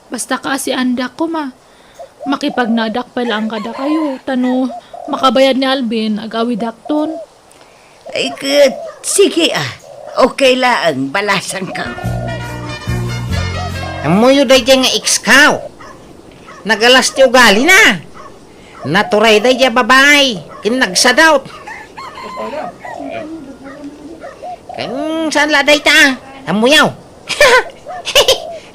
Basta kasi anda ko makipagnadak pa lang kada kayo. Tano, makabayad ni Alvin, agawid akton. Ay, sige ah. Okay lang, balasan ka. Amuyo day dyan nga ikskaw. Nagalas ti ugali na. Naturay day dyan babay. Kinagsadaw. Kan saan la day ta? Amuyaw.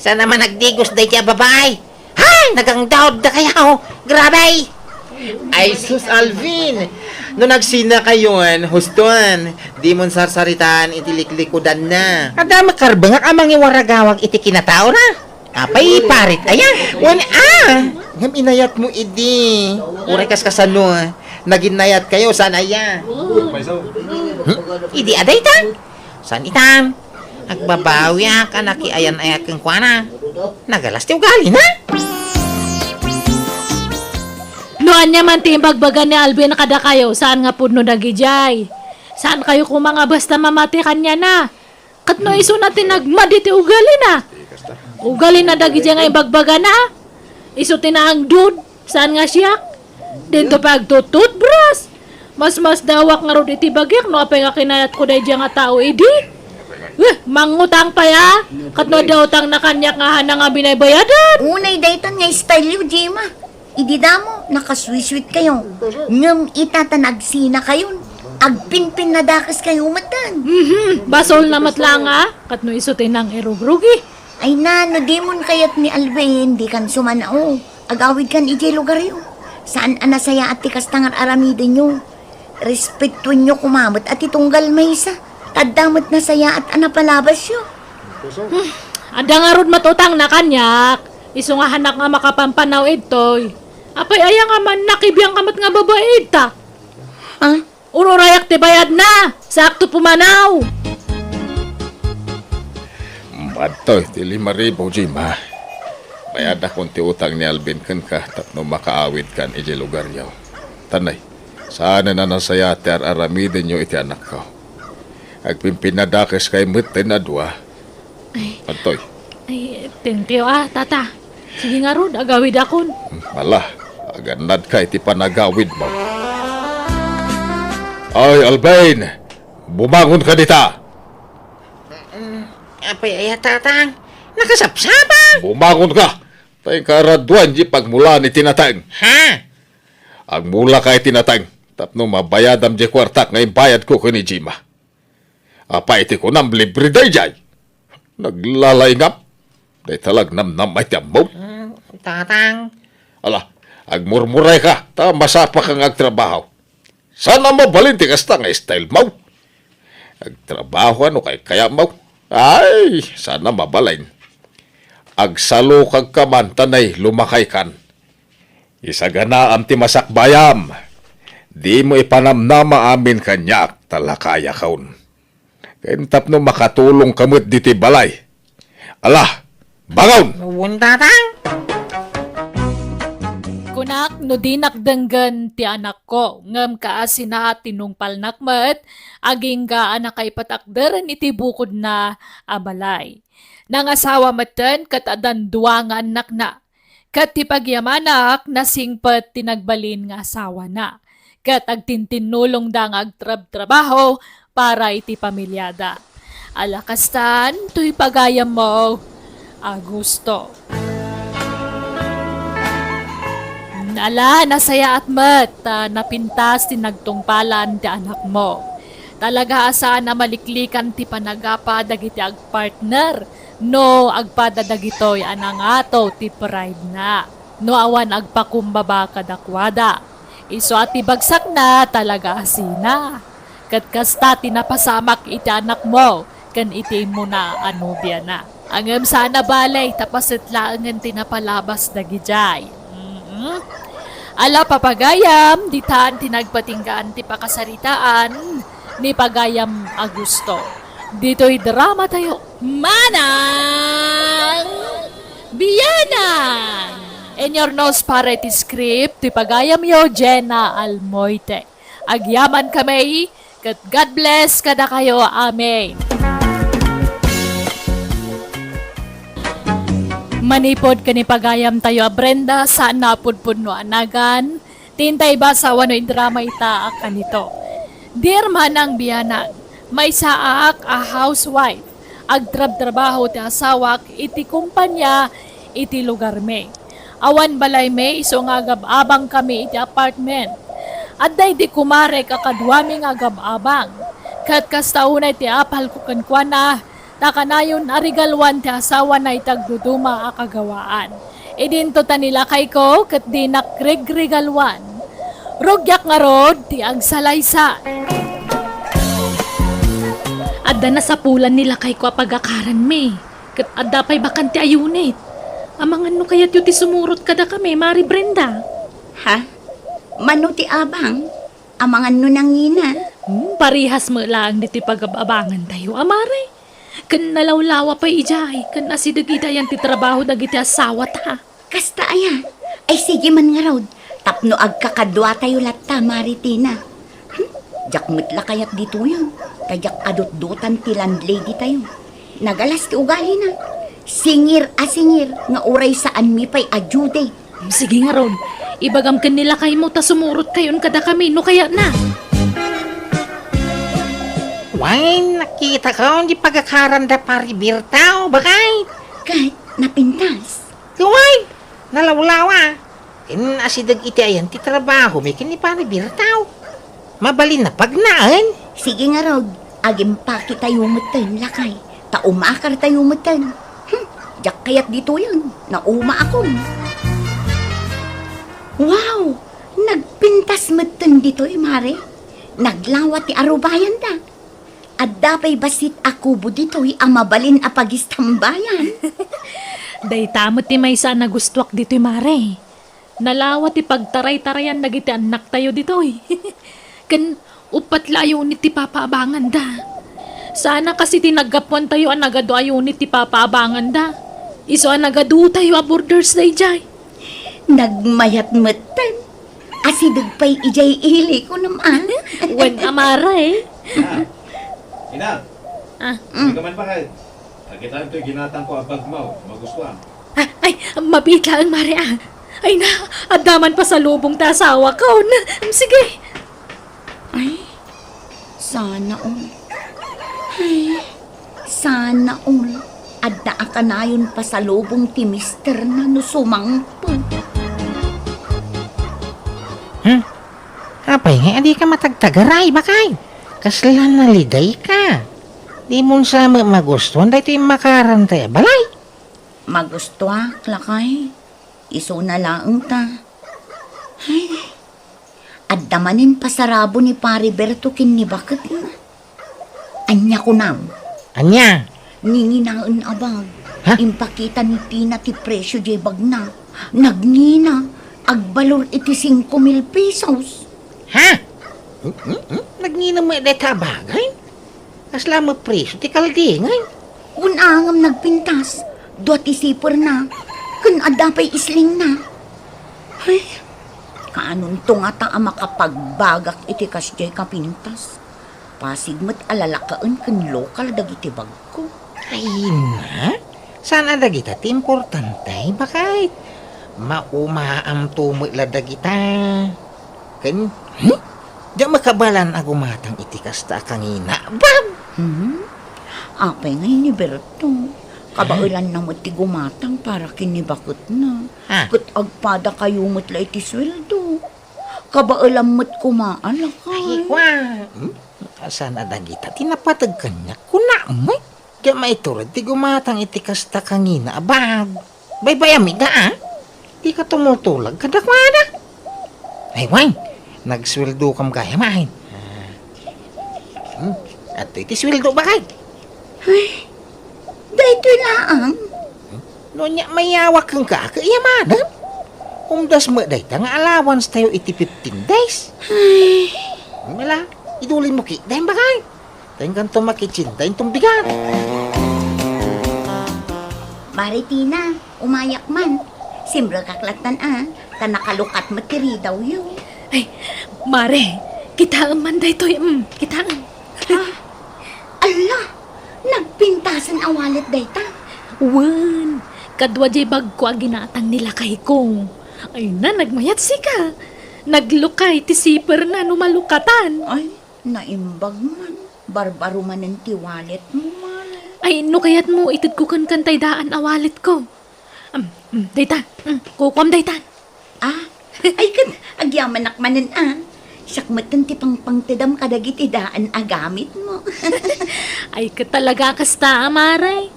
Saan naman nagdigos day dyan babay? Hay! Nagangdawd na kayaw. Grabe! Ay, sus, Alvin! No nagsina kayon, huston, di mon sarsaritan, itiliklikudan na. Ada makarbangak amang iwaragawag iti kinatao na. Apay parit ayan. Ngam inayat mo, idi. Uray kas kasano, naginayat kayo, saan aya? Idi aday ta. San itam? Agbabawi ka nakiayan-ayat kang kuana. Nagalas ti ugali na. Noan niya man timbagbagan ni Alvin kada kayo, saan nga puno nagijay? Saan kayo kung mga basta mamati kanya na? Kat no iso natin nagmaditi ugali na. Ugali na dagijay nga ibagbaga na. Iso tinaang dud, saan nga siya? Dito pagtututbras. Mas dawak nga ro iti bagyak no apay nga kinayat ko day nga tao idi. Mangutang pa ya. Kat no daw tang na kanyak nga hana nga binaybayadan. Unay dayton nga style yu, Jima. Idi damo, nakaswiswit kayo. Ngam itataнаgsina kayon. Agpinpin na dakas kayo matan. Basol na matlang nga. Kat no iso tinang erugrugi. Ay na, no demon kayat ni Alvin, di kan sumanao. Agawid kan iti lugar yun. Saan anasaya at tikas tangar aramidin nyo. Respetuin nyo kumamot at itunggal maysa. Tadamot na saya at anapalabas yun. Ada nga rod matutang na kanyak. Iso nga hanak nga makapampanaw itoy. Apay aya nga man nakibiyang kamat nga babae ta. Ha? Ururayak ti bayad na. Sakto pumanaw. Madto, ti 5,000, Jima. Bayad na kung ti utang ni Alvin kan ka, tapno makaawid kan iji lugar yaw. Tanay, saan na nasaya ti aramidin nyo iti anak ko. Agpimpinadakes kay mutin na dua, Antoy, Ay, thank you tata. Sige nga ron, agawid akon. mala, aganad ka iti panagawid mo. Ay, Albain, bumangon ka dita. Apay ay tatang, nakasapsapa. Bumangon ka. Tay karaduan di pagmula ni tinatang. Ha? Ang mula ka tinatang. Tapno mabayadam di kwartak ngayon bayad ko ni Jima. Apa iti ko nam libre day jay. Naglalay ngap. Day talag namnam ay tiyampaw. Tatang, Ala, agmurmuray ka. Ta masapa kang agtrabaho. Sana mabalin ti kasta nga style mo. Agtrabaho ano kaya mo. Ay, sana mabalain. Agsalo kag kaman tanay lumakay kan. Isagana am ti masakbayam. Di mo ipanamnama amin kanyak talakaya kaun. Kain tapno makatulong kamot diti balay. Ala, bangon! nuwun tatang. Kunak no di nakdenggan ti anak ko, ngam kaasi na tinungpal nakmet, aging ga anak ay patakderan iti bukod na abalay. Nang asawa maten kat adan duwa nga anak na, kat ti pagyamanak nasingpet tinagbalin nga asawa na, kat agtintinulong da nga agtrab-trabaho para iti pamilyada. Alakastan, tuy pagayam mo, Augusto. Ala, nasaya at mat, napintas ti nagtungpalan ti anak mo. Talaga asa na maliklikan ti panagapa dagiti agpartner, no agpada dagitoy anangato ti pride na, no awan agpakumbaba kadakwada. Iso at ibagsak na talaga asina. Kat kasta tinapasamak iti anak mo, kan iti mo na anubya na. Angem sana balay, tapasit laangan tinapalabas dagijay. Ala papagayam, ditaan tinagpatinggaan ti pakasaritaan ni Pagayam Augusto. Dito'y drama tayo. Manang Biyanan! In your nose para iti script, ti Pagayam yo, Jenna Almoite. Agyaman kami, kat God bless kada kayo. Amen. Manipod ka ni Pagayam tayo, Brenda, saan napudpud no anagan, tintay ba sa wano drama itaak ka nito. Dear Manang Biyanan, may saak a housewife, agtrab-trabaho ti asawak, iti kumpanya, iti lugar me. Awan balay me, iso nga agab-abang kami iti apartment. Adday di kumare kakadwaming agab-abang. Kat kastaunay ti apal ko kankwana, takanayon arigalwan ti asawa na itagduduma akagawaan. Idinto ta nila kay ko kat di nakregregalwan. Rugyak nga rod ti agsalaysa. Adda na sa pulan nila kay ko apagakaran me. Kat adda pa'y bakan ti ayunit. Amangan no kaya't yu ti sumurot kada kami, Mari Brenda. Ha? Mano ti abang? Amangan no nangina. Parihas mo lang di ti pagababangan tayo, Amare. Kan nalawlawa pa ijay, kan asidagita yan ti trabaho dagiti asawa ta. Kasta aya. Ay sige man nga raw. Tapno agkakadwa tayo latta, Maritina. Jak mitla kayat dito yun. Kajak adot-dutan ti landlady tayo. Nagalas ti ugali na. Singir nga uray saan mi pa'y ajude. Sige nga Rod, ibagam kan nila kay mo ta sumurot kayon kada kami, no kaya na. Why, nakita ko, hindi pagkakaranda paribirtao, bakay? Kahit napintas. Kuway, nalawlawa. Asidag iti ayan, ti trabaho, may kiniparibirtao. Mabalin na pagnaan. Sige nga raw, agimpa kita yumutan, lakay. Taumakar tayo yumutan. Jak kayat dito yan, nauma ako. Wow, nagpintas mutan dito Mare. Naglawat ti arubayan da. Adda pa'y basit akubo dito ang mabalin a pagistambayan. Day tamot ti may sana gustuak dito Mare. Nalawat ti pagtaray-tarayan nagiti anak tayo dito Kan upat layo ni ti papaabangan da. Sana kasi tinagapwan tayo ang nagado ayo ni ti papaabangan da. Iso ang nagado tayo a borders day jay. Nagmayat mutan. Asidog pa'y ijay ili ko naman. Wen amara Inang, Ah. hindi ka man pa kayo. Nakitaan to'y ginatang ko abag mo. Magustuhan. Ay, mabigla ang Mare ah. Ay na, adaman pa sa lubong ta asawa ko. Sige. Ay, sana all. Ay, sana all. Adda ka na yun pa sa lubong ti Mister na nusumangpo. Apay, hindi ka matagtagaray, bakay. Kaslan na liday ka. Di mo sa magustuhan, dahil ito yung makarantay. Balay. Magusto lakay. Iso na lang ta. Ay, addamanin pasarabo ni Pari Berto kinibakit na. Anya ko nam. Anya? Ninginaan abag. Ha? Impakita ni Tina ti presyo jay bagna. Nagnina. Agbalor iti 5,000 pesos. Ha? Nagnina mo deta bagay? Kasla mo preso, ti kaldingay. Unangam nagpintas. Duat isipor na. Kun adapay isling na. Ay, kaanong to nga ta ang makapagbagak iti kasjay kapintas. Pasigmat alalakaan kun lokal dagiti bagko. Ay na? Sana dagita ti importante, bakay? Maumaam tumula dagita. Kan, di makabalan agumatang itikas ta kangina. Bab! Apay ngay ni Berto. Kabailan na mo ti gumatang para kinibakot na. Ha? Kat agpada kayo mo't la iti sweldo. Kabailan mo't kumaala ka. Ay, kwa. Sana dagita tinapatag kanya. Kuna mo. Di maiturad ti gumatang itikas ta kangina. Bab! Baybayami ka ah. Di ka tumutulag kadakwada. Ay, wang. Nagsweldo kam kaya mahin. At iti sweldo bakay. Dahito laang. No niya mayawak kang kakaiyamanam. Umdas mo day nga allowance tayo iti 15 days. Mala, idulin mo ki. Dahil bakay. Dahil ganito makichinta yung tumbigan. Maritina, umayak man. Simbra kaklatan ta nakalukat matiri daw yun. Ay, Mare, kitaan man dayto. Kitaan. Ala, nagpintasan awalit dayta. Wan, kadwa jay bagko ang ginatang nila kay kong. Ay na, nagmayat sika. Naglukay ti siper na numalukatan. Ay, naimbag man. Barbaro man ang tiwalit mo man. Ay, no kayat mo, itid ko kan kantay daan awalit ko. Daytan, kukom daytan. Ay kan, agyaman nakmanan Sakmatan ti pangpangtidam kadagit idaan agamit mo. Ay, ka talaga kasta, Amaray.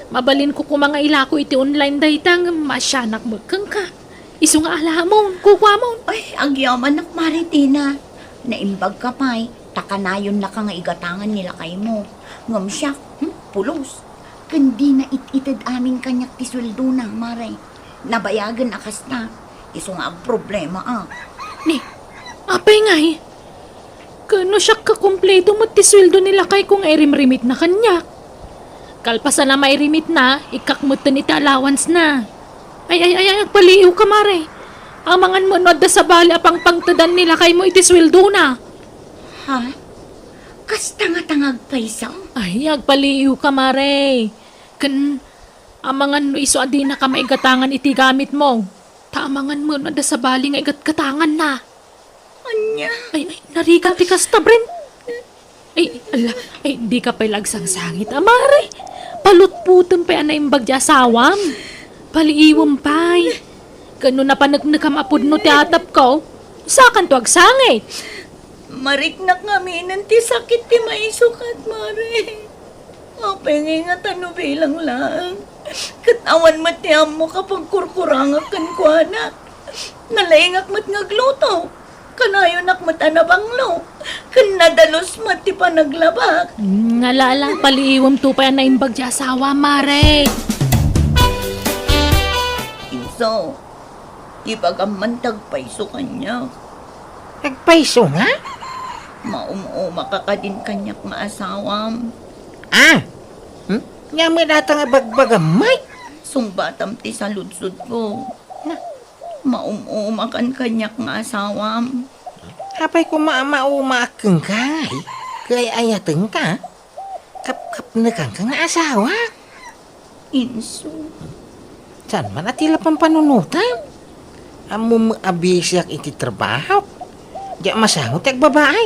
Mabalin ko mga ilako iti online daytang masyanak magkang ka. Iso nga ala mo, kukwa mo. Ay, agyaman nak Maritina. Naimbag ka pa'y, takanayon na ka nga igatangan nila kay mo. Ngam siya, pulos. Kundi na ititid aming kanyak ti sweldo na, Maray. Nabayagan akas na. Iso nga ang problema Ni, apay nga eh. Kano siya kakumpleto mo ti sweldo nila kay kung erim-rimit na kanya. Kalpasan na may rimit na, ikakmutan iti allowance na. Ay, paliw ka, Maray. Amangan mo da sa bali apang pangtadan nila kay mo iti sweldo na. Ha? Kas tanga-tangag pa isa? Ay, agpaliw ka, Maray. Amangan no iso adi na ka maigatangan iti gamit mo. Taamangan mo da sa bali nga igatkatangan na. Anya? Ay, nariga ti kasta, Bren. Ay, di ka pa'y lagsang sangit, Maray. Palutputan pa yan na imbag di asawam. Paliiwam pa'y. Gano na panagnagam apod no ti atap ko. Sakan to agsangit. Mariknak nga ti sakit ti maisukat, Mare. Apay nga tano bilang lang. Katawan matiyam mo kapag kurkurangak kan kuanak. Nalaingak mat ngagluto. Kanayon mat anabanglo. Kan nadalos mat ti panaglabak. Ngalala, paliiwam to pa yan na imbag di asawa, Mare. Inso, ibagammantag paiso kanya. Nagpaiso nga? Mauma ka din kanyak nga asawam. Nga may datang bagbagamay. Sungbatam ti sa ludsud ko. Mauma kan kanyak nga asawam. Apay ko maumakang kay. Kay ayateng ka. Kap na kang nga asawa. Inso. Saan man atila pang panunutan? Amo maabisyak iti trabaho. Di masangot ag babae.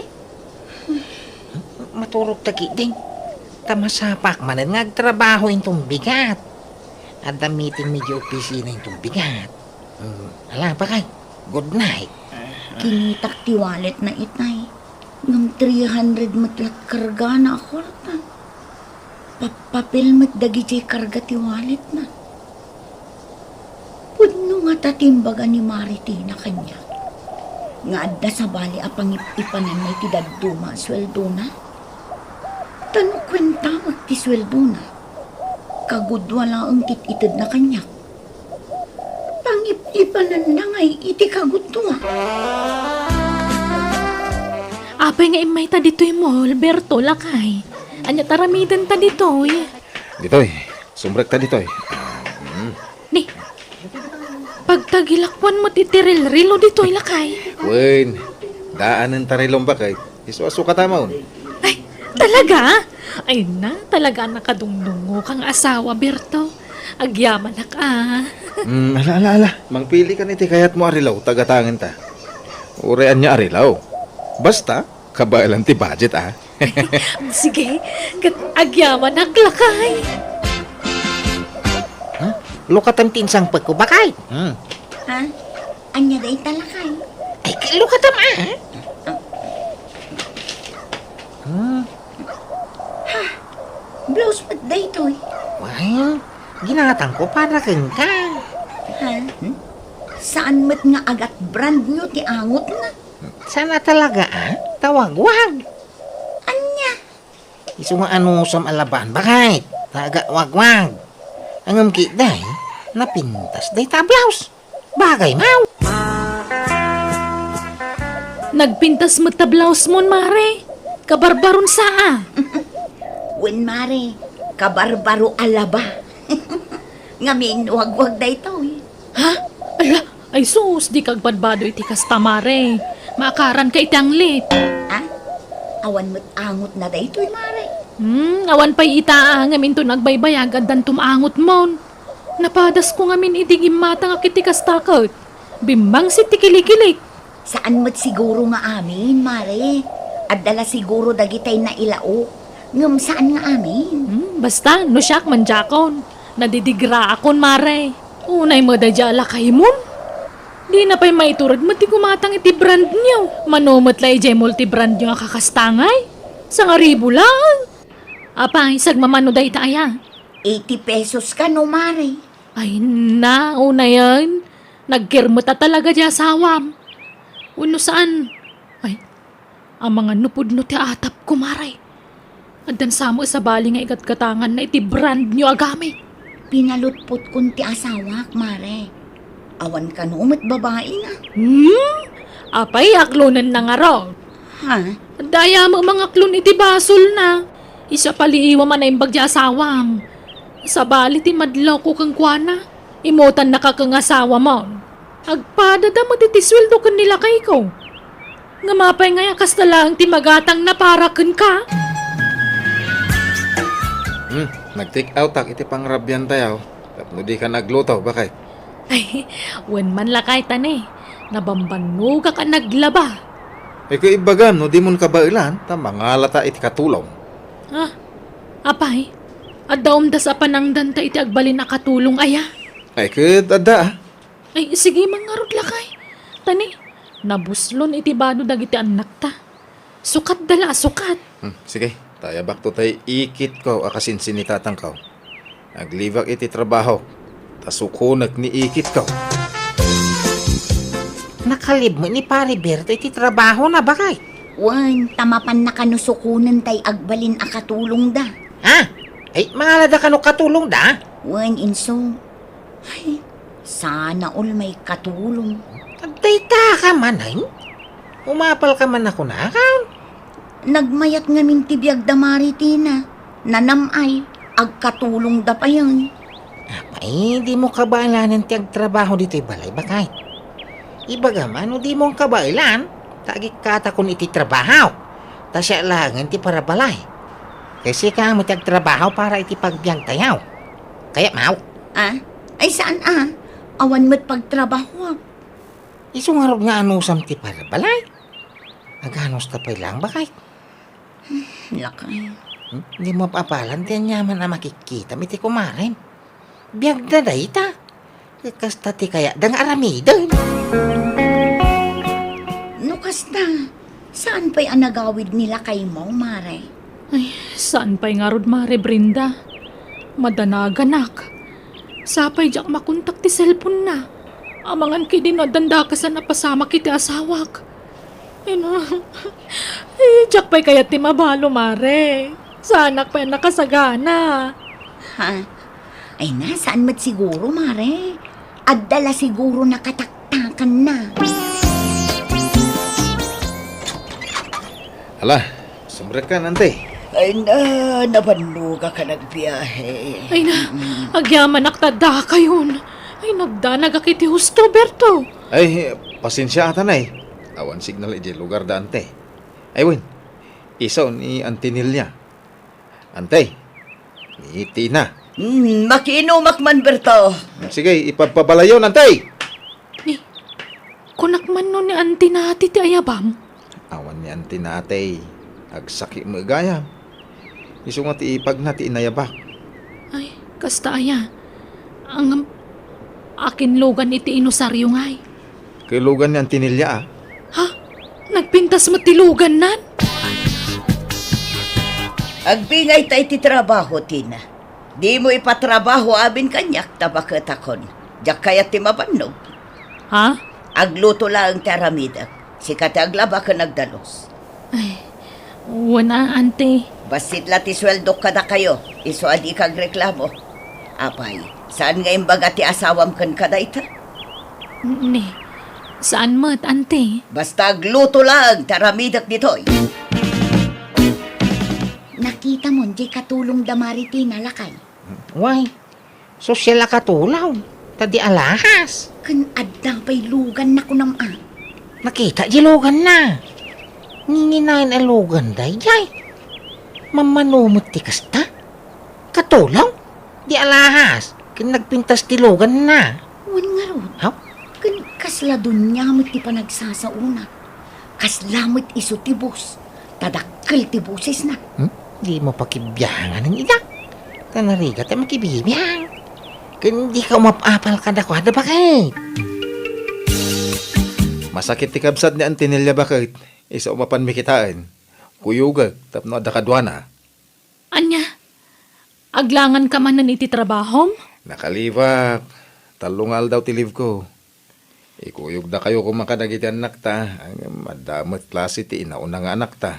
Maturog tagi ding. Tamasapak manan nga agtrabaho intong bigat. At damitin medyo opisina intong bigat. Ala pa kay. Good night. Kinitak ti wallet na itay. Ngam 300 matlat karga na ako rata. Papapil mat dagi karga ti wallet na. Pudno nga tatimbaga ni Maritina kanya. Nga adda sa bali apang ipanan na iti daduma sweldo na. Tanong kwenta ti sweldo na. Kagudwa lang ang tititid na kanya. Pangip-ipanan na ngay iti kagudwa. Apay nga imay ta dito'y mo, Alberto, lakay. Anya taramidan ta dito'y. Ditoy, sumbrek ta ditoy. Ni, pagtagilakwan mo titiril-rilo dito'y lakay. Wen, daanan tarilong bakay. Isu-asu ka tamaon. Ay, talaga? Ay na, talaga nakadungdungo kang asawa, Berto. Agyaman na ka. Ala. Mangpili ka niti kayat mo arilaw, tagatangan ta. Urean niya arilaw. Basta, kabailan ti budget Sige, agyaman na lakay. Lukatam tinsang pagkubakay. Ha? Anya day talakay. Ay, lukatam Blouse pat day toy. Well, ginatang ko para kang ka. Ha? Saan mat nga agat brand nyo ti angot na? Sana talaga Tawag-wag. Anya? Isu nga ano sa alaban bakay. Taga-wag-wag. Ang day, napintas day tablaws. Bagay mau. Nagpintas mo tablaws mo, Mare. Kabarbaron saa. Wen mare, kabarbaro alaba. Ngamin wag-wag day toy. Ha? Ala, ay sus, di kagbadbado iti kasta, Mare. Maakaran ka itang lit. Ha? Awan mo't angot na day toy mare. Awan pa'y itaa ngamin to nagbaybayagan dan tumaangot mon. Napadas ko ngamin idigim mata nga kiti kastakot. Bimbang si tikilikilik. Saan mo't siguro nga amin mare? At dala siguro dagitay na ilao. Ngam saan nga amin? Basta, no siyak manjakon. Nadidigra akon, Mare. Unay mo dadyala kay mon. Di na pa'y maiturad mo ti kumatang iti brand niyo. Manomot lay jay multi-brand niyo kakastangay. Sa nga ribo lang. Apay, sagmamano day taaya. 80 pesos ka no mare. Ay na, una yan. Nagkirmo ta talaga di asawam. Uno saan? Ay, ang mga nupod no ti atap ko, Mare. Adan samo sa bali nga ikat-katangan na iti brand niyo agamit. Pinalutpot kun ti asawak mare. Awan ka no met babae na. Apay, aklonan na nga raw. Ha? Daya mo mga klon iti basol na. Isa paliiwa man na yung bagya asawam. Sa bali ti madlaw ko kang kuana. Imutan na ka kang asawa mo. Agpadada mo ti sweldo kan nila kay ko. Nga mapay nga yakas na lang ti magatang na para kan ka. Nag-take out iti pangrabyan tayo. Tapno di ka nagluto, bakay? Ay, wen man lakay tane. Nabambano ka naglaba. Ay ko ibagam, no di mon kabailan, mangalata iti katulong. Ha? Apay, adaom da sa panangdan ta iti agbalin na katulong aya. Ay ada. Ay, sige mangarod lakay. Tani, nabuslon iti bano dagiti anak ta. Sukat dala, sukat. Sige, tayo bakto tayo ikit ko akasinsin ni tatang ko. Naglibak iti trabaho, tasukunak ni ikit ko. Nakalib mo ni Pare Berto iti trabaho na bakay. Wan, tamapan na kanusukunan tay agbalin a katulong da. Ha? Ay, mangalada ka no katulong da? Wan inso. Ay, sana all may katulong. Agdayta ka man, ay? Umapal ka man ako na, akaw. Nagmayat nga min tibiyag da Maritina. Nanamay, agkatulong da pa yan. Ay, di mo kabailanan ti agtrabaho dito'y balay bakay. Ibaga man, o di mo kabailan, tagik kata kun iti trabaho. Ta siya langan ti para balay. Kasi ka mo ti agtrabaho para iti pagbiang tayaw. Kaya mau. Ah? Ay saan Awan mo't pagtrabaho. Iso nga rin nga anusam ti para balay. Aganos tapay lang ba kahit? Lakay. Hindi mo papalan ti anyaman na makikita miti kumarin. Biyag na dayta. Kasta ti kaya dang aramidan. Nukas na. Saan pa'y anagawid nila kay mo, Mare? Ay, saan pa'y nga rod, Mare Brenda? Madanaganak. Sapay jak makontak ti cellphone na. Amangan kidi no danda ka sa napasama kiti asawak. Jak pa'y kaya ti mabalo, Mare. Sanak pa'y nakasagana. Ha? Ay na, saan mat siguro, Mare? Addala siguro nakataktakan na. Ala, sumbre ka nante. Ay na, nabanuga ka nagbiyahe. Ay na, agyaman naktada kayon. Ay nagdanag akiti husto, Berto. Ay, pasensya ata na eh. Awan signal ije lugar da ante. Ay, win. Isaw ni Antinilya. Ante, ni Tina. Makiinumak man, Berto. Sige, ipagpabalayon, ante. Kunak man no ni auntie nati ti ayabam. Awan ni ante nate. Agsaki mo gaya. Iso nga ti ipag na ti inayabak. Ay, kasta aya. Ang akin logan iti inusaryo ngay. Kailugan ni Antinilya ah. Ha? Nagpintas mo ti lugan nan? Agbingay tayo ti trabaho, Tina. Di mo ipatrabaho abin kanyak tabakatakon. Diyak kaya ti mabanog. Ha? Agluto lang ti aramida. Sikat aglaba ka nagdalos. Ay, wana, ante. Basit la ti sweldo kada kayo. Iso adi kag reklamo. Apay, saan nga imbaga ti asawam kan kada ita? Ne, saan mat, ante? Basta agluto lang ti aramidak ditoy. Nakita mo, di katulong damari tinalakay. Why? Sosyal katulaw. Tadi alahas. Kan addang pa'y lugan na kunam Nakita jilugan na. Nginginain alugan day jay. Mamanumot ti kasta. Katulaw. Di alahas. Kin nagpintas ti lugan na. Wan nga ron. Haw? Kan kasladun niya mo't ti panagsasauna. Kaslamot iso ti bus. Tadakkel ti buses na. Di mo pakibiyangan ng idak. Tanarigat ay makibibiyang. Kin di ka umapapal ka na kwa da bakit? Masakit ti kabsat ni Antinilya bakit? Isa umapan mi kitaan. Kuyugag, tapno adda kadwana. Anya, aglangan ka man nan iti trabahom? Nakalibak. Talungal daw ti live ko. Ikuyog da kayo kung makadagiti anak ta. Ang madamot klase ti inauna nga anak ta.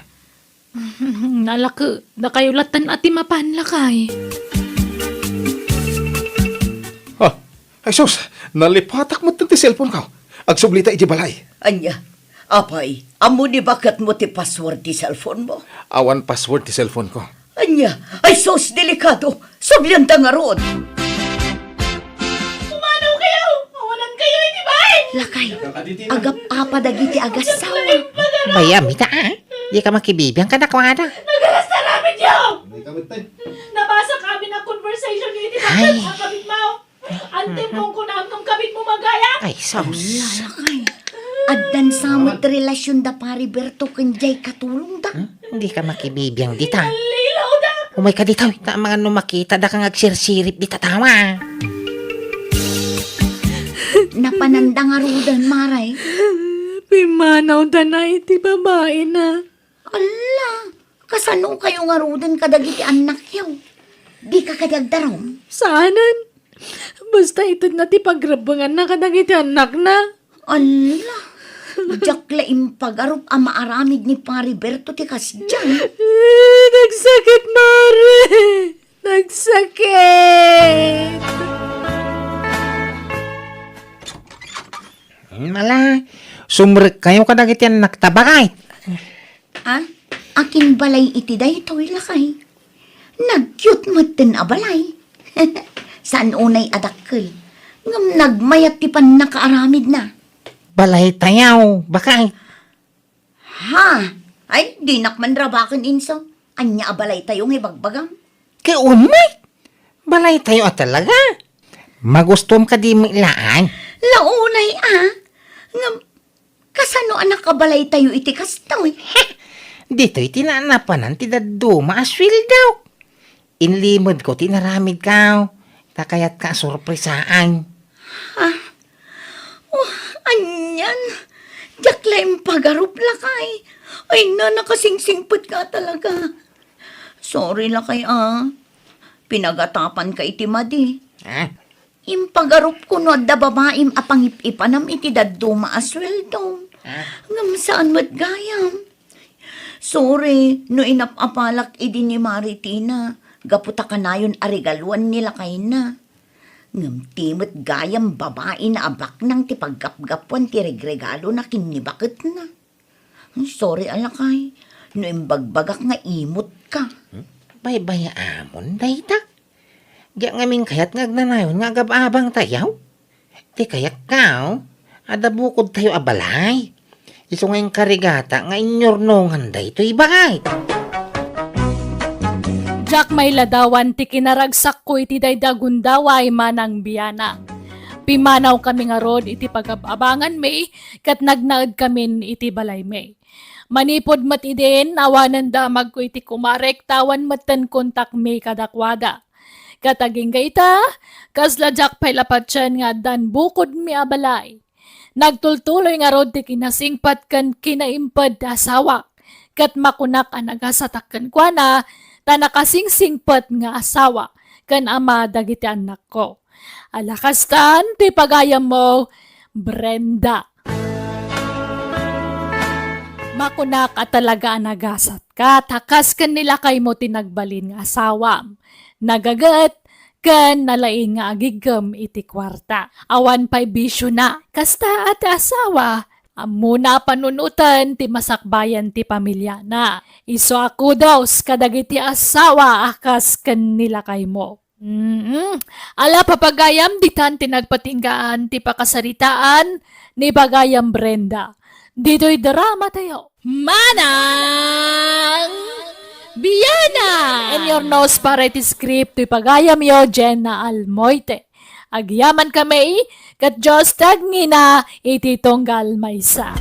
Nalaka, na kayo latan ati mapanla kay. Ah, ay sus, nalipatak mo ti cellphone ka. Agsublita iti balay. Anya, apay, amo ni bakat mo ti password ti cellphone mo? Awan password ti cellphone ko. Anya, ay sos delikado. Sublyan nga ron. Umanaw kayo! Awanan kayo iti bay! Lakay, agap apadagiti agasawa. Bayam, ita Di ka makibibiyang ka na kwa da. Nagalas na namin yun! Nabasa kami na conversation niyo iti Ay. sa kabit mo. Ante mong kunam ng kabit mo magaya. Ay, sos. Lakay, addan samot relasyon da pari Berto kanjay katulong da. Hindi ka makibibiyang dita. Lilaw na! Umay ka dito. Ta mga numakita da kang agsirsirip dita tama. Napananda nga rudan, Maray. Pimanaw da na iti babae na. Ala, kasano kayo nga rudan kadagiti anak yaw? Di ka kadagdarom? Saanan? Basta ito na ti pagrabangan na kadagiti anak na. Ala, jakla impagarup ang maaramid ni Pari Berto ti kasdyan. Nagsakit, Mare! Nagsakit! Mala, sumrek kayo kadagiti anak tabakay. Ah, akin balay iti daytoy lakay. Nag-cute mo din abalay. Saan unay adakkel? Ngam nagmayat ti pan nakaaramid na. Balay tayaw, bakay. Ha? Ay, di nakman rabakan inso. Anya abalay tayong ibagbagang. Kay umay. Balay tayo talaga. Magustom ka di mo ilaan. Launay nga kasano anak kabalay tayo iti kastaw. Dito'y tinanapanan ti daduma aswil daw. Inlimod ko, tinaramid ka. Takayat ka sorpresaan. Anyan, jaklaim pagarup lakay. Ay na, nakasingsingpot ka talaga. Sorry lakay pinagatapan ka iti madi. Impagarup ko no da babaim apangip-ipanam iti daduma asweldo. Ngam saan matgayam. Sorry, no inapapalak idi ni Maritina. Gaputa ka na yun arigaluan nila kay na. Ngam timot gayam babae na abak nang ti paggap-gapuan ti regregalo na kinibakit na. Sorry alakay, no imbagbagak nga imot ka. Bay-baya amon, dayta. Diya ngaming kayat ngagnanayon nga agababang tayaw. Ti kayak kao, adabukod tayo abalay. Iso ngayong karigata nga inyornongan dayto'y bagay. Jack may ladawan ti kinaragsak ko iti daydagundaway manang biyana. Pimanaw kami nga rod iti pagababangan may kat nagnaad kamin iti balay may. Manipod mat idin awanan damag ko iti kumarek tawan matan kontak may kadakwada. Kataging gaita, kasla Jack pay lapatyan nga dan bukod mi abalay. Nagtultuloy nga rod ti kinasingpat kan kinaimpad asawa. Kat makunak ang nagasatakan kwa na tanakasingsingpat nga asawa kan ama dagiti anak ko. Alakastan ti pagayam mo, Brenda. Makunak at talaga nagasat ka, takas kan nila kay mo tinagbalin nga asawam. Nagagat kan nalaing nga agigam iti kwarta. Awan pa'y bisyo na, kasta at asawa. Muna panunutan ti masakbayan ti pamilya na. Iso ako daw kadagiti asawa akas kan nila kay mo. Ala papagayam ditan tinagpatinggaan ti pakasaritaan ni bagayam Brenda. Dito'y drama tayo. Manang Biyana! And your nose para iti script ti pagayam yo Jenna Almoite. Agyaman kami kat Diyos tagngina iti tonggal maysa.